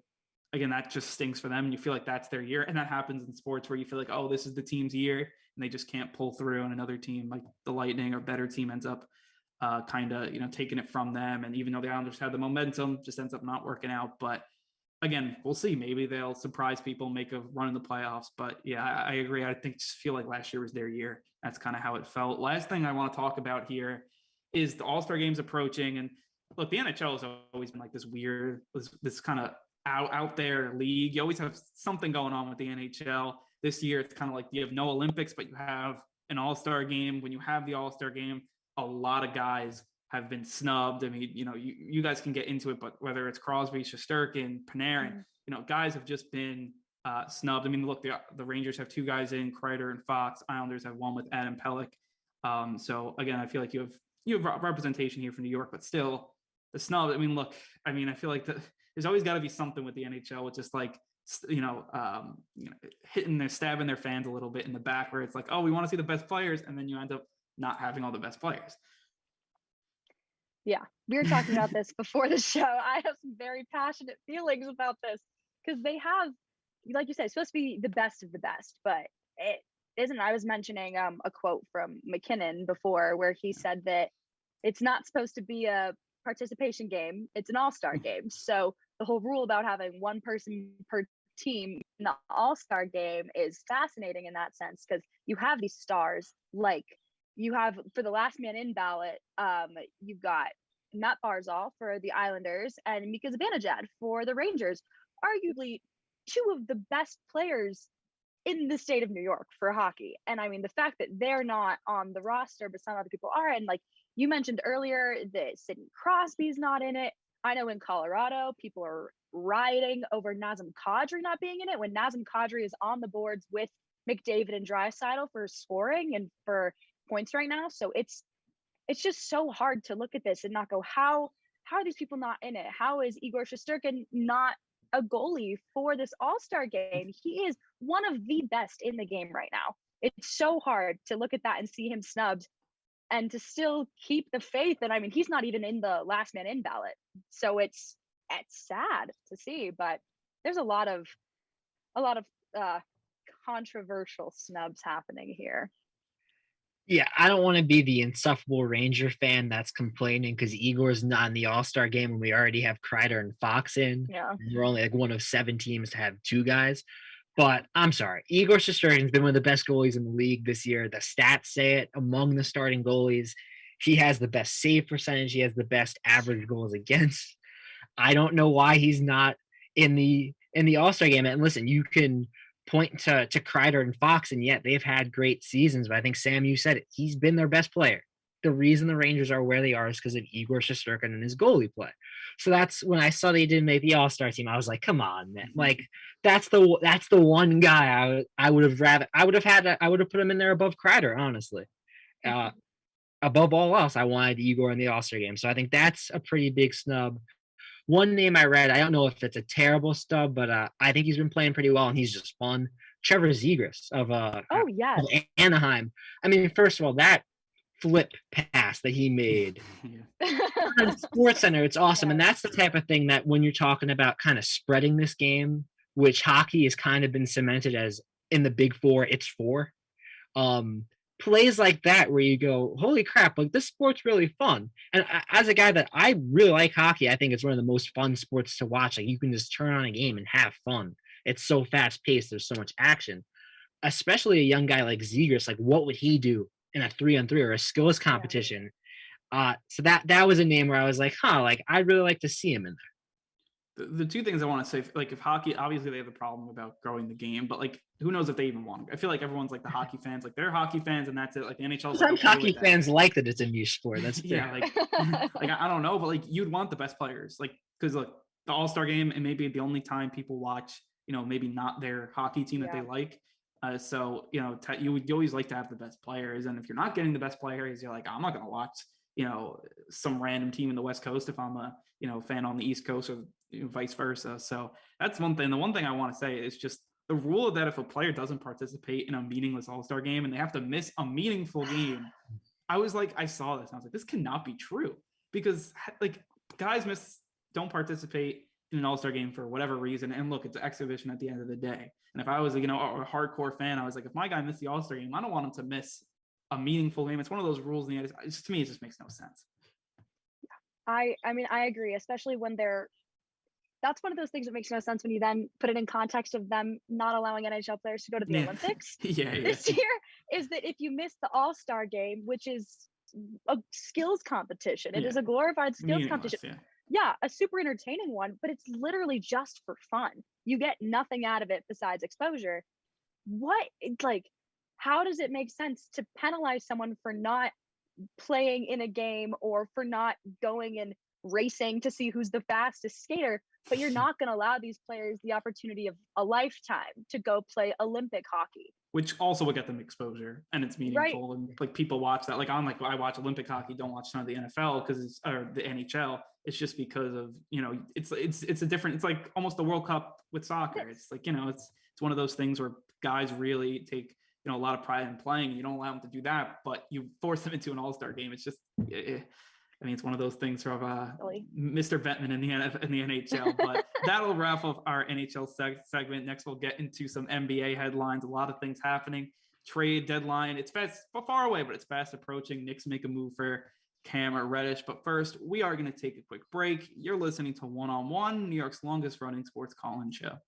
again, that just stinks for them. And you feel like that's their year. And that happens in sports where you feel like, oh, this is the team's year, and they just can't pull through. And another team like the Lightning or better team ends up kind of, taking it from them. And even though the Islanders had the momentum, just ends up not working out. But again, we'll see. Maybe they'll surprise people, make a run in the playoffs. But yeah, I agree. I just feel like last year was their year. That's kind of how it felt. Last thing I want to talk about here is the All-Star games approaching. And look, the NHL has always been like this weird, this kind of out there league. You always have something going on with the NHL. This year, it's kind of like you have no Olympics, but you have an All-Star game. When you have the All-Star game, a lot of guys have been snubbed. I mean, you guys can get into it, but whether it's Crosby, Shesterkin, Panarin, guys have just been snubbed. I mean, look, the Rangers have 2 guys in, Kreider and Fox. Islanders have 1 with Adam Pelech. So again, I feel like you have representation here from New York, but still the snub. I mean, look, I feel like there's always got to be something with the NHL with just like, stabbing their fans a little bit in the back, where it's like, oh, we want to see the best players, and then you end up not having all the best players. Yeah, we were talking about this before the show. I have some very passionate feelings about this because they have, like you said, it's supposed to be the best of the best, but it isn't. I was mentioning a quote from McKinnon before where he said that it's not supposed to be a participation game, it's an all-star game. So the whole rule about having 1 person per team in the all-star game is fascinating in that sense, because you have these stars, like you have for the last man in ballot, you've got Matt Barzal for the Islanders and Mika Zibanejad for the Rangers, arguably 2 of the best players in the state of New York for hockey. And I mean, the fact that they're not on the roster, but some other people are, and like you mentioned earlier that Sidney Crosby's not in it. I know in Colorado, people are rioting over Nazem Kadri not being in it, when Nazem Kadri is on the boards with McDavid and Draisaitl for scoring and for points right now. So it's just so hard to look at this and not go, how are these people not in it? How is Igor Shesterkin not a goalie for this all-star game? He is one of the best in the game right now. It's so hard to look at that and see him snubbed and to still keep the faith. And I mean, he's not even in the last man in ballot. So it's sad to see, but there's a lot of controversial snubs happening here. Yeah, I don't want to be the insufferable Ranger fan that's complaining because Igor's not in the All-Star game when we already have Kreider and Fox in. Yeah. We're only like one of 7 teams to have 2 guys. But I'm sorry, Igor Shesterkin's been one of the best goalies in the league this year. The stats say it. Among the starting goalies, he has the best save percentage. He has the best average goals against. I don't know why he's not in the All-Star game. And listen, you can point to Kreider and Fox, and yet they've had great seasons. But I think, Sam, you said it. He's been their best player. The reason the Rangers are where they are is because of Igor Shesterkin and his goalie play. So that's when I saw they didn't make the All-Star team. I was like, come on, man! Like that's the one guy I would have put him in there above Kreider, honestly. Above all else, I wanted Igor in the All-Star game. So I think that's a pretty big snub. One name I read, I don't know if it's a terrible stub, but I think he's been playing pretty well and he's just fun. Trevor Zegras of Anaheim. I mean, first of all, that flip pass that he made on Sports Center, it's awesome. And that's the type of thing that when you're talking about kind of spreading this game, which hockey has kind of been cemented as in the Big Four, it's 4. Plays like that where you go, holy crap, like this sport's really fun. And as a guy that I really like hockey, I think it's one of the most fun sports to watch. Like you can just turn on a game and have fun. It's so fast paced. There's so much action, especially a young guy like Zegras. Like what would he do in a 3-on-3 or a skills competition? So that was a name where I was like, like I'd really like to see him in there. The 2 things I want to say, like if hockey, obviously they have a problem about growing the game, but like who knows if they even want to. I feel like everyone's like the hockey fans, like they're hockey fans and that's it. Like the NHL. Some hockey fans like that it's a niche sport. That's yeah, like I don't know, but like you'd want the best players, like because like the All-Star game and maybe the only time people watch, maybe not their hockey team that they like. So you always like to have the best players, and if you're not getting the best players, you're like, I'm not gonna watch some random team in the West Coast if I'm a fan on the East Coast or vice versa. So that's one thing. The one thing I want to say is just the rule that if a player doesn't participate in a meaningless All-Star game and they have to miss a meaningful game, I was like, I saw this and I was like, this cannot be true, because like guys don't participate in an All-Star game for whatever reason. And look, it's an exhibition at the end of the day. And if I was a hardcore fan, I was like, if my guy missed the All-Star game, I don't want him to miss a meaningful game. It's one of those rules in the end. To me, it just makes no sense. I mean, I agree, especially when that's one of those things that makes no sense when you then put it in context of them not allowing NHL players to go to the Olympics this year, is that if you miss the All-Star game, which is a skills competition, it is a glorified skills competition. Yeah, a super entertaining one, but it's literally just for fun. You get nothing out of it besides exposure. How does it make sense to penalize someone for not playing in a game or for not going and racing to see who's the fastest skater, but you're not going to allow these players the opportunity of a lifetime to go play Olympic hockey. Which also will get them exposure, and it's meaningful, Right. and like people watch that. Like I watch Olympic hockey, don't watch some of the NFL because it's or the NHL. It's just because of it's a different. It's like almost the World Cup with soccer. It's like it's one of those things where guys really take a lot of pride in playing. You don't allow them to do that, but you force them into an all-star game. It's just. I mean, it's one of those things from Mr. Bettman in the NHL. But that'll wrap up our NHL segment. Next, we'll get into some NBA headlines. A lot of things happening. Trade deadline. It's far away, but it's fast approaching. Knicks make a move for Cam or Reddish. But first, we are going to take a quick break. You're listening to One on One, New York's longest running sports call-in show.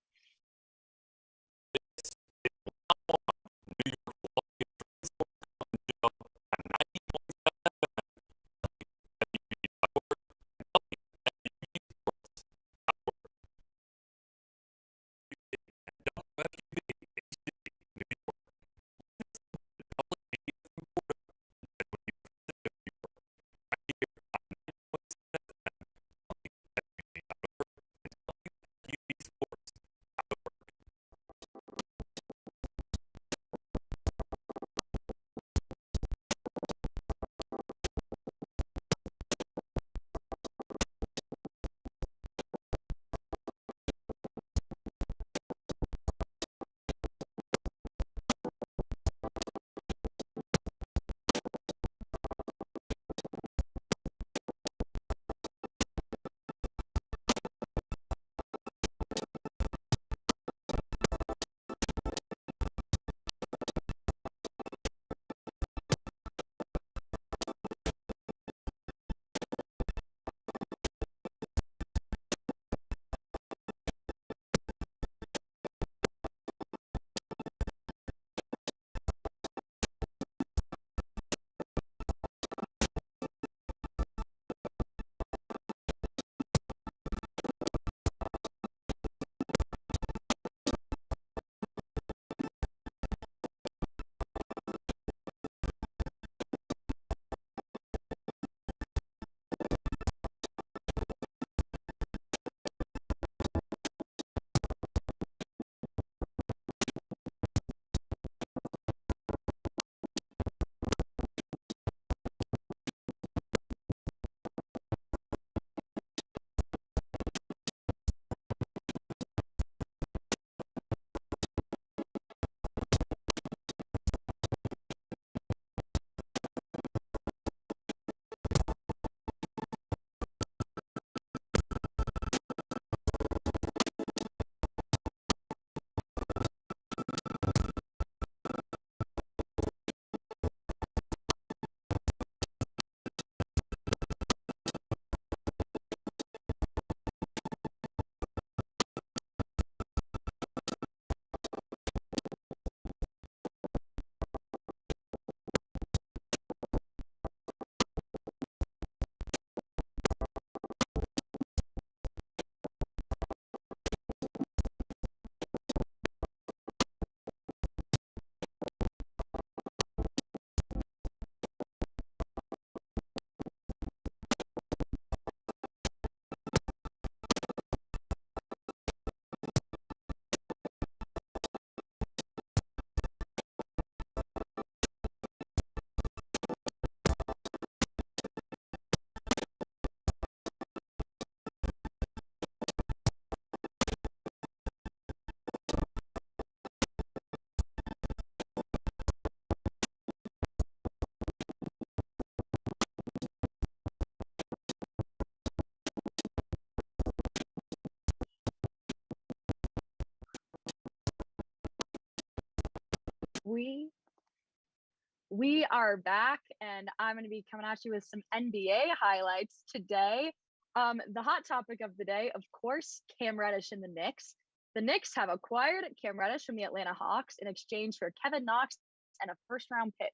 We are back, and I'm going to be coming at you with some NBA highlights today. The hot topic of the day, of course, Cam Reddish and the Knicks. The Knicks have acquired Cam Reddish from the Atlanta Hawks in exchange for Kevin Knox and a first-round pick.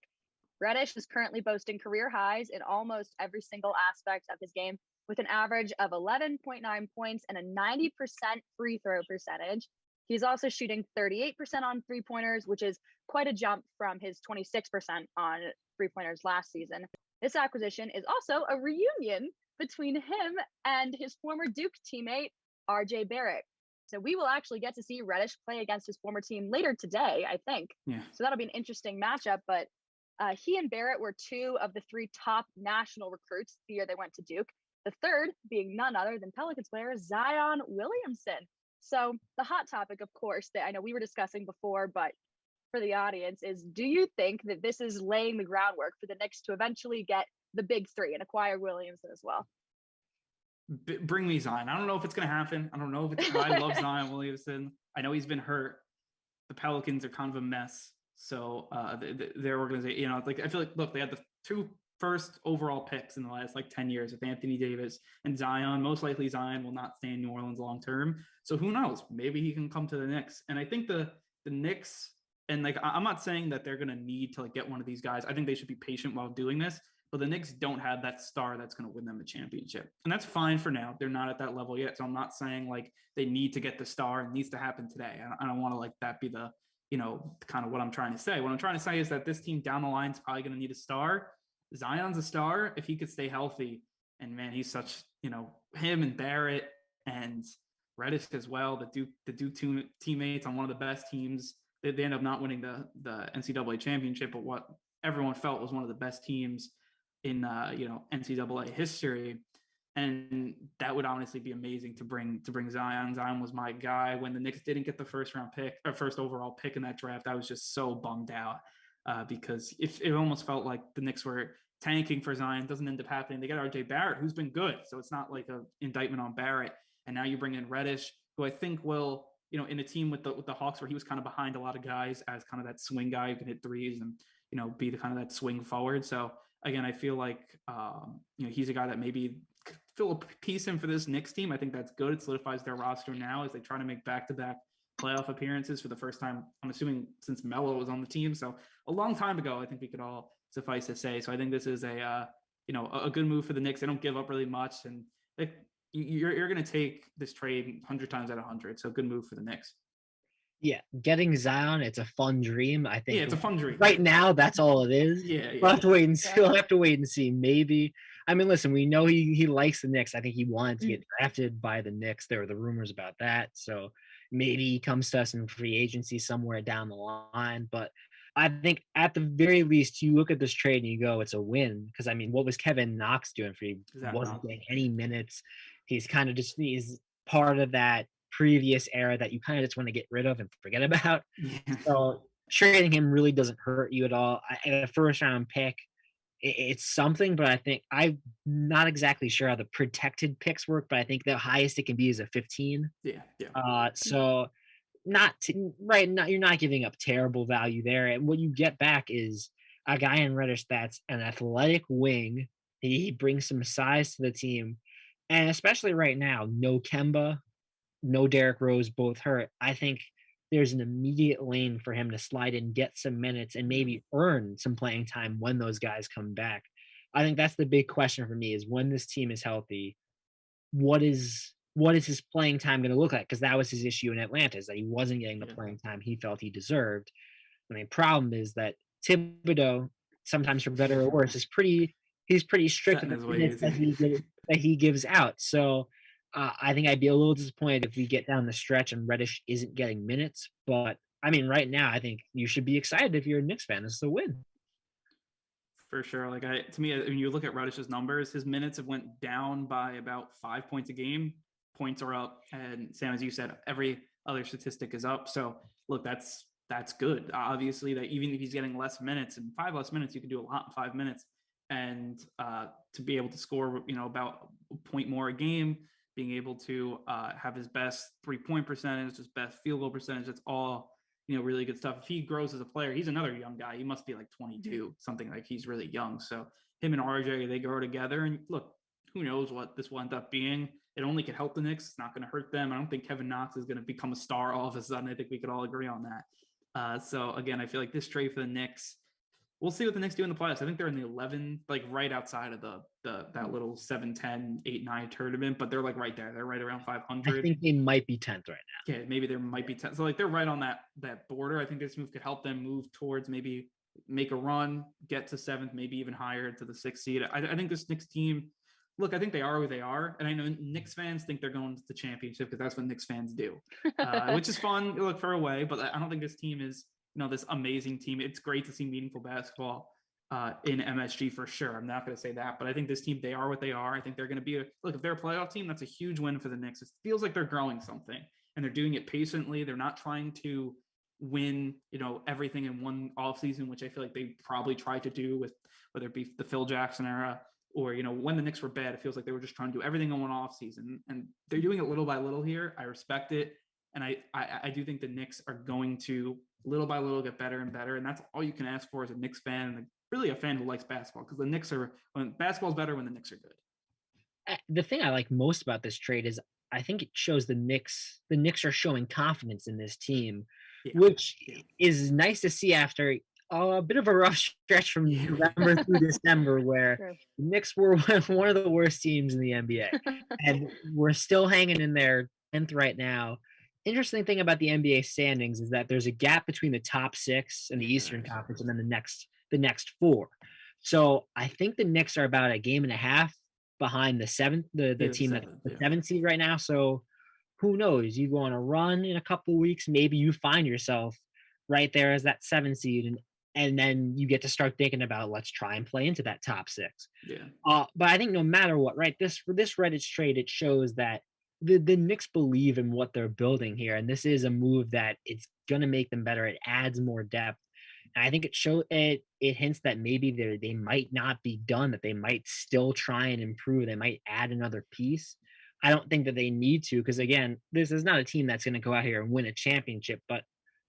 Reddish is currently boasting career highs in almost every single aspect of his game, with an average of 11.9 points and a 90% free throw percentage. He's also shooting 38% on three-pointers, which is quite a jump from his 26% on three-pointers last season. This acquisition is also a reunion between him and his former Duke teammate, RJ Barrett. So we will actually get to see Reddish play against his former team later today, I think. Yeah. So that'll be an interesting matchup. But he and Barrett were two of the three top national recruits the year they went to Duke. The third being none other than Pelicans player Zion Williamson. So the hot topic, of course, that I know we were discussing before, but for the audience is, do you think that this is laying the groundwork for the Knicks to eventually get the big three and acquire Williamson as well? Bring me Zion. I don't know if it's going to happen. I don't know if it's, I love Zion Williamson. I know he's been hurt. The Pelicans are kind of a mess. So their organization, you know, like, I feel like, look, they had the 2 first overall picks in the last like 10 years with Anthony Davis and Zion. Most likely Zion will not stay in New Orleans long term. So who knows? Maybe he can come to the Knicks. And I think the Knicks, and like, I'm not saying that they're going to need to like get one of these guys. I think they should be patient while doing this. But the Knicks don't have that star that's going to win them a championship. And that's fine for now. They're not at that level yet. So I'm not saying like they need to get the star. It needs to happen today. I don't want to like that be the, you know, kind of what I'm trying to say. What I'm trying to say is that this team down the line is probably going to need a star. Zion's a star if he could stay healthy. And man, he's such, you know, him and Barrett and Reddish as well, the Duke teammates on one of the best teams. They end up not winning the NCAA championship, but what everyone felt was one of the best teams in you know, NCAA history. And that would honestly be amazing to bring Zion. Zion was my guy when the Knicks didn't get the first overall pick in that draft. I was just so bummed out because it almost felt like the Knicks were tanking for Zion. It doesn't end up happening. They got RJ Barrett, who's been good, so it's not like an indictment on Barrett. And now you bring in Reddish, who I think will, you know, in a team with the Hawks where he was kind of behind a lot of guys as kind of that swing guy who can hit threes and, you know, be the kind of that swing forward. So again, I feel like, you know, he's a guy that maybe fill a piece in for this Knicks team. I think that's good. It solidifies their roster now as they try to make back-to-back playoff appearances for the first time, I'm assuming, since Melo was on the team. So a long time ago, I think we could all suffice to say. So I think this is a, you know, a good move for the Knicks. They don't give up really much. And you're going to take this trade 100 times out of 100. So good move for the Knicks. Yeah, getting Zion, it's a fun dream. I think it's a fun dream. Right now, that's all it is. Yeah. We'll have to wait and see. We'll have to wait and see. Maybe. I mean, listen, we know he likes the Knicks. I think he wanted to get drafted by the Knicks. There were the rumors about that. So maybe he comes to us in free agency somewhere down the line. But I think at the very least, you look at this trade and you go, it's a win. Because, I mean, what was Kevin Knox doing for you? He wasn't getting any minutes. He's kind of just, he's part of that previous era that you kind of just want to get rid of and forget about. Yeah. So trading him really doesn't hurt you at all. A first round pick, it's something, but I think I'm not exactly sure how the protected picks work, but I think the highest it can be is a 15. Yeah. So you're not giving up terrible value there. And what you get back is a guy in Reddish that's an athletic wing. He brings some size to the team. And especially right now, no Kemba, no Derrick Rose, both hurt. I think there's an immediate lane for him to slide in, get some minutes, and maybe earn some playing time when those guys come back. I think that's the big question for me is when this team is healthy, what is his playing time going to look like? Because that was his issue in Atlanta, is that he wasn't getting the playing time he felt he deserved. And the problem is that Thibodeau, sometimes for better or worse, he's pretty strict with the minutes that he gives out. So I think I'd be a little disappointed if we get down the stretch and Reddish isn't getting minutes. But I mean, right now, I think you should be excited if you're a Knicks fan. This is a win. For sure. Like to me, when you look at Reddish's numbers, his minutes have went down by about 5 points a game. Points are up, and Sam, as you said, every other statistic is up. So look, that's good. Obviously, that even if he's getting less minutes and 5 less minutes, you can do a lot in 5 minutes. And to be able to score, you know, about a point more a game, being able to have his best 3-point percentage, his best field goal percentage, that's all, you know, really good stuff. If he grows as a player, he's another young guy. He must be like 22, something like he's really young. So him and RJ, they grow together. And look, who knows what this will end up being. It only could help the Knicks. It's not going to hurt them. I don't think Kevin Knox is going to become a star all of a sudden. I think we could all agree on that. So again, I feel like this trade for the Knicks, we'll see what the Knicks do in the playoffs. I think they're in the 11, like right outside of that little 7-10, 8-9 tournament, but they're like right there. They're right around 500. I think they might be 10th right now. Yeah, maybe there might be 10th. So like they're right on that border. I think this move could help them move towards maybe make a run, get to 7th, maybe even higher to the 6th seed. I think this Knicks team, look, I think they are who they are. And I know Knicks fans think they're going to the championship because that's what Knicks fans do, which is fun, look, for a way. But I don't think this team is, this amazing team. It's great to see meaningful basketball in MSG for sure. I'm not going to say that, but I think this team, they are what they are. I think they're going to be if they're a playoff team, that's a huge win for the Knicks. It feels like they're growing something, and they're doing it patiently. They're not trying to win, everything in one offseason, which I feel like they probably tried to do with whether it be the Phil Jackson era or, when the Knicks were bad. It feels like they were just trying to do everything in one offseason, and they're doing it little by little here. I respect it. And I do think the Knicks are going to little by little get better and better. And that's all you can ask for as a Knicks fan and really a fan who likes basketball, because the Knicks when basketball's better when the Knicks are good. The thing I like most about this trade is I think it shows the Knicks are showing confidence in this team, which is nice to see after a bit of a rough stretch from November through December, where the Knicks were one of the worst teams in the NBA. And we're still hanging in there 10th right now. Interesting thing about the NBA standings is that there's a gap between the top 6 in the Eastern Conference and then the next 4. So I think the Knicks are about a game and a half behind the 7th, the team that's the 7th seed right now. So who knows? You go on a run in a couple of weeks, maybe you find yourself right there as that 7th seed, and then you get to start thinking about, let's try and play into that top 6. But I think no matter what, right? For this Reddit trade, it shows that the Knicks believe in what they're building here, and this is a move that it's gonna make them better. It adds more depth. And I think it hints that maybe they might not be done, that they might still try and improve. They might add another piece. I don't think that they need to, because again, this is not a team that's going to go out here and win a championship. But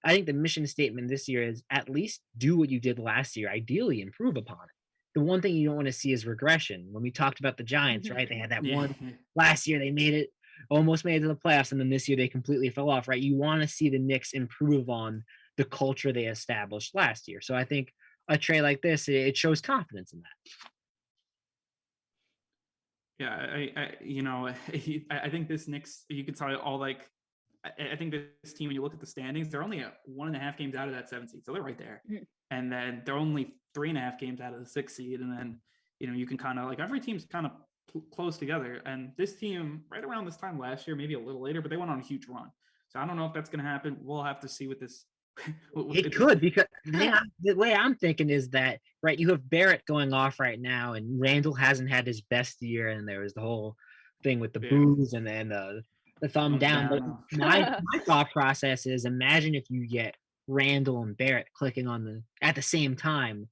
I think the mission statement this year is at least do what you did last year. Ideally, improve upon it. The one thing you don't want to see is regression. When we talked about the Giants, right? They had that one last year. They almost made it to the playoffs, and then this year they completely fell off, right? You want to see the Knicks improve on the culture they established last year. So I think a trade like this, it shows confidence in that. Yeah, I think this Knicks, you could tell all I think this team, when you look at the standings, they're only 1.5 games out of that 7th seed, so they're right there. And then they're only 3.5 games out of the 6th seed, and then you can kind of every team's kind of close together. And this team, right around this time last year, maybe a little later, but they went on a huge run. So I don't know if that's going to happen. We'll have to see with this. It could, because the way I'm thinking is that, right, you have Barrett going off right now, and Randall hasn't had his best year, and there was the whole thing with the boos and then the thumb down. But my thought process is, imagine if you get Randall and Barrett clicking at the same time.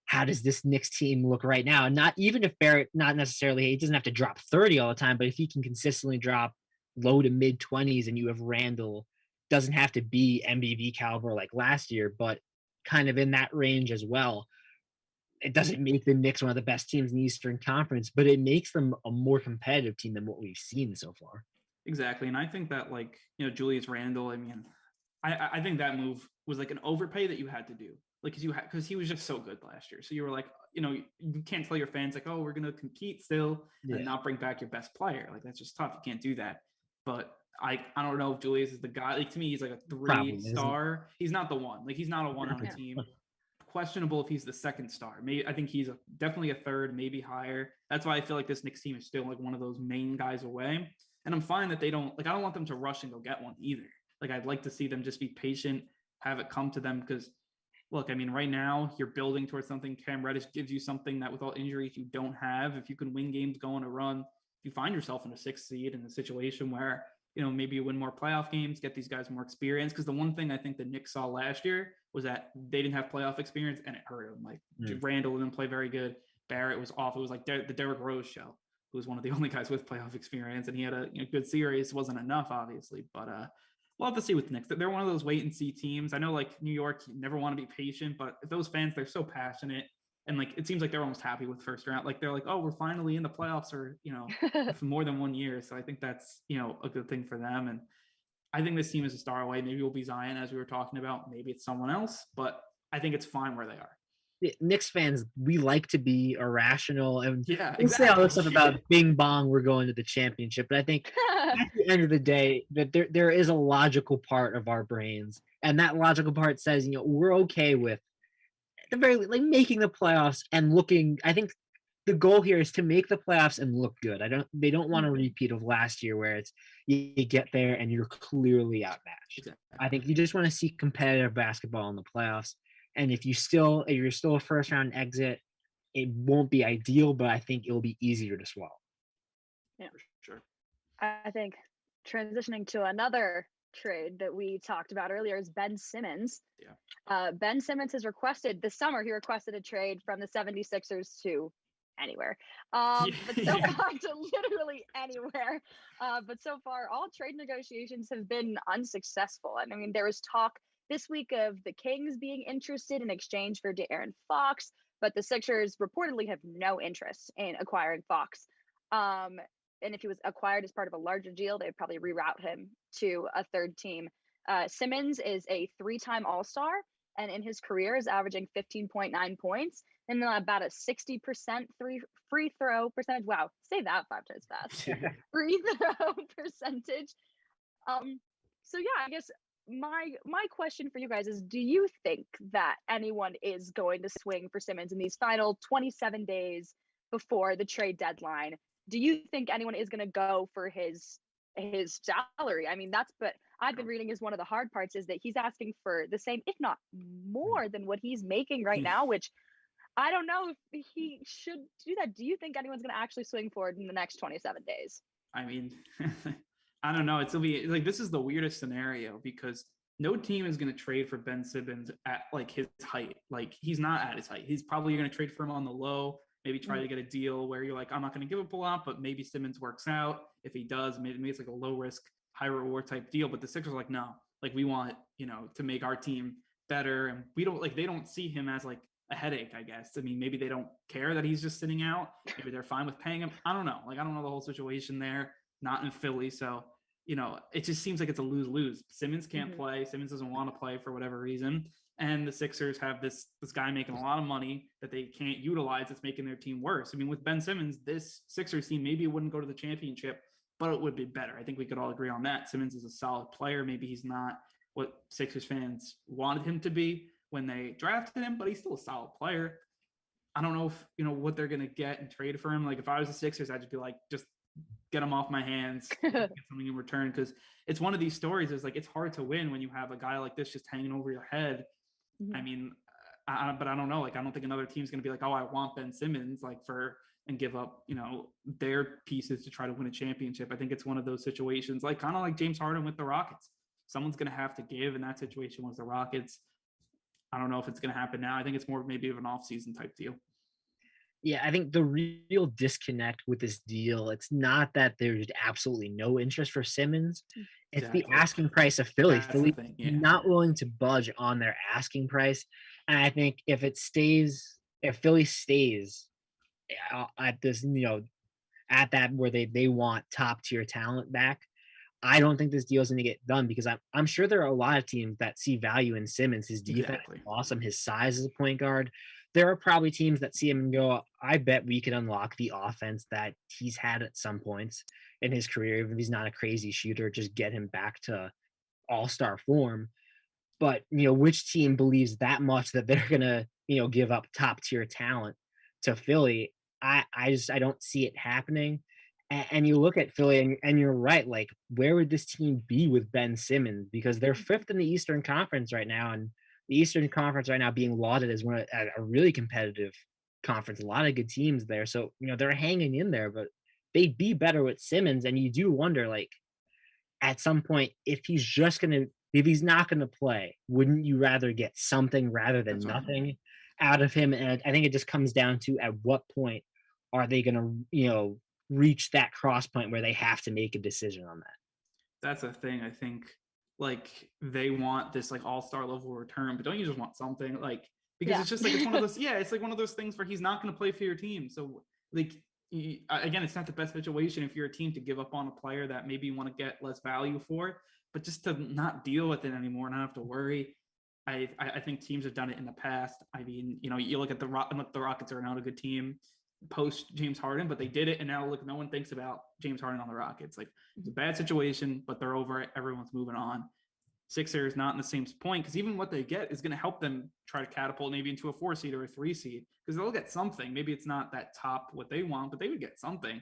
How does this Knicks team look right now? Not even if Barrett, not necessarily, he doesn't have to drop 30 all the time, but if he can consistently drop low to mid 20s, and you have Randall, doesn't have to be MVP caliber like last year, but kind of in that range as well. It doesn't make the Knicks one of the best teams in the Eastern Conference, but it makes them a more competitive team than what we've seen so far. Exactly. And I think that Julius Randle, I think that move was like an overpay that you had to do. Because he was just so good last year. So you were like, you can't tell your fans oh, we're going to compete still and not bring back your best player. That's just tough. You can't do that. But I don't know if Julius is the guy. To me, he's like a 3-star. He's not the one. He's not a one on a team. Questionable if he's the 2nd star. Maybe I think he's definitely a 3rd, maybe higher. That's why I feel like this Knicks team is still one of those main guys away. And I'm fine that they don't I don't want them to rush and go get one either. I'd like to see them just be patient, have it come to them, because look, right now you're building towards something. Cam Reddish gives you something that with all injuries you don't have. If you can win games, go on a run, if you find yourself in a 6th seed in a situation where maybe you win more playoff games, get these guys more experience. Because the one thing I think the Knicks saw last year was that they didn't have playoff experience, and it hurt them. Randall didn't play very good. Barrett was off. It was like the Derrick Rose show, who was one of the only guys with playoff experience, and he had a good series. Wasn't enough, obviously, but we'll have to see with the Knicks. They're one of those wait and see teams. I know, New York, you never want to be patient, but those fans, they're so passionate. And it seems like they're almost happy with first round. They're like, oh, we're finally in the playoffs, or, for more than 1 year. So I think that's, a good thing for them. And I think this team is a star away. Maybe it will be Zion, as we were talking about. Maybe it's someone else, but I think it's fine where they are. Knicks fans, we like to be irrational, and we say all this stuff about bing bong, we're going to the championship. But I think at the end of the day, that there is a logical part of our brains, and that logical part says, we're okay with the very like making the playoffs and looking. I think the goal here is to make the playoffs and look good. They don't want a repeat of last year where it's you get there and you're clearly outmatched. Exactly. I think you just want to see competitive basketball in the playoffs. And if you're still a first round exit, it won't be ideal, but I think it'll be easier to swallow. Yeah, For sure. I think transitioning to another trade that we talked about earlier is Ben Simmons. Yeah. Ben Simmons has requested this summer, he requested a trade from the 76ers to anywhere. But so far to literally anywhere. But so far, all trade negotiations have been unsuccessful. And I mean, there was talk this week of the Kings being interested in exchange for De'Aaron Fox, but the Sixers reportedly have no interest in acquiring Fox. And if he was acquired as part of a larger deal, they'd probably reroute him to a third team. Simmons is a 3-time All-Star, and in his career is averaging 15.9 points and about a 60% free throw percentage. Wow, say that 5 times fast. Free throw percentage. So yeah, I guess my question for you guys is, do you think that anyone is going to swing for Simmons in these final 27 days before the trade deadline? Do you think anyone is going to go for his salary? I mean, that's what I've been reading is one of the hard parts is that he's asking for the same, if not more than what he's making right now, which I don't know if he should do that. Do you think anyone's going to actually swing for it in the next 27 days? I mean, I don't know. It's gonna be like this is the weirdest scenario because no team is going to trade for Ben Simmons at like his height. Like he's not at his height. He's probably going to trade for him on the low. Maybe try to get a deal where you're like, I'm not going to give up a lot, but maybe Simmons works out. If he does, maybe it's like a low risk, high reward type deal. But the Sixers are like, no, like we want, to make our team better. And we don't they don't see him as like a headache, I guess. I mean, maybe they don't care that he's just sitting out. Maybe they're fine with paying him. I don't know. Like, I don't know the whole situation there, not in Philly. So, it just seems like it's a lose-lose. Simmons can't play. Simmons doesn't want to play for whatever reason. And the Sixers have this guy making a lot of money that they can't utilize. It's making their team worse. I mean, with Ben Simmons, this Sixers team, maybe it wouldn't go to the championship, but it would be better. I think we could all agree on that. Simmons is a solid player. Maybe he's not what Sixers fans wanted him to be when they drafted him, but he's still a solid player. I don't know if, what they're going to get and trade for him. Like if I was the Sixers, I'd just be like, just get him off my hands, get something in return. Cause it's one of these stories is like, it's hard to win when you have a guy like this just hanging over your head. I mean, but I don't know. Like, I don't think another team's going to be like, oh, I want Ben Simmons and give up, their pieces to try to win a championship. I think it's one of those situations, like kind of like James Harden with the Rockets. Someone's going to have to give, and that situation was the Rockets. I don't know if it's going to happen now. I think it's more maybe of an off-season type deal. Yeah, I think the real disconnect with this deal, it's not that there's absolutely no interest for Simmons. It's the asking price of Philly. That's Philly the thing, yeah. not willing to budge on their asking price. And I think if Philly stays at this, at that where they want top tier talent back, I don't think this deal is going to get done because I'm sure there are a lot of teams that see value in Simmons. His defense is awesome. His size as a point guard. There are probably teams that see him and go, I bet we could unlock the offense that he's had at some points in his career, even if he's not a crazy shooter, just get him back to all-star form. But, which team believes that much that they're going to, give up top tier talent to Philly? I don't see it happening. And you look at Philly and you're right, like where would this team be with Ben Simmons? Because they're fifth in the Eastern Conference right now. And the Eastern Conference right now being lauded as a really competitive conference, a lot of good teams there. So, they're hanging in there, but they'd be better with Simmons. And you do wonder, like, at some point, if he's not going to play, wouldn't you rather get something rather than nothing out of him? And I think it just comes down to at what point are they going to, reach that cross point where they have to make a decision on that. That's a thing. I think like they want this like all-star level return, but don't you just want something like, because it's just like, it's one of those, it's like one of those things where he's not going to play for your team. So like, again, it's not the best situation if you're a team to give up on a player that maybe you want to get less value for, but just to not deal with it anymore and not have to worry. I think teams have done it in the past. I mean, you look at the Rockets are not a good team post James Harden, but they did it, and now look, no one thinks about James Harden on the Rockets. Like it's a bad situation, but they're over it. Everyone's moving on. Sixers not in the same point, because even what they get is going to help them try to catapult maybe into a 4 seed or a 3 seed, because they'll get something. Maybe it's not that top what they want, but they would get something.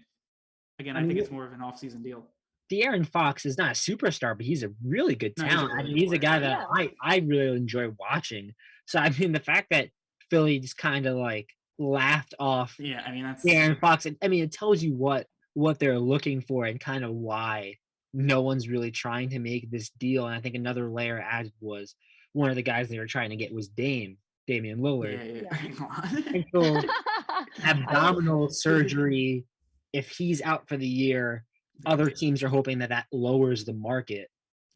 Again, I think it's more of an off-season deal. De'Aaron Fox is not a superstar, but he's a really good No, talent. really He's a guy that Yeah. I really enjoy watching. So I mean, the fact that Philly just kind of like laughed off Yeah, I mean that's De'Aaron Fox, I mean, it tells you what they're looking for and kind of why no one's really trying to make this deal. And I think another layer added was one of the guys they were trying to get was Damian Lillard. And so abdominal surgery, if he's out for the year, other teams are hoping that lowers the market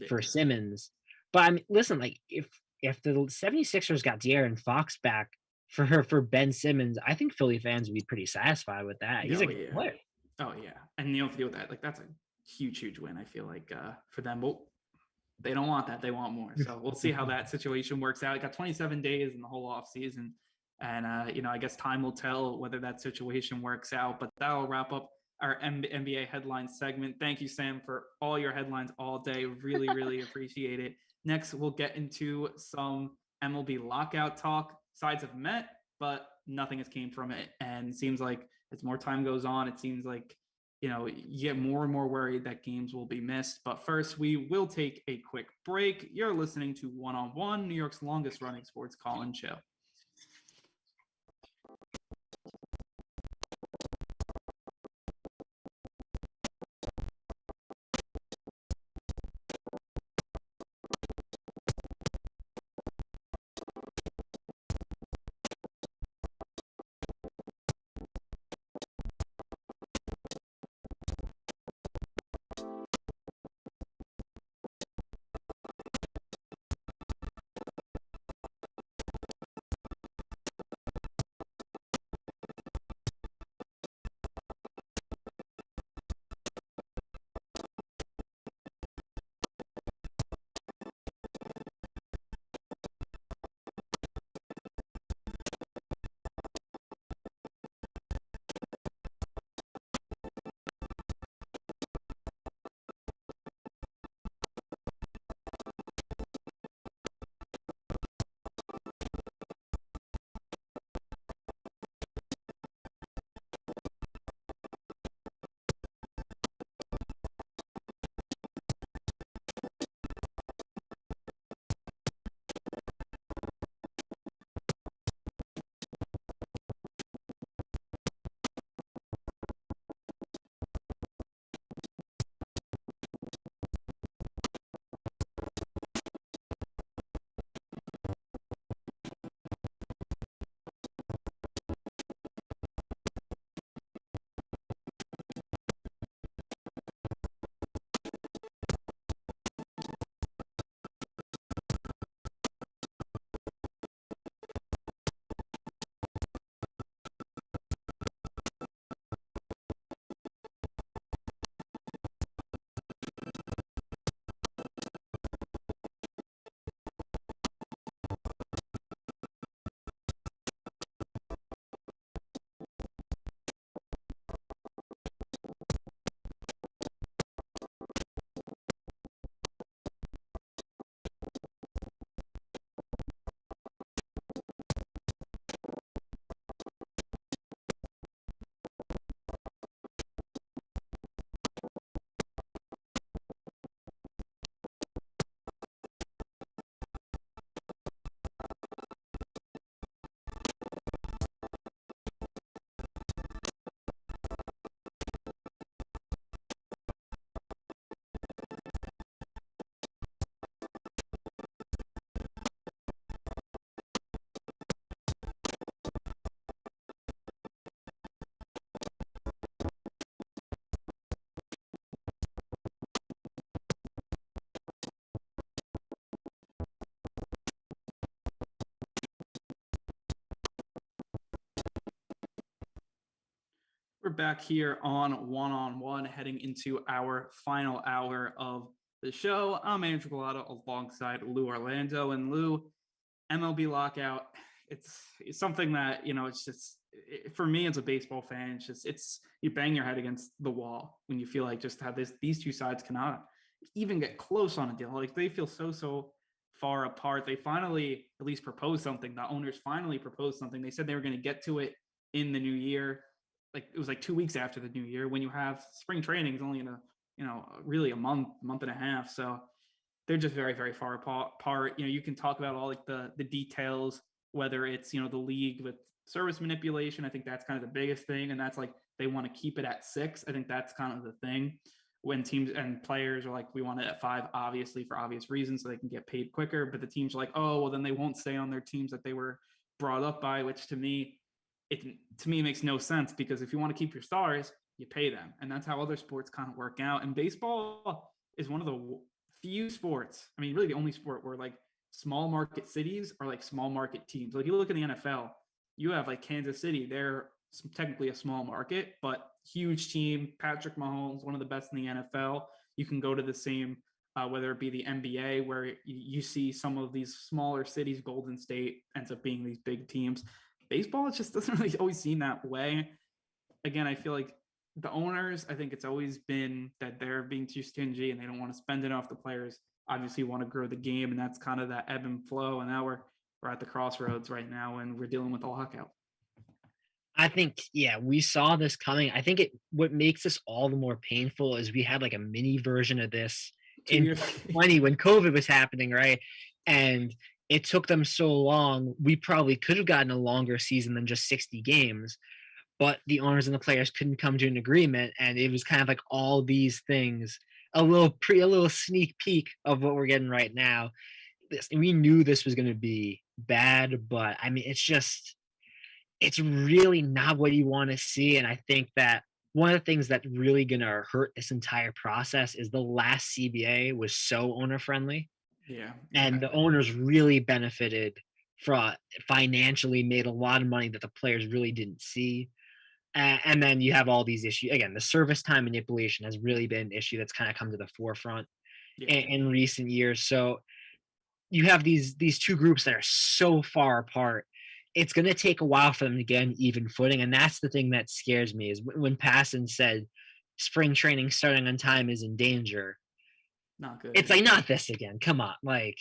for Simmons. But I mean, listen, like if the 76ers got De'Aaron Fox back for Ben Simmons, I think Philly fans would be pretty satisfied with that. He's a good player. Oh yeah, and you don't have to deal with that. Like that's a huge win. I feel like for them, but they don't want that. They want more. So we'll see how that situation works out. It got 27 days in the whole off season, and I guess time will tell whether that situation works out. But that'll wrap up our NBA headlines segment. Thank you, Sam, for all your headlines all day. Really appreciate it. Next, we'll get into some MLB lockout talk. Sides have met, but nothing has came from it. And it seems like as more time goes on, it seems like, you get more and more worried that games will be missed. But first, we will take a quick break. You're listening to One on One, New York's longest running sports call-in show. We're back here on One, heading into our final hour of the show. I'm Andrew Gullotta alongside Lou Orlando. And Lou, MLB lockout, it's something that, it's just, for me as a baseball fan, it's you bang your head against the wall when you feel like just how these two sides cannot even get close on a deal. Like they feel so far apart. They finally at least proposed something. The owners finally proposed something. They said they were going to get to it in the new year. Like it was like 2 weeks after the new year, when you have spring training is only in really a month and a half. So they're just very far apart. You can talk about all like the details, whether it's the league with service manipulation. I think that's kind of the biggest thing, and that's like they want to keep it at 6. I think that's kind of the thing when teams and players are like, we want it at 5, obviously for obvious reasons, so they can get paid quicker. But the teams are like, oh well, then they won't stay on their teams that they were brought up by, which to me makes no sense, because if you want to keep your stars, you pay them, and that's how other sports kind of work out. And baseball is one of the few sports, I mean, really the only sport where like small market cities are like small market teams. Like you look at the NFL, you have like Kansas City, they're technically a small market, but huge team. Patrick Mahomes, one of the best in the NFL. You can go to the same, whether it be the NBA, where you see some of these smaller cities. Golden State ends up being these big teams. Baseball, it just doesn't really always seem that way. Again, I feel like the owners, I think it's always been that they're being too stingy and they don't want to spend enough. The players obviously want to grow the game, and that's kind of that ebb and flow. And now we're at the crossroads right now, and we're dealing with the lockout. I think, yeah, we saw this coming. I think what makes this all the more painful is we had like a mini version of this in 2020 when COVID was happening, right? And it took them so long. We probably could have gotten a longer season than just 60 games, but the owners and the players couldn't come to an agreement, and it was kind of like all these things, a little sneak peek of what we're getting right now. We knew this was going to be bad, but I mean, it's really not what you want to see. And I think that one of the things that's really going to hurt this entire process is the last CBA was so owner friendly. Yeah. And the owners really benefited from, financially made a lot of money that the players really didn't see. And then you have all these issues. Again, the service time manipulation has really been an issue that's kind of come to the forefront in recent years. So you have these two groups that are so far apart. It's going to take a while for them to get an even footing. And that's the thing that scares me, is when Passan said spring training starting on time is in danger. Not good. It's like, not this again. Come on. Like,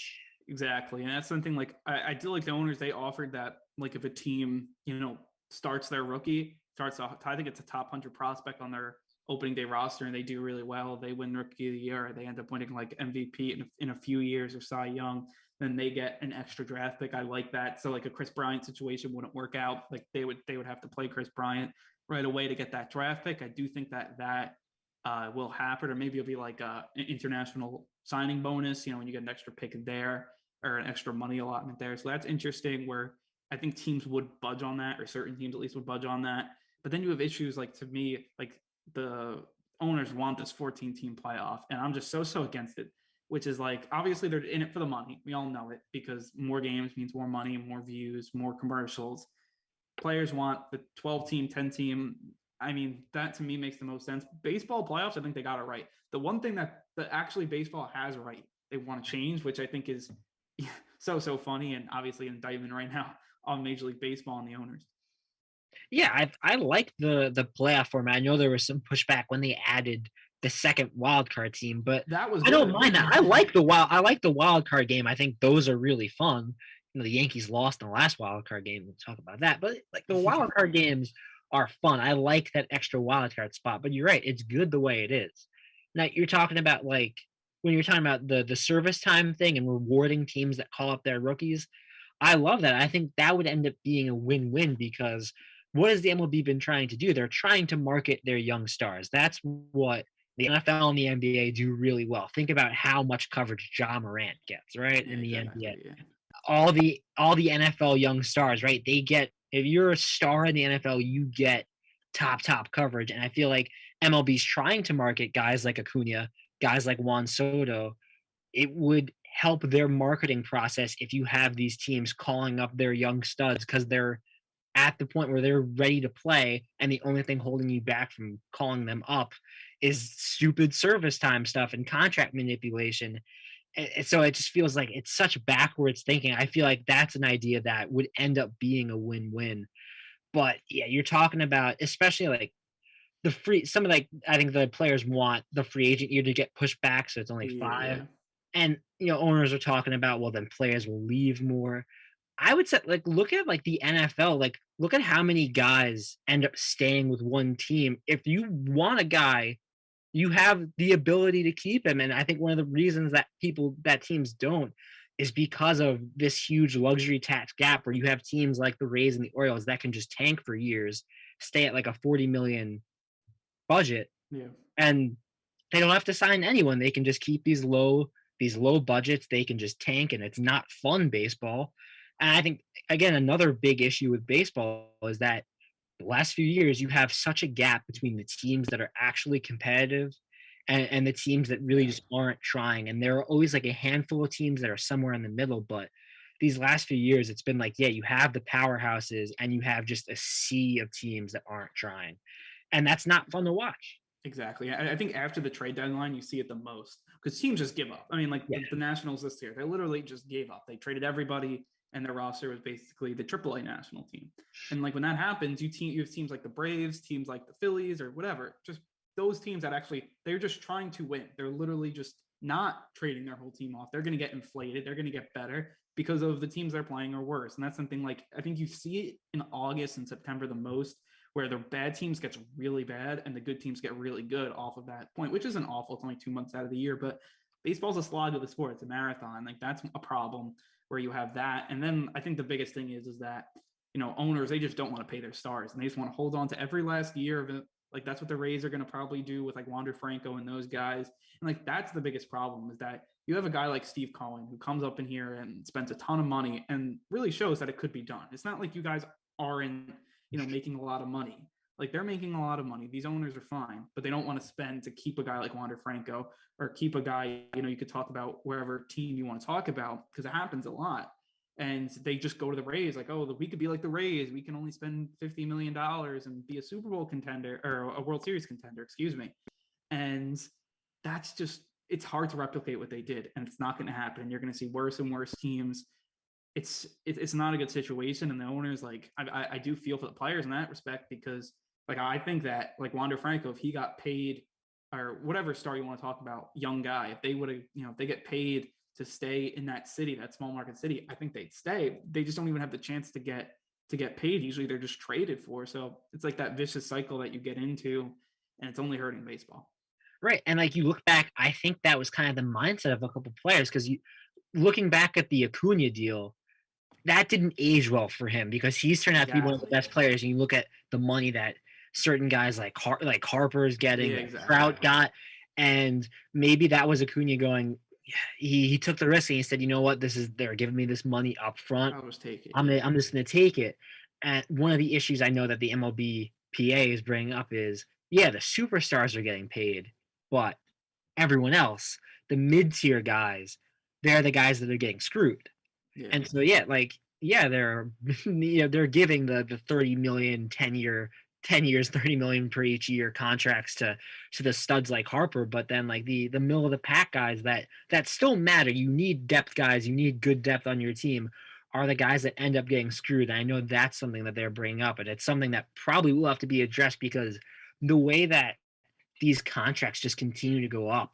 exactly. And that's something like I do like the owners, they offered that, like if a team, starts their rookie, starts off, I think it's a top 100 prospect on their opening day roster, and they do really well, they win rookie of the year, they end up winning like MVP in a few years, or Cy Young, then they get an extra draft pick. I like that. So like a Chris Bryant situation wouldn't work out. Like they would have to play Chris Bryant right away to get that draft pick. I do think that will happen, or maybe it'll be like an international signing bonus, when you get an extra pick there, or an extra money allotment there. So that's interesting, where I think teams would budge on that, or certain teams at least would budge on that. But then you have issues, like, to me, like the owners want this 14-team playoff, and I'm just so against it, which is like, obviously they're in it for the money. We all know it, because more games means more money, more views, more commercials. Players want the 12-team, 10-team. I mean, that to me makes the most sense. Baseball playoffs, I think they got it right. The one thing that actually baseball has right, they want to change, which I think is so funny, and obviously an indictment right now on Major League Baseball and the owners. Yeah, I like the playoff format. I know there was some pushback when they added the second wild card team, but that was I don't mind that. I like the wild card game. I think those are really fun. The Yankees lost in the last wild card game. We'll talk about that, but like the wild card games are fun. I like that extra wild card spot. But you're right, it's good the way it is. Now you're talking about, like, when you're talking about the service time thing and rewarding teams that call up their rookies. I love that. I think that would end up being a win-win, because what has the MLB been trying to do? They're trying to market their young stars. That's what the NFL and the NBA do really well. Think about how much coverage Ja Morant gets, right? In the NBA. Yeah. All the NFL young stars, right? They get, if you're a star in the NFL, you get top coverage. And I feel like MLB's trying to market guys like Acuna, guys like Juan Soto. It would help their marketing process if you have these teams calling up their young studs, because they're at the point where they're ready to play, and the only thing holding you back from calling them up is stupid service time stuff and contract manipulation. And so it just feels like it's such backwards thinking. I feel like that's an idea that would end up being a win-win. But yeah, you're talking about, especially like some of I think the players want the free agent year to get pushed back, so it's only Yeah. 5. And owners are talking about, well, then players will leave more. I would say, look at the NFL. Look at how many guys end up staying with one team. If you want a guy, you have the ability to keep him. And I think one of the reasons that teams don't is because of this huge luxury tax gap where you have teams like the Rays and the Orioles that can just tank for years, stay at like a 40 million budget, Yeah. and they don't have to sign anyone. They can just keep these low budgets. They can just tank, and it's not fun baseball. And I think, again, another big issue with baseball is that the last few years you have such a gap between the teams that are actually competitive and the teams that really Yeah. just aren't trying. And there are always like a handful of teams that are somewhere in the middle. But these last few years, it's been like, yeah, you have the powerhouses and you have just a sea of teams that aren't trying. And that's not fun to watch. Exactly. I think after the trade deadline, you see it the most because teams just give up. I mean, like Yeah. the Nationals this year, they literally just gave up. They traded everybody, and their roster was basically the AAA national team. And like when that happens, you have teams like the Braves, teams like the Phillies, or whatever. Just those teams that actually they're just trying to win. They're literally just not trading their whole team off. They're going to get inflated. They're going to get better because of the teams they're playing are worse. And that's something like I think you see it in August and September the most where the bad teams gets really bad and the good teams get really good off of that point, which isn't awful. It's only 2 months out of the year, but baseball's a slog of the sport. It's a marathon. Like that's a problem where you have that. And then I think the biggest thing is that, owners, they just don't want to pay their stars and they just want to hold on to every last year of it. Like that's what the Rays are going to probably do with like Wander Franco and those guys. And like, that's the biggest problem is that you have a guy like Steve Cohen who comes up in here and spends a ton of money and really shows that it could be done. It's not like you guys aren't making a lot of money. Like they're making a lot of money. These owners are fine, but they don't want to spend to keep a guy like Wander Franco or keep a guy, you could talk about wherever team you want to talk about because it happens a lot. And they just go to the Rays like, oh, we could be like the Rays. We can only spend $50 million and be a Super Bowl contender or a World Series contender, excuse me. And that's just, it's hard to replicate what they did. And it's not going to happen. You're going to see worse and worse teams. It's not a good situation, and the owners like I do feel for the players in that respect because like I think that like Wander Franco, if he got paid or whatever star you want to talk about, young guy, if they would have if they get paid to stay in that city, that small market city, I think they'd stay. They just don't even have the chance to get paid. Usually they're just traded for. So it's like that vicious cycle that you get into, and it's only hurting baseball. Right. And like you look back, I think that was kind of the mindset of a couple players because looking back at the Acuna deal, that didn't age well for him because he's turned out to be one of the best players. And you look at the money that certain guys like Harper's getting, Yeah, like exactly. Trout got, and maybe that was Acuna going. He took the risk and he said, you know what, they're giving me this money up front. I was taking. I'm just gonna take it. And one of the issues I know that the MLB PA is bringing up is, yeah, the superstars are getting paid, but everyone else, the mid-tier guys, they're the guys that are getting screwed. Yeah. And so they're they're giving the 30 million 10 years 30 million per each year contracts to the studs like Harper, but then like the middle of the pack guys that still matter. You need depth guys, you need good depth on your team, are the guys that end up getting screwed. And I know that's something that they're bringing up, and it's something that probably will have to be addressed because the way that these contracts just continue to go up.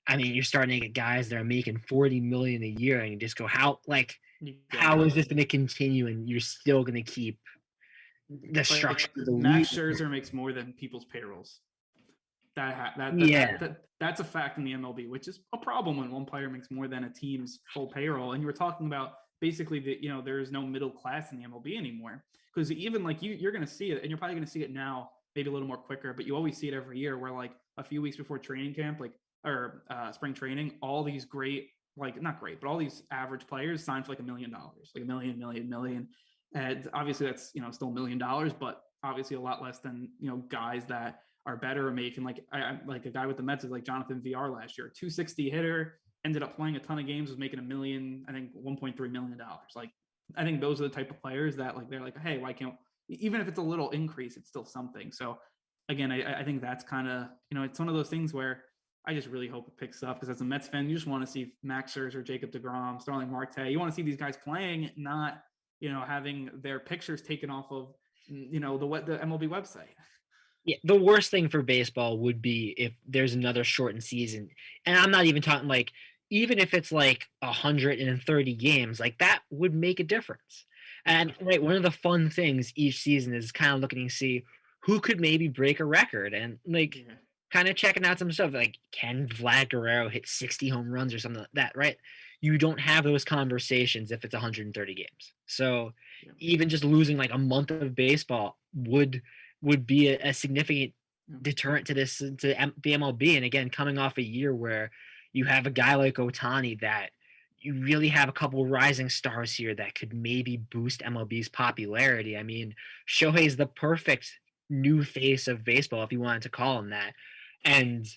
I mean, you're starting to get guys that are making 40 million a year, and you just go, how is this going to continue? And you're still going to keep the structure of the Max league. Scherzer makes more than people's payrolls. That's a fact in the MLB, which is a problem when one player makes more than a team's full payroll. And you were talking about basically that there is no middle class in the MLB anymore because even like you're going to see it, and you're probably going to see it now, maybe a little more quicker, but you always see it every year where like a few weeks before training camp, like or spring training, all these great, like not great, but all these average players sign for like $1 million, like a million. And obviously that's, still $1 million, but obviously a lot less than, guys that are better making like like a guy with the Mets is like Jonathan VR last year, 260 hitter, ended up playing a ton of games, was making I think $1.3 million. Like, I think those are the type of players that like, they're like, hey, why can't, even if it's a little increase, it's still something. So again, I think that's kind of, it's one of those things where I just really hope it picks up because as a Mets fan, you just want to see Max Scherzer, Jacob deGrom, Starling Marte. You want to see these guys playing, not, having their pictures taken off of, the MLB website. Yeah, the worst thing for baseball would be if there's another shortened season. And I'm not even talking like even if it's like 130 games, like that would make a difference. Yeah. And right, one of the fun things each season is kind of looking to see who could maybe break a record and like Yeah. kind of checking out some stuff like can Vlad Guerrero hit 60 home runs or something like that, right? You don't have those conversations if it's 130 games. So Yeah. even just losing like a month of baseball would be a significant Yeah. deterrent to the MLB. And again, coming off a year where you have a guy like Otani that you really have a couple rising stars here that could maybe boost MLB's popularity. I mean, Shohei's the perfect new face of baseball, if you wanted to call him that. And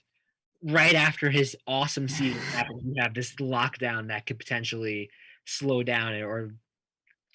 right after his awesome season happened, you have this lockdown that could potentially slow down or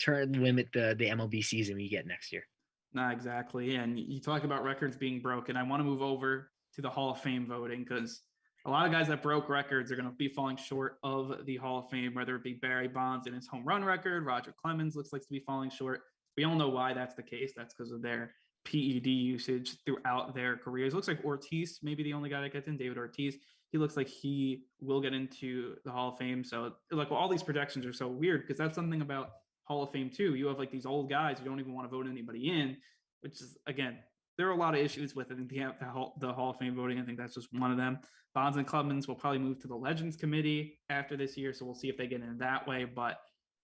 limit the MLB season we get next year. Nah, exactly. And you talk about records being broken. I want to move over to the Hall of Fame voting because a lot of guys that broke records are going to be falling short of the Hall of Fame, whether it be Barry Bonds and his home run record. Roger Clemens looks like to be falling short. We all know why that's the case. That's because of their PED usage throughout their careers. It looks like Ortiz, maybe the only guy that gets in, David Ortiz. He looks like he will get into the Hall of Fame. So, like, well, all these projections are so weird because that's something about Hall of Fame too. You have like these old guys who don't even want to vote anybody in, which is again, there are a lot of issues with it. The Hall of Fame voting. I think that's just one of them. Bonds and Clemens will probably move to the Legends Committee after this year, so we'll see if they get in that way. But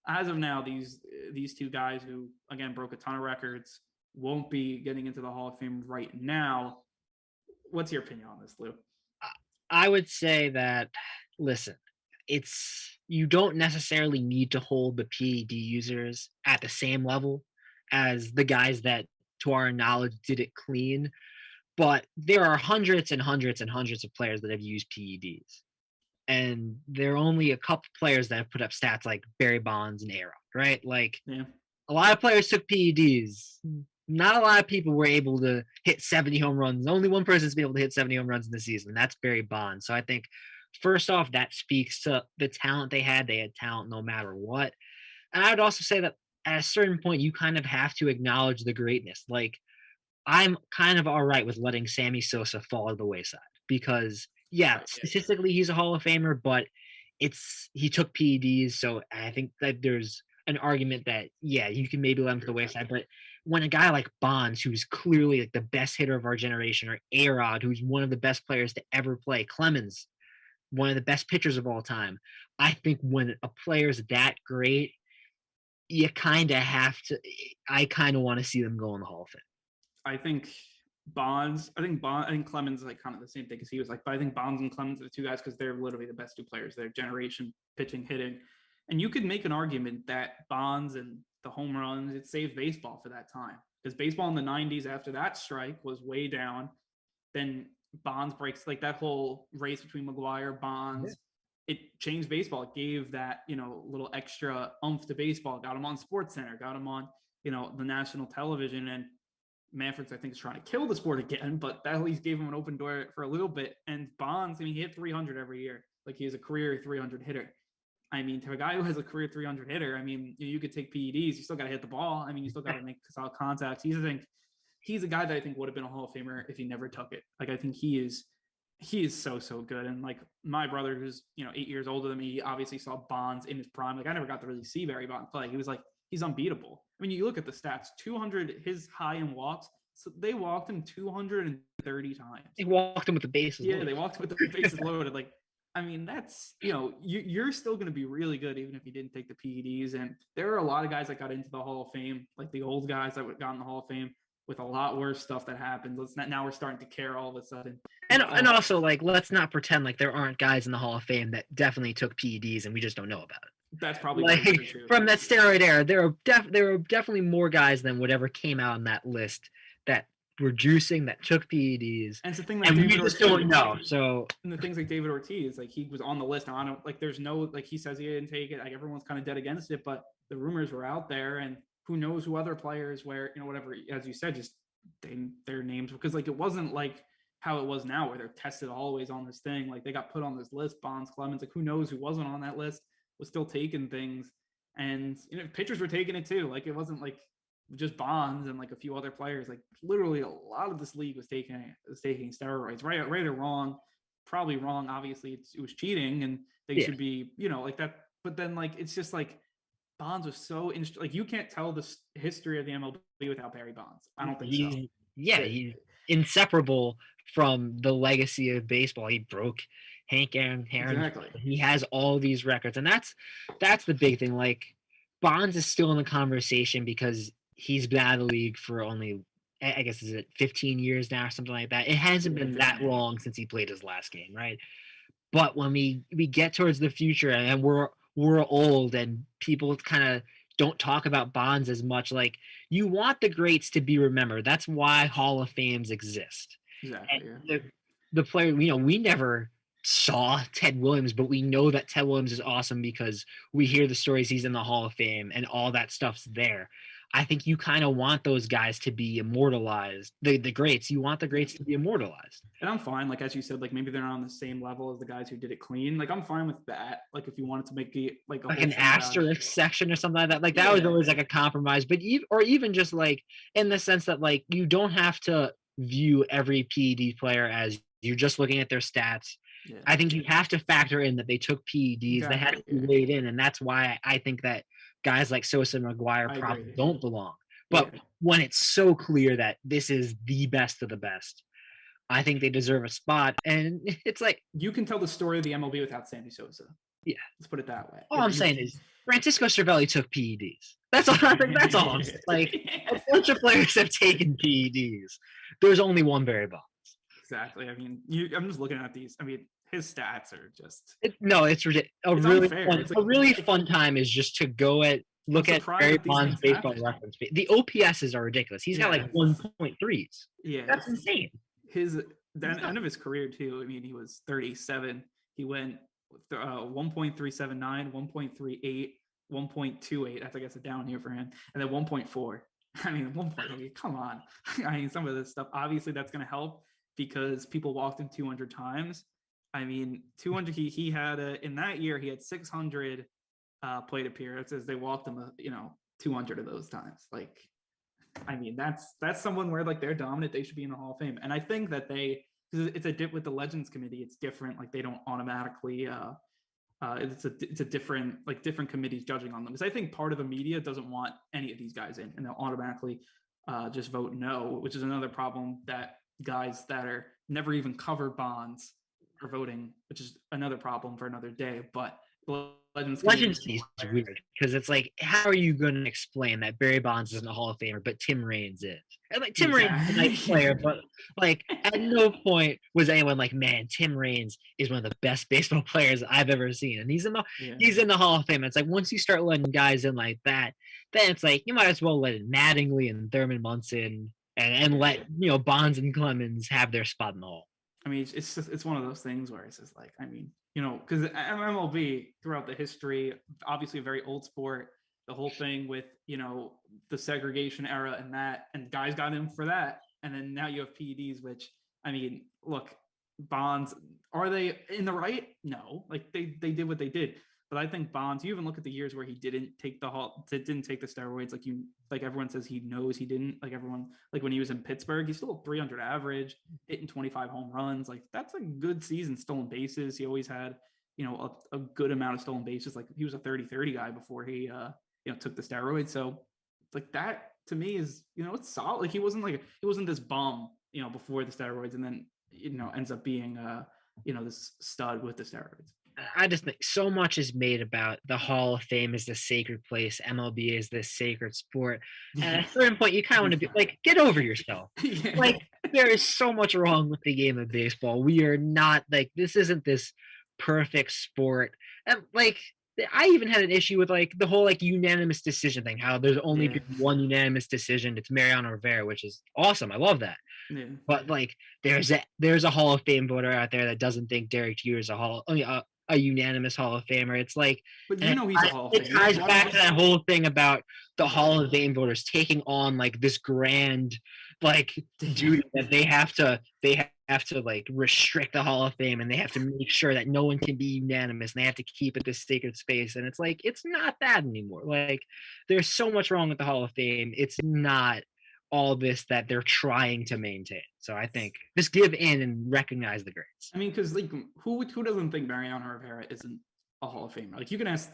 as of now, these two guys who again broke a ton of records won't be getting into the Hall of Fame right now. What's your opinion on this, Lou? I would say that, listen, it's you don't necessarily need to hold the PED users at the same level as the guys that, to our knowledge, did it clean. But there are hundreds and hundreds and hundreds of players that have used PEDs. And there are only a couple players that have put up stats like Barry Bonds and A-Rod, right? Like Yeah. a lot of players took PEDs. Not a lot of people were able to hit 70 home runs. Only one person's been able to hit 70 home runs in the season, and that's Barry Bonds. So I think, first off, that speaks to the talent they had. They had talent no matter what. And I would also say that at a certain point, you kind of have to acknowledge the greatness. Like, I'm kind of all right with letting Sammy Sosa fall to the wayside because, yeah, Right. statistically he's a Hall of Famer, but he took PEDs, so I think that there's an argument that yeah, you can maybe let him to the wayside. But when a guy like Bonds, who's clearly like the best hitter of our generation, or A-Rod, who's one of the best players to ever play, Clemens, one of the best pitchers of all time, I think when a player's that great, you kind of have to. I kind of want to see them go in the Hall of Fame. I think I think Clemens is like kind of the same thing as he was like, but I think Bonds and Clemens are the two guys because they're literally the best two players, their generation, pitching, hitting. And you could make an argument that Bonds and the home runs, it saved baseball for that time. Because baseball in the 90s after that strike was way down. Then Bonds breaks like that whole race between McGwire, Bonds. Yeah. It changed baseball. It gave that, little extra oomph to baseball. Got him on Sports Center, got him on, the national television. And Manfred's, I think, is trying to kill the sport again, but that at least gave him an open door for a little bit. And Bonds, he hit 300 every year. Like, he is a career 300 hitter. I mean, to a guy who has a career 300 hitter, I mean, you could take PEDs. You still got to hit the ball. I mean, you still got to make solid contacts. He's a guy that I think would have been a Hall of Famer if he never took it. Like, I think he is so good. And like my brother, who's 8 years older than me, obviously saw Bonds in his prime. Like, I never got to really see Barry Bonds play. He's unbeatable. I mean, you look at the stats, 200, his high in walks. So they walked him 230 times. They walked him with the bases loaded. They walked with the bases loaded. Like, I mean, that's, you're still going to be really good even if you didn't take the PEDs. And there are a lot of guys that got into the Hall of Fame, like the old guys that got in the Hall of Fame with a lot worse stuff that happened. Now we're starting to care all of a sudden. And also, like, let's not pretend like there aren't guys in the Hall of Fame that definitely took PEDs and we just don't know about it. That's probably like from that steroid era. There are definitely more guys than whatever came out on that list that were juicing, that took PEDs. And it's the thing that we just don't know. So, and the things like David Ortiz, like, he was on the list. Now, I don't, like, there's no, like, he says he didn't take it. Like, everyone's kind of dead against it, but the rumors were out there, and who knows who other players where, whatever, as you said, just their names, because like it wasn't like how it was now where they're tested always on this thing. Like, they got put on this list, Bonds, Clemens, like, who knows who wasn't on that list, was still taking things. And pitchers were taking it too. Like, it wasn't like just Bonds and like a few other players, like literally a lot of this league was taking steroids, right or wrong, probably wrong. Obviously, it was cheating, and they should be, like that. But then, like, it's just like Bonds was so like you can't tell the history of the MLB without Barry Bonds. I don't think so. He's inseparable from the legacy of baseball. He broke Hank Aaron. Exactly. He has all these records, and that's the big thing. Like, Bonds is still in the conversation because he's been out of the league for only, I guess, is it 15 years now or something like that. It hasn't been that long since he played his last game, right? But when we get towards the future and we're old and people kind of don't talk about Bonds as much, like, you want the greats to be remembered. That's why Hall of Fames exist. Exactly. The player, we never saw Ted Williams, but we know that Ted Williams is awesome because we hear the stories he's in the Hall of Fame and all that stuff's there. I think you kind of want those guys to be immortalized. The greats, you want the greats to be immortalized. And I'm fine, like, as you said, like, maybe they're not on the same level as the guys who did it clean. Like, I'm fine with that. Like, if you wanted to make it like an asterisk section or something like that, like that was always like a compromise. But even just like in the sense that, like, you don't have to view every PED player as you're just looking at their stats. I think you have to factor in that they took PEDs, they had to be weighed in, and that's why I think that guys like Sosa and McGuire probably don't belong. But when it's so clear that this is the best of the best, I think they deserve a spot. And it's like, you can tell the story of the MLB without Sammy Sosa. Yeah, let's put it that way. All I'm saying is Francisco Cervelli took PEDs. That's all. I think that's all I'm saying. Like, a bunch of players have taken PEDs. There's only one Barry Bonds. Exactly. I mean, I'm just looking at these. I mean, his stats are just. It's ridiculous. A really fun time is just to look at Barry Bonds' baseball reference. The OPSs are ridiculous. He's got like 1.3s. Yeah, that's insane. The end of his career too. I mean, he was 37. He went 1.379, 1.38, 1.28. That's, I guess, a down here for him, and then 1.4. I mean, 1.8. Come on. I mean, some of this stuff. Obviously, that's going to help because people walked him 200 times. I mean, 200. He had in that year he had 600 plate appearances. They walked him 200 of those times. Like, I mean, that's someone where, like, they're dominant. They should be in the Hall of Fame. And I think that it's a dip with the Legends Committee. It's different. Like, they don't automatically. It's a different committees judging on them. Because I think part of the media doesn't want any of these guys in, and they'll automatically just vote no, which is another problem that guys that are never even cover Bonds are voting, which is another problem for another day. But Legends is weird because it's like, how are you going to explain that Barry Bonds isn't a Hall of Famer, but Tim Raines is? And like, Tim Raines is a nice player, but like, at no point was anyone like, man, Tim Raines is one of the best baseball players I've ever seen, and he's in the Hall of Fame. It's like, once you start letting guys in like that, then it's like, you might as well let Mattingly and Thurman Munson and let Bonds and Clemens have their spot in the Hall. I mean, it's one of those things where it's just like, I mean, because MLB throughout the history, obviously a very old sport, the whole thing with, the segregation era and guys got in for that. And then now you have PEDs, which, I mean, look, Bonds, are they in the right? No, like they did what they did. But I think Bonds, you even look at the years where he didn't take the steroids, like everyone says he knows he didn't, like everyone, like when he was in Pittsburgh, he's still 300 average, hitting 25 home runs. Like, that's a good season. Stolen bases, he always had, a good amount of stolen bases. Like, he was a 30-30 guy before he took the steroids. So like, that to me is, it's solid. Like, he wasn't this bum, before the steroids, and then ends up being this stud with the steroids. I just think so much is made about the Hall of Fame is the sacred place. MLB is this sacred sport. And at a certain point, you kind of want to be like, get over yourself. Yeah. Like, there is so much wrong with the game of baseball. We are not like, this isn't this perfect sport. And like, I even had an issue with like the whole like unanimous decision thing, how there's only been one unanimous decision. It's Mariano Rivera, which is awesome. I love that. Yeah. But like, there's a Hall of Fame voter out there that doesn't think Derek Jeter is a unanimous Hall of Famer. It's like, but he's a Hall of Famer. It ties back to that whole thing about the Hall of Fame voters taking on like this grand like duty that they have to like restrict the Hall of Fame, and they have to make sure that no one can be unanimous, and they have to keep it this sacred space. And it's like, it's not that anymore. Like, there's so much wrong with the Hall of Fame. It's not all this that they're trying to maintain. So I think just give in and recognize the greats. I mean, because like who doesn't think Mariano Rivera isn't a Hall of Famer? Like, you can ask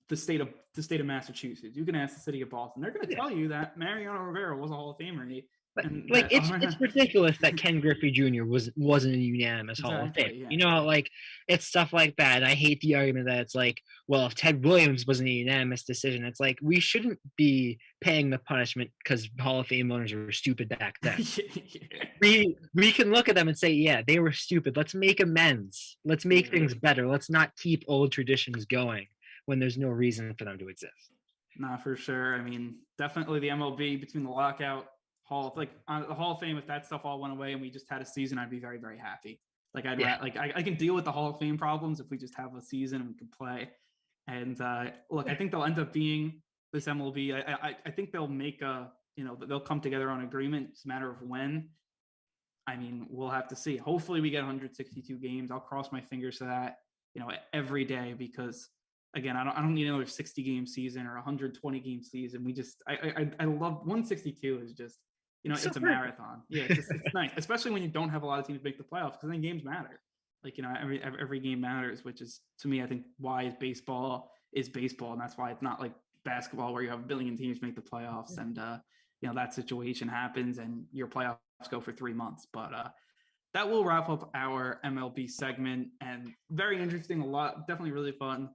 the state of Massachusetts, you can ask the city of Boston, they're going to tell you that Mariano Rivera was a Hall of Famer. And like, it's ridiculous that Ken Griffey Jr. wasn't a unanimous Hall of Fame. Yeah. You know, like, it's stuff like that. And I hate the argument that it's like, well, if Ted Williams wasn't a unanimous decision, it's like, we shouldn't be paying the punishment because Hall of Fame owners were stupid back then. We can look at them and say, yeah, they were stupid. Let's make amends. Let's make things better. Let's not keep old traditions going when there's no reason for them to exist. Nah, for sure. I mean, definitely the MLB between the lockout, the Hall of Fame, if that stuff all went away and we just had a season, I'd be very, very happy. Like, I can deal with the Hall of Fame problems if we just have a season and we can play. And look, I think they'll end up being this MLB. I think they'll make they'll come together on agreement. It's a matter of when. I mean, we'll have to see. Hopefully we get 162 games. I'll cross my fingers to that, every day, because again, I don't need another 60 game season or 120 game season. I love 162 is just, it's a marathon. Yeah, it's nice, especially when you don't have a lot of teams make the playoffs, because then games matter. Like, every game matters, which is, to me, I think why baseball is baseball, and that's why it's not like basketball where you have a billion teams make the playoffs, and that situation happens and your playoffs go for 3 months. But that will wrap up our MLB segment, and very interesting, definitely really fun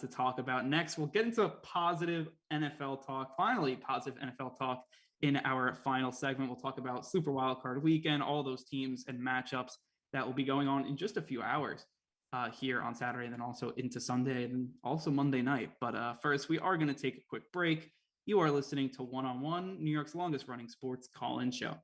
to talk about. Next, we'll get into positive NFL talk. Finally, positive NFL talk in our final segment. We'll talk about Super Wildcard Weekend, all those teams and matchups that will be going on in just a few hours here on Saturday, and then also into Sunday and also Monday night. But first, we are going to take a quick break. You are listening to One on One, New York's longest running sports call-in show.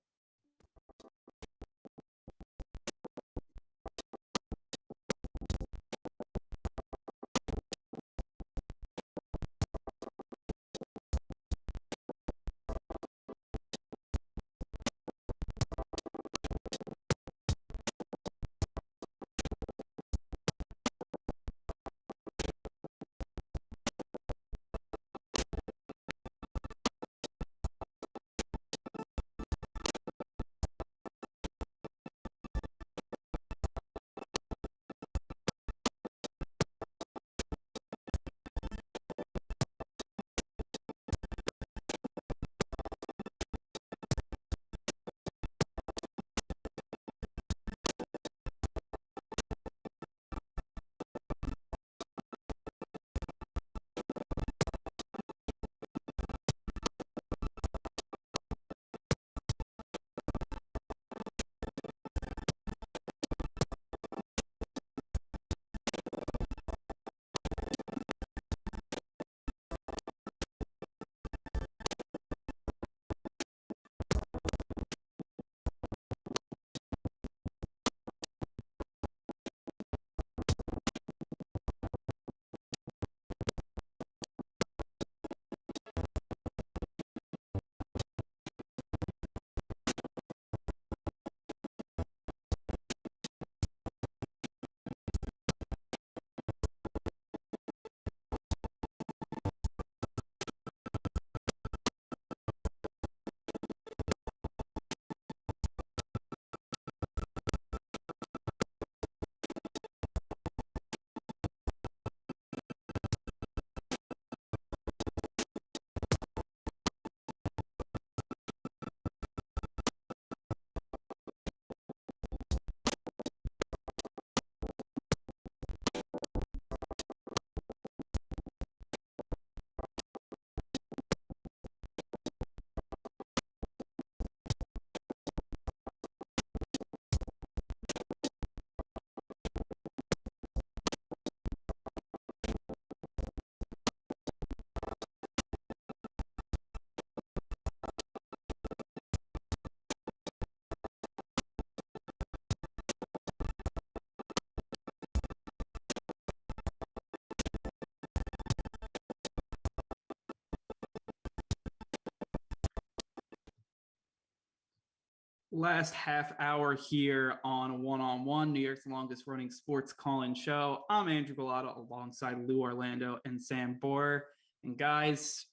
Last half hour here on One, New York's longest running sports call-in show. I'm Andrew Gullotta alongside Lou Orlando and Sam Bohrer. And guys,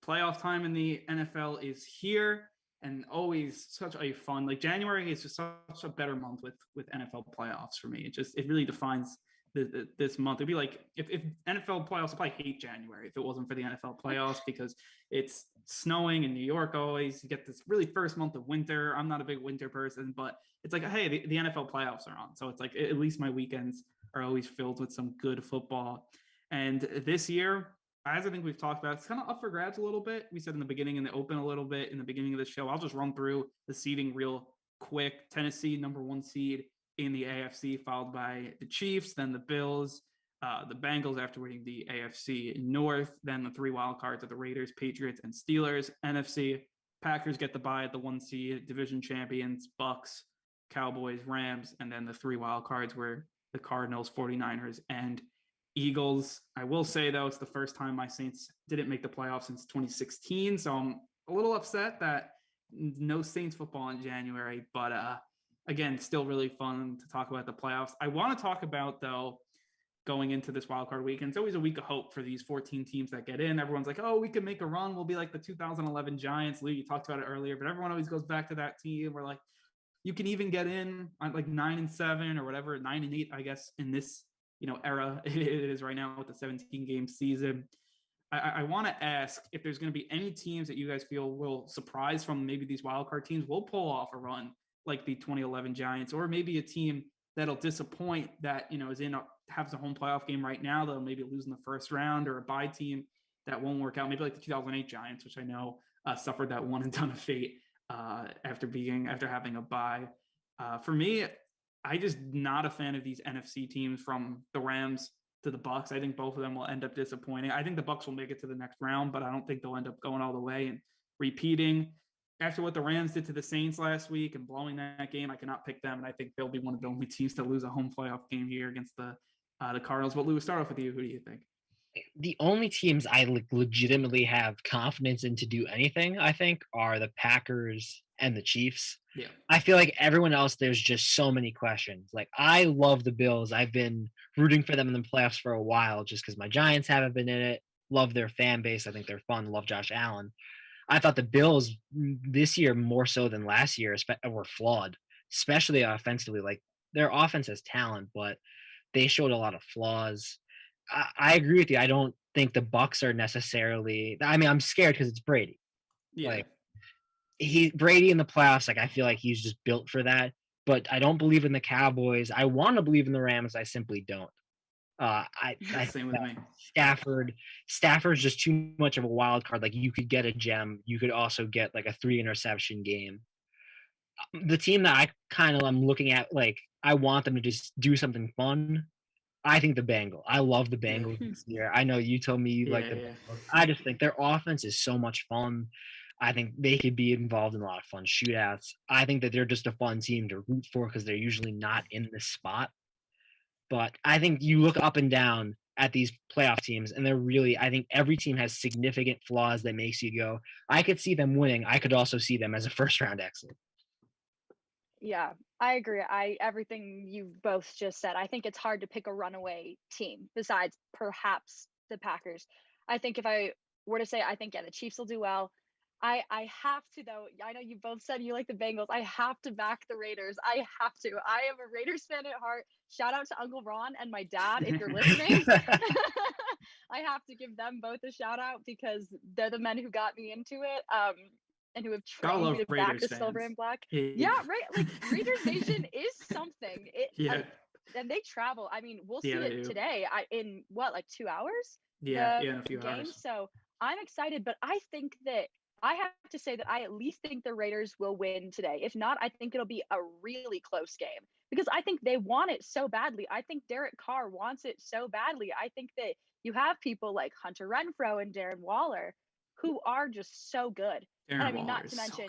playoff time in the NFL is here, and always such a fun, like January is just such a better month with NFL playoffs for me. It really defines this month. It'd be like if NFL playoffs, I'd probably hate January if it wasn't for the NFL playoffs, because it's snowing in New York always. You get this really first month of winter. I'm not a big winter person, but it's like, hey, the NFL playoffs are on. So it's like at least my weekends are always filled with some good football. And this year, as I think we've talked about, it's kind of up for grabs a little bit. We said in the beginning, in the open a little bit in the beginning of the show. I'll just run through the seeding real quick. Tennessee, number 1 seed in the AFC, followed by the Chiefs, then the Bills, the Bengals after winning the AFC North, then the 3 wild cards of the Raiders, Patriots, and Steelers. NFC, Packers get the bye at the 1 seed, division champions, Bucks, Cowboys, Rams, and then the 3 wild cards were the Cardinals, 49ers, and Eagles. I will say, though, it's the first time my Saints didn't make the playoffs since 2016, so I'm a little upset that no Saints football in January, but again, still really fun to talk about the playoffs. I want to talk about, though, going into this wildcard weekend. It's always a week of hope for these 14 teams that get in. Everyone's like, oh, we can make a run. We'll be like the 2011 Giants. Lou, you talked about it earlier, but everyone always goes back to that team where, like, you can even get in on like 9-7 or whatever, 9-8, I guess, in this, era it is right now with the 17-game season. I want to ask if there's going to be any teams that you guys feel will surprise from maybe these wildcard teams will pull off a run like the 2011 Giants, or maybe a team that'll disappoint that, is has a home playoff game right now, they'll maybe lose in the first round, or a bye team that won't work out. Maybe like the 2008 Giants, which I know suffered that one and done of fate after having a bye. For me, I just not a fan of these NFC teams, from the Rams to the Bucks. I think both of them will end up disappointing. I think the Bucks will make it to the next round, but I don't think they'll end up going all the way and repeating. After what the Rams did to the Saints last week and blowing that game, I cannot pick them, and I think they'll be one of the only teams to lose a home playoff game here against the Cardinals. But Lou, start off with you. Who do you think? The only teams I legitimately have confidence in to do anything, I think, are the Packers and the Chiefs. Yeah. I feel like everyone else, there's just so many questions. Like, I love the Bills. I've been rooting for them in the playoffs for a while just because my Giants haven't been in it. Love their fan base. I think they're fun. Love Josh Allen. I thought the Bills this year, more so than last year, were flawed, especially offensively. Like, their offense has talent, but they showed a lot of flaws. I agree with you. I don't think the Bucks are necessarily. I mean, I'm scared because it's Brady. Yeah. Like, Brady in the playoffs. Like, I feel like he's just built for that. But I don't believe in the Cowboys. I want to believe in the Rams. I simply don't. I Same with me. Stafford's just too much of a wild card. Like, you could get a gem. You could also get like a 3-interception game. The team that I'm looking at, like, I want them to just do something fun. I think the Bengals. I love the Bengals this year. I know you told me you like the Bengals. I just think their offense is so much fun. I think they could be involved in a lot of fun shootouts. I think that they're just a fun team to root for because they're usually not in this spot. But I think you look up and down at these playoff teams, and I think every team has significant flaws that makes you go, I could see them winning. I could also see them as a first-round exit. Yeah, I agree. Everything you both just said. I think it's hard to pick a runaway team besides perhaps the Packers. I think if I were to say, I think, the Chiefs will do well. I have to, though. I know you both said you like the Bengals. I have to back the Raiders. I have to. I am a Raiders fan at heart. Shout out to Uncle Ron and my dad if you're listening. I have to give them both a shout out because they're the men who got me into it. And who have trained me to back the silver and black. Yeah, right. Like, Raiders Nation is something. And they travel. I mean, we'll see it today. In what, like 2 hours? Yeah, in a few hours. So I'm excited, but I think that I have to say that I at least think the Raiders will win today. If not, I think it'll be a really close game because I think they want it so badly. I think Derek Carr wants it so badly. I think that you have people like Hunter Renfrow and Darren Waller who are just so good. Darren I mean, Waller not to mention,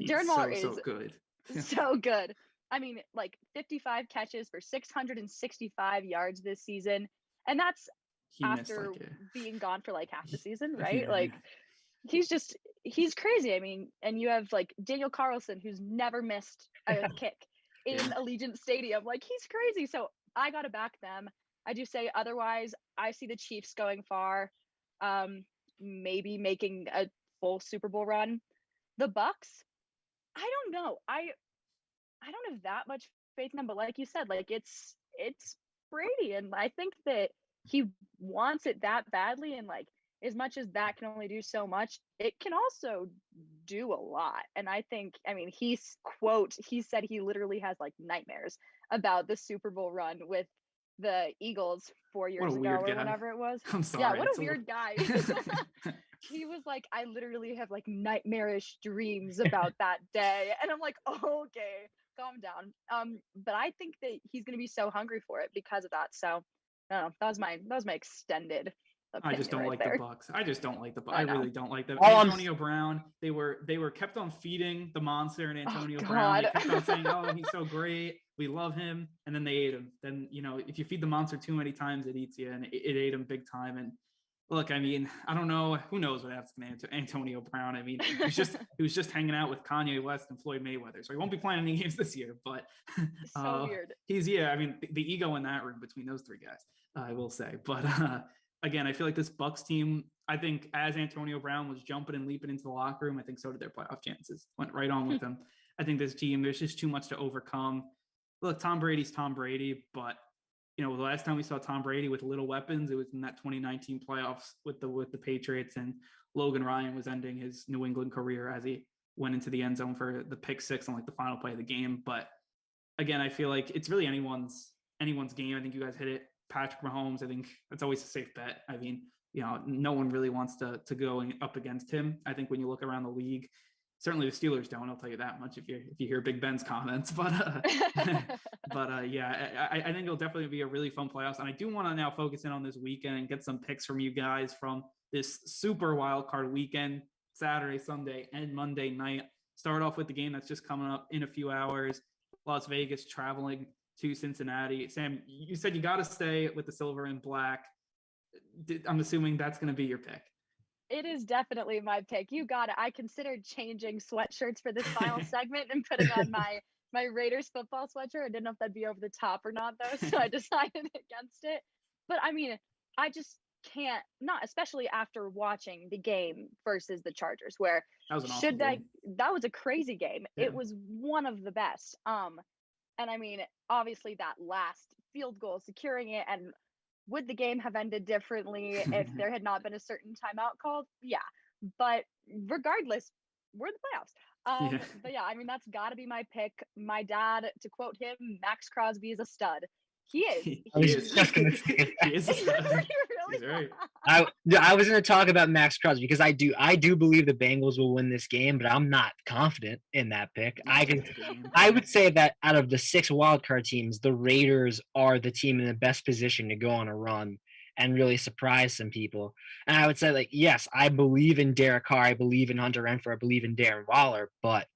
Darren Waller is so good. So good. I mean, like 55 catches for 665 yards this season. And that's after being gone for like half the season, right? he's crazy. I mean, and you have like Daniel Carlson, who's never missed a kick in Yeah. Allegiant Stadium. Like, he's crazy. So I gotta back them. I do say otherwise. I see the Chiefs going far, maybe making a full Super Bowl run. The Bucks, I don't know. I don't have that much faith in them, but like you said, like it's Brady, and I think that he wants it that badly, and like as much as that can only do so much, it can also do a lot. And I think, I mean, he said he literally has like nightmares about the Super Bowl run with the Eagles four What a years ago weird or guy. whenever it was. I'm Yeah, sorry. what It's a weird guy. He was like, I literally have like nightmarish dreams about that day. And I'm like, oh, okay, calm down. But I think that he's gonna be so hungry for it because of that. So I don't know. That was my extended I just opinion don't right like the there. Bucks. I just don't like the Bucks. I I know. really don't like them. All I'm Antonio Brown, they were kept on feeding the monster and Oh Antonio Brown. They God. kept on saying, "Oh, he's so great. We love him." And then they ate him. Then, if you feed the monster too many times, it eats you, and it ate him big time. And look, I mean, I don't know. Who knows what happens to Antonio Brown? I mean, he was just hanging out with Kanye West and Floyd Mayweather, so he won't be playing any games this year. But So weird. I mean, the ego in that room between those three guys, I will say. But again, I feel like this Bucks team, I think as Antonio Brown was jumping and leaping into the locker room, I think so did their playoff chances. Went right on with them. I think this team, there's just too much to overcome. Look, Tom Brady's Tom Brady, but the last time we saw Tom Brady with little weapons, it was in that 2019 playoffs with the Patriots, and Logan Ryan was ending his New England career as he went into the end zone for the pick six on like the final play of the game. But again, I feel like it's really anyone's game. I think you guys hit it. Patrick Mahomes, I think that's always a safe bet. I mean, no one really wants to go up against him. I think when you look around the league, certainly the Steelers don't. I'll tell you that much if you hear Big Ben's comments. But yeah, I think it'll definitely be a really fun playoffs. And I do want to now focus in on this weekend and get some picks from you guys from this super wild card weekend, Saturday, Sunday, and Monday night. Start off with the game that's just coming up in a few hours. Las Vegas traveling to Cincinnati. Sam, you said you got to stay with the silver and black. I'm assuming that's going to be your pick. It is definitely my pick. You got it. I considered changing sweatshirts for this final segment and putting on my Raiders football sweatshirt. I didn't know if that'd be over the top or not, though, so I decided against it. But I mean, I just can't, not especially after watching the game versus the Chargers, where that was an awesome game. That was a crazy game. Yeah. It was one of the best. And I mean, obviously that last field goal securing it, and would the game have ended differently if there had not been a certain timeout called? Yeah. But regardless, we're in the playoffs. But yeah, I mean, that's got to be my pick. My dad, to quote him, Max Crosby is a stud. He is. He is a stud. Really? Right. I was going to talk about Max Crosby because I do believe the Bengals will win this game, but I'm not confident in that pick. I would say that out of the 6 wildcard teams, the Raiders are the team in the best position to go on a run and really surprise some people. And I would say, like, yes, I believe in Derek Carr, I believe in Hunter Renfrow, I believe in Darren Waller, but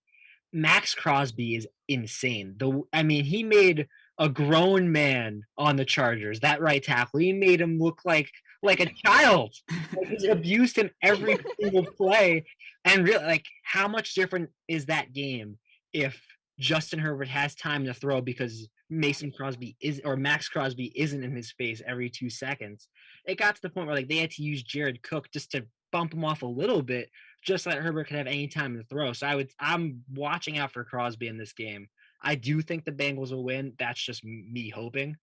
Max Crosby is insane. He made a grown man on the Chargers, that right tackle. He made him look like a child. He abused him every single play. And really, like, how much different is that game if Justin Herbert has time to throw because Max Crosby isn't in his face every 2 seconds? It got to the point where, like, they had to use Jared Cook just to bump him off a little bit, just so that Herbert could have any time to throw. So I'm watching out for Crosby in this game. I do think the Bengals will win. That's just me hoping.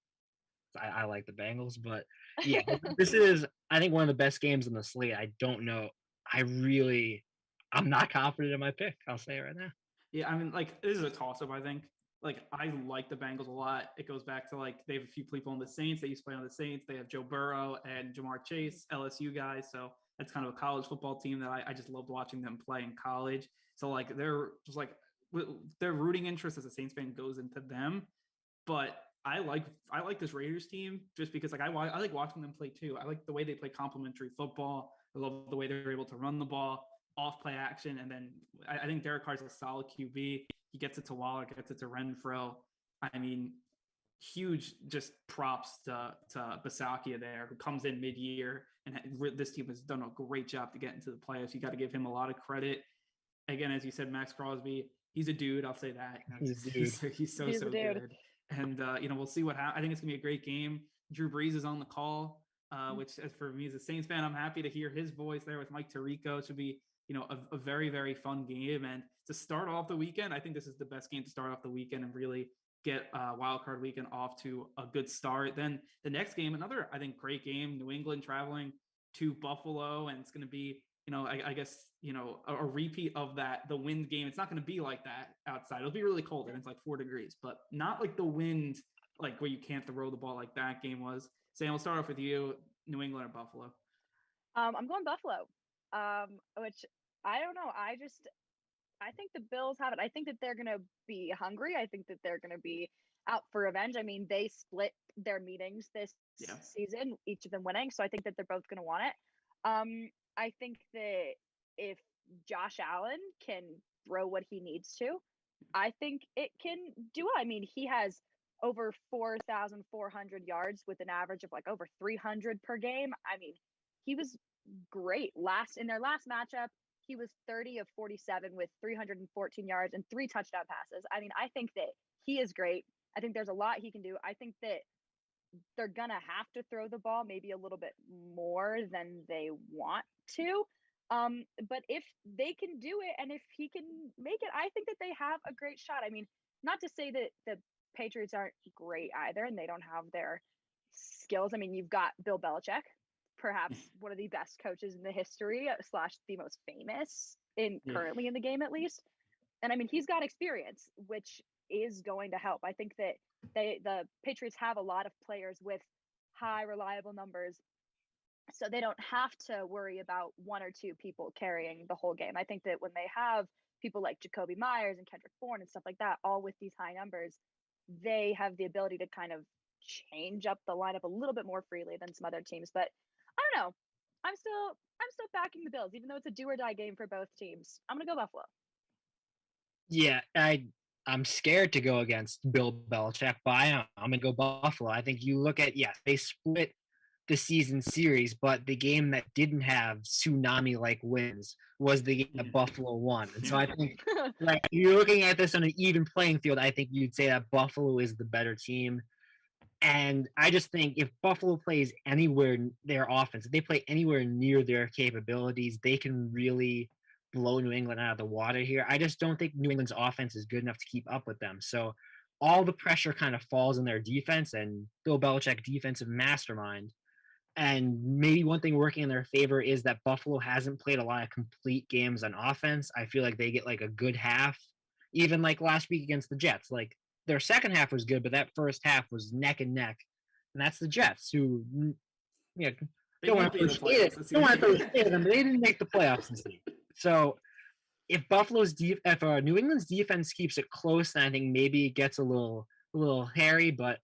I like the Bengals, but yeah, this is, I think, one of the best games on the slate. I don't know. I'm not confident in my pick. I'll say it right now. Yeah, I mean, like, this is a toss-up, I think. Like, I like the Bengals a lot. It goes back to, like, they have a few people on the Saints. They used to play on the Saints. They have Joe Burrow and Jamar Chase, LSU guys. So that's kind of a college football team that I just loved watching them play in college. So, like, they're just, like, their rooting interest as a Saints fan goes into them. But I like this Raiders team just because, like, I like watching them play too. I like the way they play complementary football. I love the way they're able to run the ball, off play action, and then I think Derek Carr's a solid QB. He gets it to Waller, gets it to Renfro. I mean, huge just props to Bisaccia there, who comes in mid-year, and this team has done a great job to get into the playoffs. You got to give him a lot of credit. Again, as you said, Max Crosby, he's a dude. I'll say that. He's so good. And we'll see what happens. I think it's gonna be a great game. Drew Brees is on the call, which, as for me as a Saints fan, I'm happy to hear his voice there with Mike Tirico. It should be a very, very fun game. And to start off the weekend, I think this is the best game to start off the weekend and really get wild card weekend off to a good start. Then the next game, another, I think, great game. New England traveling to Buffalo, and it's going to be, I guess, a repeat of that, the wind game. It's not going to be like that outside. It'll be really cold and it's like 4 degrees, but not like the wind, like where you can't throw the ball like that game was. Sam, we'll start off with you. New England or Buffalo? I'm going Buffalo, which I don't know. I think the Bills have it. I think that they're going to be hungry. I think that they're going to be out for revenge. I mean, they split their meetings this season, each of them winning. So I think that they're both going to want it. I think that if Josh Allen can throw what he needs to, I think it can do it. I mean, he has over 4,400 yards with an average of like over 300 per game. I mean, he was great in their last matchup. He was 30 of 47 with 314 yards and 3 touchdown passes. I mean, I think that he is great. I think there's a lot he can do. I think that they're going to have to throw the ball maybe a little bit more than they want to. But if they can do it and if he can make it, I think that they have a great shot. I mean, not to say that the Patriots aren't great either and they don't have their skills. I mean, you've got Bill Belichick, perhaps one of the best coaches in the history / the most famous currently in the game, at least. And I mean, he's got experience, which is going to help. I think that the Patriots have a lot of players with high reliable numbers, so they don't have to worry about 1 or 2 people carrying the whole game. I think that when they have people like Jacoby Myers and Kendrick Bourne and stuff like that, all with these high numbers, they have the ability to kind of change up the lineup a little bit more freely than some other teams. But I don't know. I'm still backing the Bills, even though it's a do or die game for both teams. I'm gonna go Buffalo. Yeah, I'm scared to go against Bill Belichick, but I'm gonna go Buffalo. I think you look at they split the season series, but the game that didn't have tsunami-like wins was the game that Buffalo won. And so I think, like, you're looking at this on an even playing field, I think you'd say that Buffalo is the better team. And I just think if Buffalo plays anywhere their offense, if they play anywhere near their capabilities, they can really blow New England out of the water here. I just don't think New England's offense is good enough to keep up with them. So all the pressure kind of falls on their defense, and Bill Belichick, defensive mastermind. And maybe one thing working in their favor is that Buffalo hasn't played a lot of complete games on offense. I feel like they get like a good half, even like last week against the Jets. Like their second half was good, but that first half was neck and neck. And that's the Jets, who don't want to throw shade at them, but they didn't make the playoffs this year. So if New England's defense keeps it close, then I think maybe it gets a little hairy. But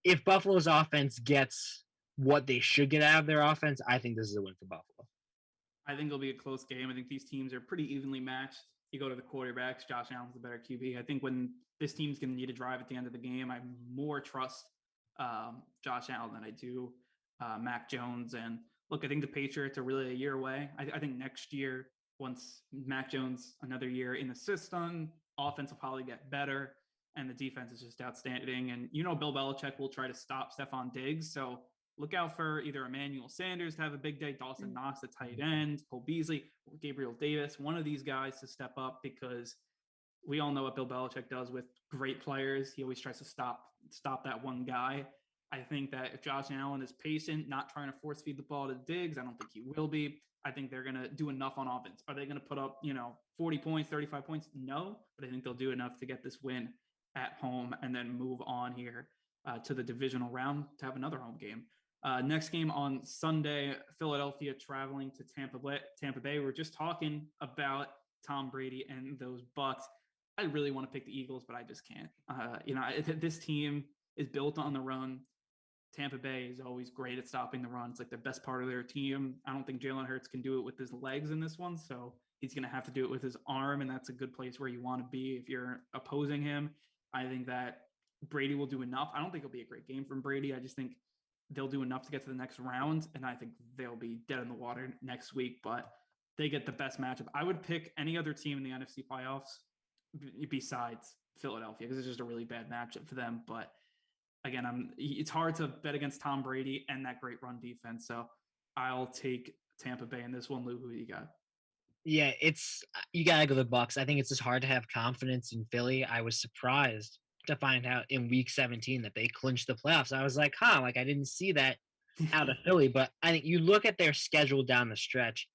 if Buffalo's offense gets what they should get out of their offense, I think this is a win for Buffalo. I think it'll be a close game. I think these teams are pretty evenly matched. You go to the quarterbacks, Josh Allen's the better QB. I think when this team's going to need a drive at the end of the game, I more trust Josh Allen than I do Mac Jones. And look, I think the Patriots are really a year away. I think next year, once Mac Jones another year in the system, offense will probably get better, and the defense is just outstanding. And Bill Belichick will try to stop Stephon Diggs, so look out for either Emmanuel Sanders to have a big day, Dawson Knox, the tight end, Cole Beasley, Gabriel Davis, one of these guys to step up, because we all know what Bill Belichick does with great players. He always tries to stop that one guy. I think that if Josh Allen is patient, not trying to force feed the ball to Diggs, I don't think he will be. I think they're going to do enough on offense. Are they going to put up, 40 points, 35 points? No, but I think they'll do enough to get this win at home and then move on here to the divisional round to have another home game. Next game on Sunday, Philadelphia traveling to Tampa Bay. We're just talking about Tom Brady and those Bucs. I really want to pick the Eagles, but I just can't. This team is built on the run. Tampa Bay is always great at stopping the run. It's like the best part of their team. I don't think Jalen Hurts can do it with his legs in this one, so he's going to have to do it with his arm, and that's a good place where you want to be if you're opposing him. I think that Brady will do enough. I don't think it'll be a great game from Brady. I just think they'll do enough to get to the next round, and I think they'll be dead in the water next week, but they get the best matchup. I would pick any other team in the NFC playoffs besides Philadelphia, because it's just a really bad matchup for them. But again, it's hard to bet against Tom Brady and that great run defense. So I'll take Tampa Bay in this one. Lou, who do you got? Yeah, you gotta go the Bucks. I think it's just hard to have confidence in Philly. I was surprised to find out in week 17 that they clinched the playoffs. I was like, like I didn't see that out of Philly. But I think you look at their schedule down the stretch,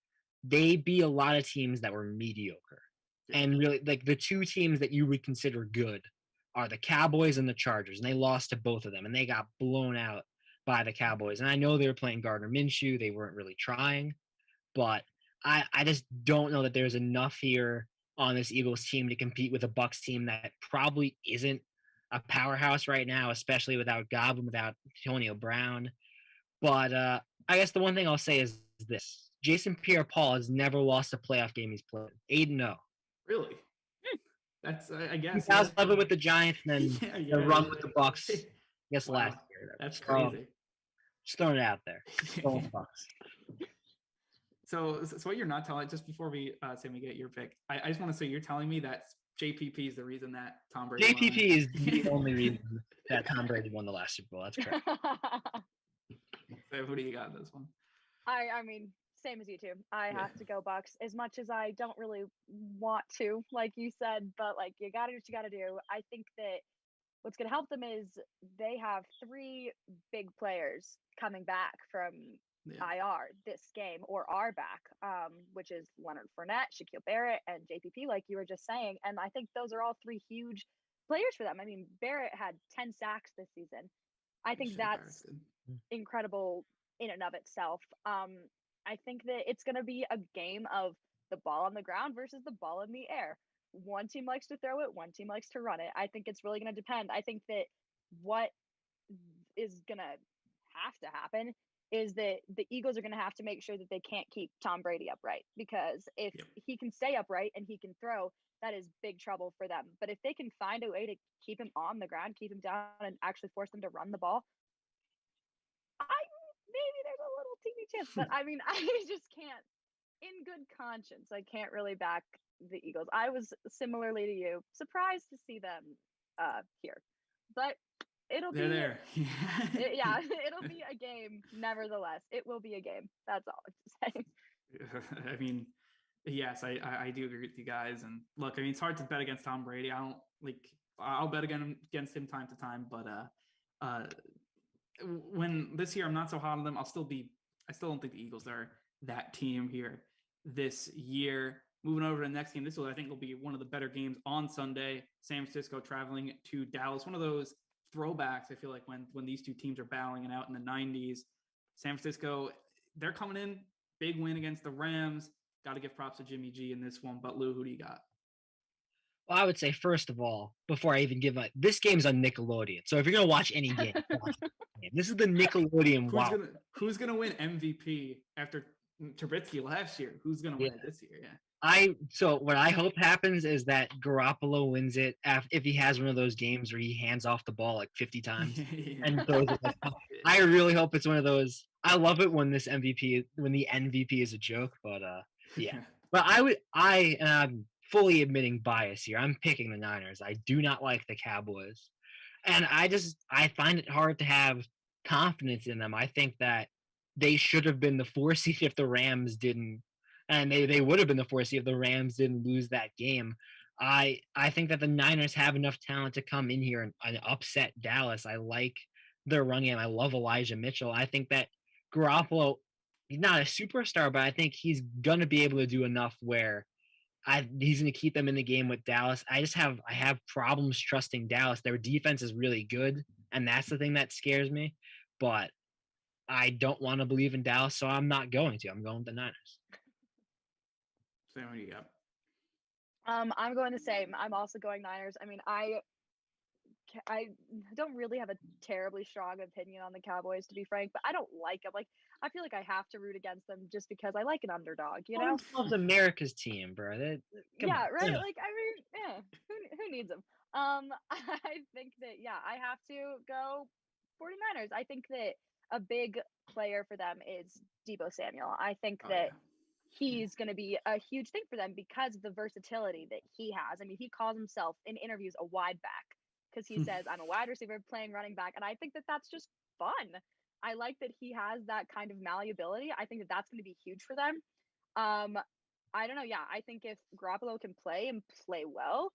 they beat a lot of teams that were mediocre. And really, like the two teams that you would consider good are the Cowboys and the Chargers, and they lost to both of them, and they got blown out by the Cowboys. And I know they were playing Gardner Minshew; they weren't really trying, but I just don't know that there's enough here on this Eagles team to compete with a Bucks team that probably isn't a powerhouse right now, especially without Godwin, without Antonio Brown. But I guess the one thing I'll say is this: Jason Pierre-Paul has never lost a playoff game he's played. 8-0. Really? That's I guess 2011 with the Giants, and then the run with the Bucks. I guess Wow. last year. That's crazy. Just throwing it out there. Going Bucks. So what you're not telling, just before we say we get your pick, I just want to say you're telling me that JPP is the reason that Tom Brady JPP is the only reason that Tom Brady won the last Super Bowl. That's correct. So who do you got in this one? I mean, same as you two. I have to go Bucks, as much as I don't really want to, like you said, but like you got to do what you got to do. I think that what's going to help them is they have 3 big players coming back from IR this game, or are back, which is Leonard Fournette, Shaquille Barrett, and JPP, like you were just saying. And I think those are all 3 huge players for them. I mean, Barrett had 10 sacks this season. I think that's incredible in and of itself. I think that it's going to be a game of the ball on the ground versus the ball in the air. One team likes to throw it, one team likes to run it. I think it's really going to depend. I think that what is going to have to happen is that the Eagles are going to have to make sure that they can't keep Tom Brady upright, because if he can stay upright and he can throw, that is big trouble for them. But if they can find a way to keep him on the ground, keep him down, and actually force them to run the ball, maybe there's a little teeny chance. But I mean, I just can't, in good conscience, I can't really back the Eagles. I was similarly to you, surprised to see them here, but it'll be there. It'll be a game. Nevertheless, it will be a game. That's all I have to say. I mean, yes, I do agree with you guys. And look, I mean, it's hard to bet against Tom Brady. I'll bet against him time to time, but when this year I'm not so hot on them, I still don't think the Eagles are that team here this year. Moving over to the next game, I think will be one of the better games on Sunday. San Francisco traveling to Dallas. One of those throwbacks, I feel like, when these two teams are battling it out in the 90s. San Francisco, they're coming in, big win against the Rams. Got to give props to Jimmy G in this one. But Lou, who do you got? Well, I would say, first of all, before I even give this game's on Nickelodeon. So if you're going to watch any game, this is the Nickelodeon. Who's gonna win MVP after Trubisky last year? Who's gonna win it this year? Yeah. So what I hope happens is that Garoppolo wins it if he has one of those games where he hands off the ball like 50 times and throws it. I really hope it's one of those. I love it when the MVP is a joke, but yeah. But I'm fully admitting bias here. I'm picking the Niners. I do not like the Cowboys, and I find it hard to have confidence in them. I think that they should have been the 4 seed if the Rams didn't. And they would have been the 4 seed if the Rams didn't lose that game. I think that the Niners have enough talent to come in here and upset Dallas. I like their run game. I love Elijah Mitchell. I think that Garoppolo, he's not a superstar, but I think he's going to be able to do enough where he's going to keep them in the game with Dallas. I have problems trusting Dallas. Their defense is really good, and that's the thing that scares me. But I don't want to believe in Dallas, so I'm not going to. I'm going with the Niners. Sam, what do you got? I'm going the same. I'm also going Niners. I mean, I don't really have a terribly strong opinion on the Cowboys, to be frank, but I don't like them. Like, I feel like I have to root against them just because I like an underdog, you know? It's America's team, bro. Right? Like, I mean, who needs them? I think that, yeah, I have to go 49ers. I think that a big player for them is Debo Samuel. I think Oh that yeah. Yeah. he's going to be a huge thing for them because of the versatility that he has. I mean, he calls himself in interviews a wide back because he says, I'm a wide receiver playing running back. And I think that that's just fun. I like that he has that kind of malleability. I think that that's going to be huge for them. I don't know. Yeah, I think if Garoppolo can play and play well,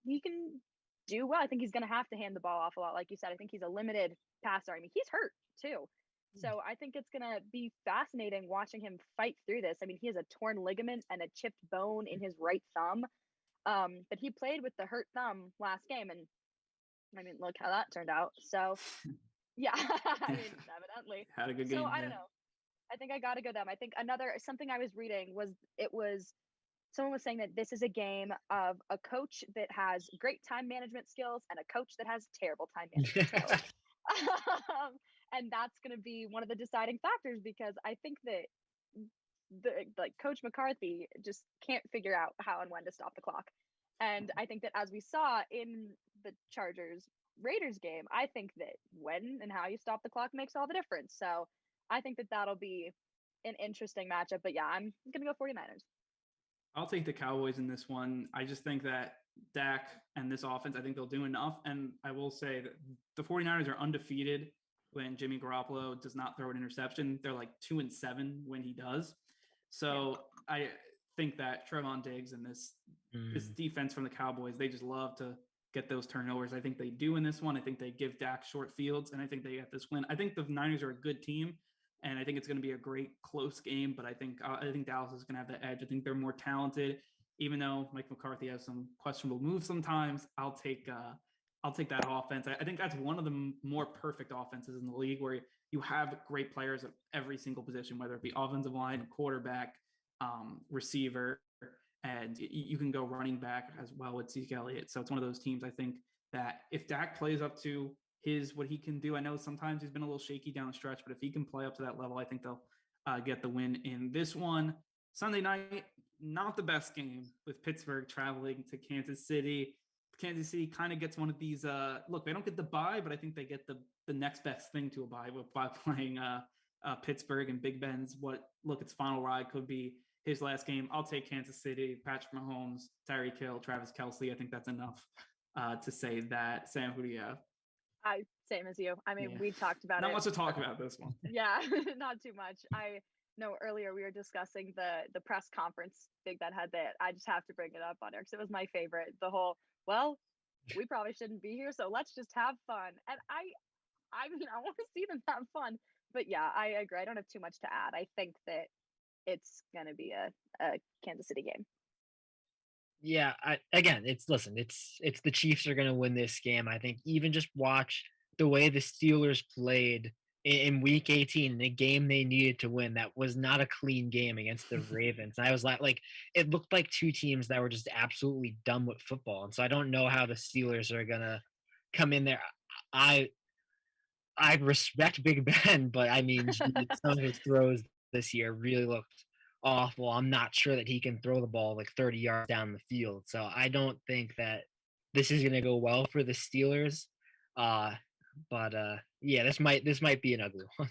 he can do well. I think he's going to have to hand the ball off a lot. Like you said, I think he's a limited passer. I mean, he's hurt too. So I think it's going to be fascinating watching him fight through this. I mean, he has a torn ligament and a chipped bone in his right thumb. But he played with the hurt thumb last game. And I mean, look how that turned out. So, yeah, I mean, evidently. Had a good So game. I don't Yeah. know. I think I got to go them. I think something I was reading was someone was saying that this is a game of a coach that has great time management skills and a coach that has terrible time management skills. And that's going to be one of the deciding factors because I think that Coach McCarthy just can't figure out how and when to stop the clock. And I think that as we saw in the Chargers Raiders game, I think that when and how you stop the clock makes all the difference. So I think that that'll be an interesting matchup. But yeah, I'm going to go 49ers. I'll take the Cowboys in this one. I just think that Dak and this offense, I think they'll do enough. And I will say that the 49ers are undefeated when Jimmy Garoppolo does not throw an interception. They're like 2-7 when he does. So I think that Trevon Diggs and this defense from the Cowboys, they just love to get those turnovers. I think they do in this one. I think they give Dak short fields, and I think they get this win. I think the Niners are a good team, and I think it's going to be a great close game. But I think Dallas is going to have the edge. I think they're more talented, even though Mike McCarthy has some questionable moves sometimes. I'll take that offense. I think that's one of the more perfect offenses in the league where you have great players at every single position, whether it be offensive line, quarterback, receiver, and you can go running back as well with Zeke Elliott. So it's one of those teams, I think, that if Dak plays up to what he can do, I know sometimes he's been a little shaky down the stretch, but if he can play up to that level, I think they'll get the win in this one. Sunday night, not the best game with Pittsburgh traveling to Kansas City. Kansas City kind of gets one of these. Look, they don't get the bye, but I think they get the next best thing to a bye by playing Pittsburgh and Big Ben's its final ride could be his last game. I'll take Kansas City, Patrick Mahomes, Tyreek Hill, Travis Kelce. I think that's enough to say that. Sam, who do you have? Same as you. I mean, we talked about not it. much to talk about this one. Yeah, not too much. I know earlier we were discussing the press conference Big Ben had that. I just have to bring it up on here because it was my favorite. The whole, well, we probably shouldn't be here, so let's just have fun. And I mean, I want to see them have fun. But yeah, I agree. I don't have too much to add. I think that it's gonna be a Kansas City game. Yeah, it's the Chiefs are going to win this game. I think even just watch the way the Steelers played in Week 18, the game they needed to win. That was not a clean game against the Ravens. I was like, it looked like two teams that were just absolutely done with football. And so I don't know how the Steelers are going to come in there. I respect Big Ben, but I mean, some of his throws this year really looked awful. I'm not sure that he can throw the ball like 30 yards down the field. So I don't think that this is going to go well for the Steelers. But yeah, this might be an ugly one.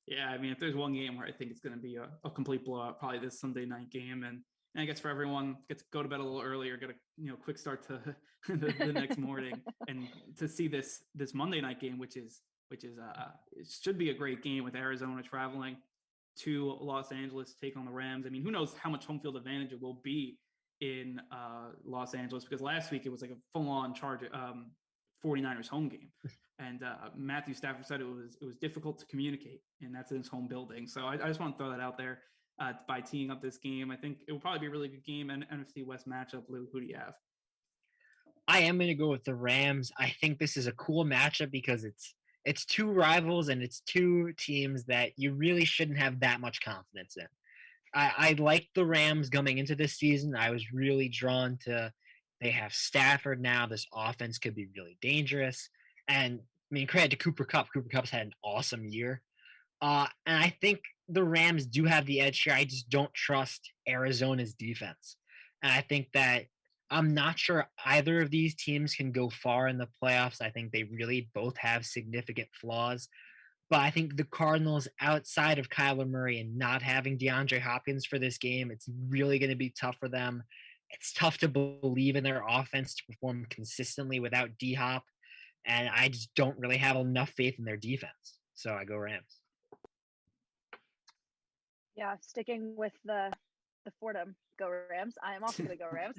Yeah, I mean, if there's one game where I think it's going to be a complete blowout, probably this Sunday night game. And I guess for everyone, get to go to bed a little earlier, get a quick start to the next morning, and to see this Monday night game, which is it should be a great game with Arizona traveling to Los Angeles to take on the Rams. I mean, who knows how much home field advantage it will be in Los Angeles, because last week it was like a full-on 49ers home game. And Matthew Stafford said it was difficult to communicate, and that's in his home building. So I just want to throw that out there by teeing up this game. I think it will probably be a really good game and NFC West matchup. Lou, who do you have? I am going to go with the Rams. I think this is a cool matchup because it's two rivals and it's two teams that you really shouldn't have that much confidence in. I liked the Rams coming into this season. I was really drawn to they have Stafford now. This offense could be really dangerous. And I mean, credit to Cooper Kupp. Cooper Kupp's had an awesome year. And I think the Rams do have the edge here. I just don't trust Arizona's defense. And I think that I'm not sure either of these teams can go far in the playoffs. I think they really both have significant flaws. But I think the Cardinals, outside of Kyler Murray and not having DeAndre Hopkins for this game, it's really going to be tough for them. It's tough to believe in their offense to perform consistently without D Hop. And I just don't really have enough faith in their defense. So I go Rams. Yeah, sticking with the Fordham, go Rams. I am also going to go Rams.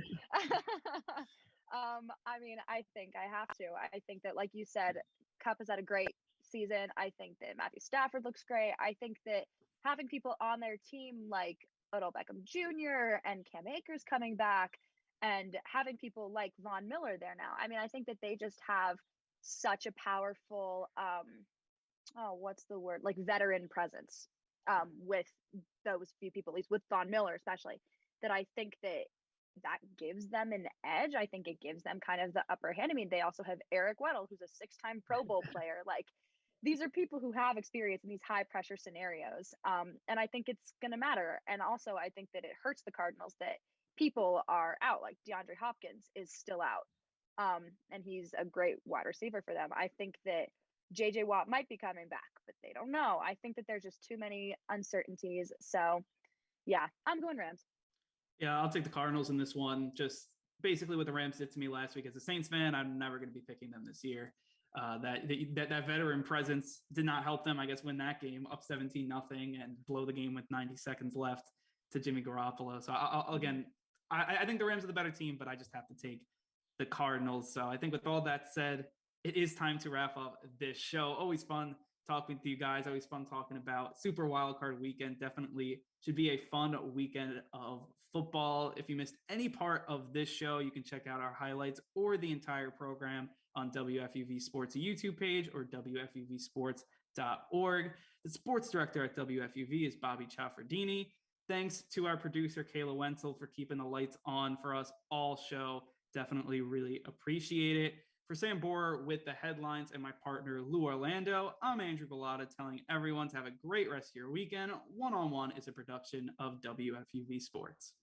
I mean, I think I have to. I think that, like you said, Cup has had a great season. I think that Matthew Stafford looks great. I think that having people on their team like Odell Beckham Jr. and Cam Akers coming back, and having people like Von Miller there now. I mean, I think that they just have such a powerful oh, what's the word? Like veteran presence with those few people, at least with Von Miller especially, that I think that that gives them an edge. I think it gives them kind of the upper hand. I mean, they also have Eric Weddle, who's a six-time Pro Bowl player. Like, these are people who have experience in these high pressure scenarios. And I think it's going to matter. And also, I think that it hurts the Cardinals that people are out. Like DeAndre Hopkins is still out. And he's a great wide receiver for them. I think that JJ Watt might be coming back, but they don't know. I think that there's just too many uncertainties. So, yeah, I'm going Rams. Yeah, I'll take the Cardinals in this one. Just basically what the Rams did to me last week as a Saints fan, I'm never going to be picking them this year. That veteran presence did not help them, I guess, win that game up 17-0 and blow the game with 90 seconds left to Jimmy Garoppolo. So I think the Rams are the better team, but I just have to take the Cardinals. So I think with all that said, it is time to wrap up this show. Always fun talking to you guys. Always fun talking about Super Wildcard Weekend. Definitely should be a fun weekend of football. If you missed any part of this show, you can check out our highlights or the entire program on WFUV Sports YouTube page or WFUVsports.org. The sports director at WFUV is Bobby Ciaffardini. Thanks to our producer, Kayla Wenzel, for keeping the lights on for us all show. Definitely really appreciate it. For Sam Bohrer with the headlines and my partner, Lou Orlando, I'm Andrew Gullotta telling everyone to have a great rest of your weekend. One-on-One is a production of WFUV Sports.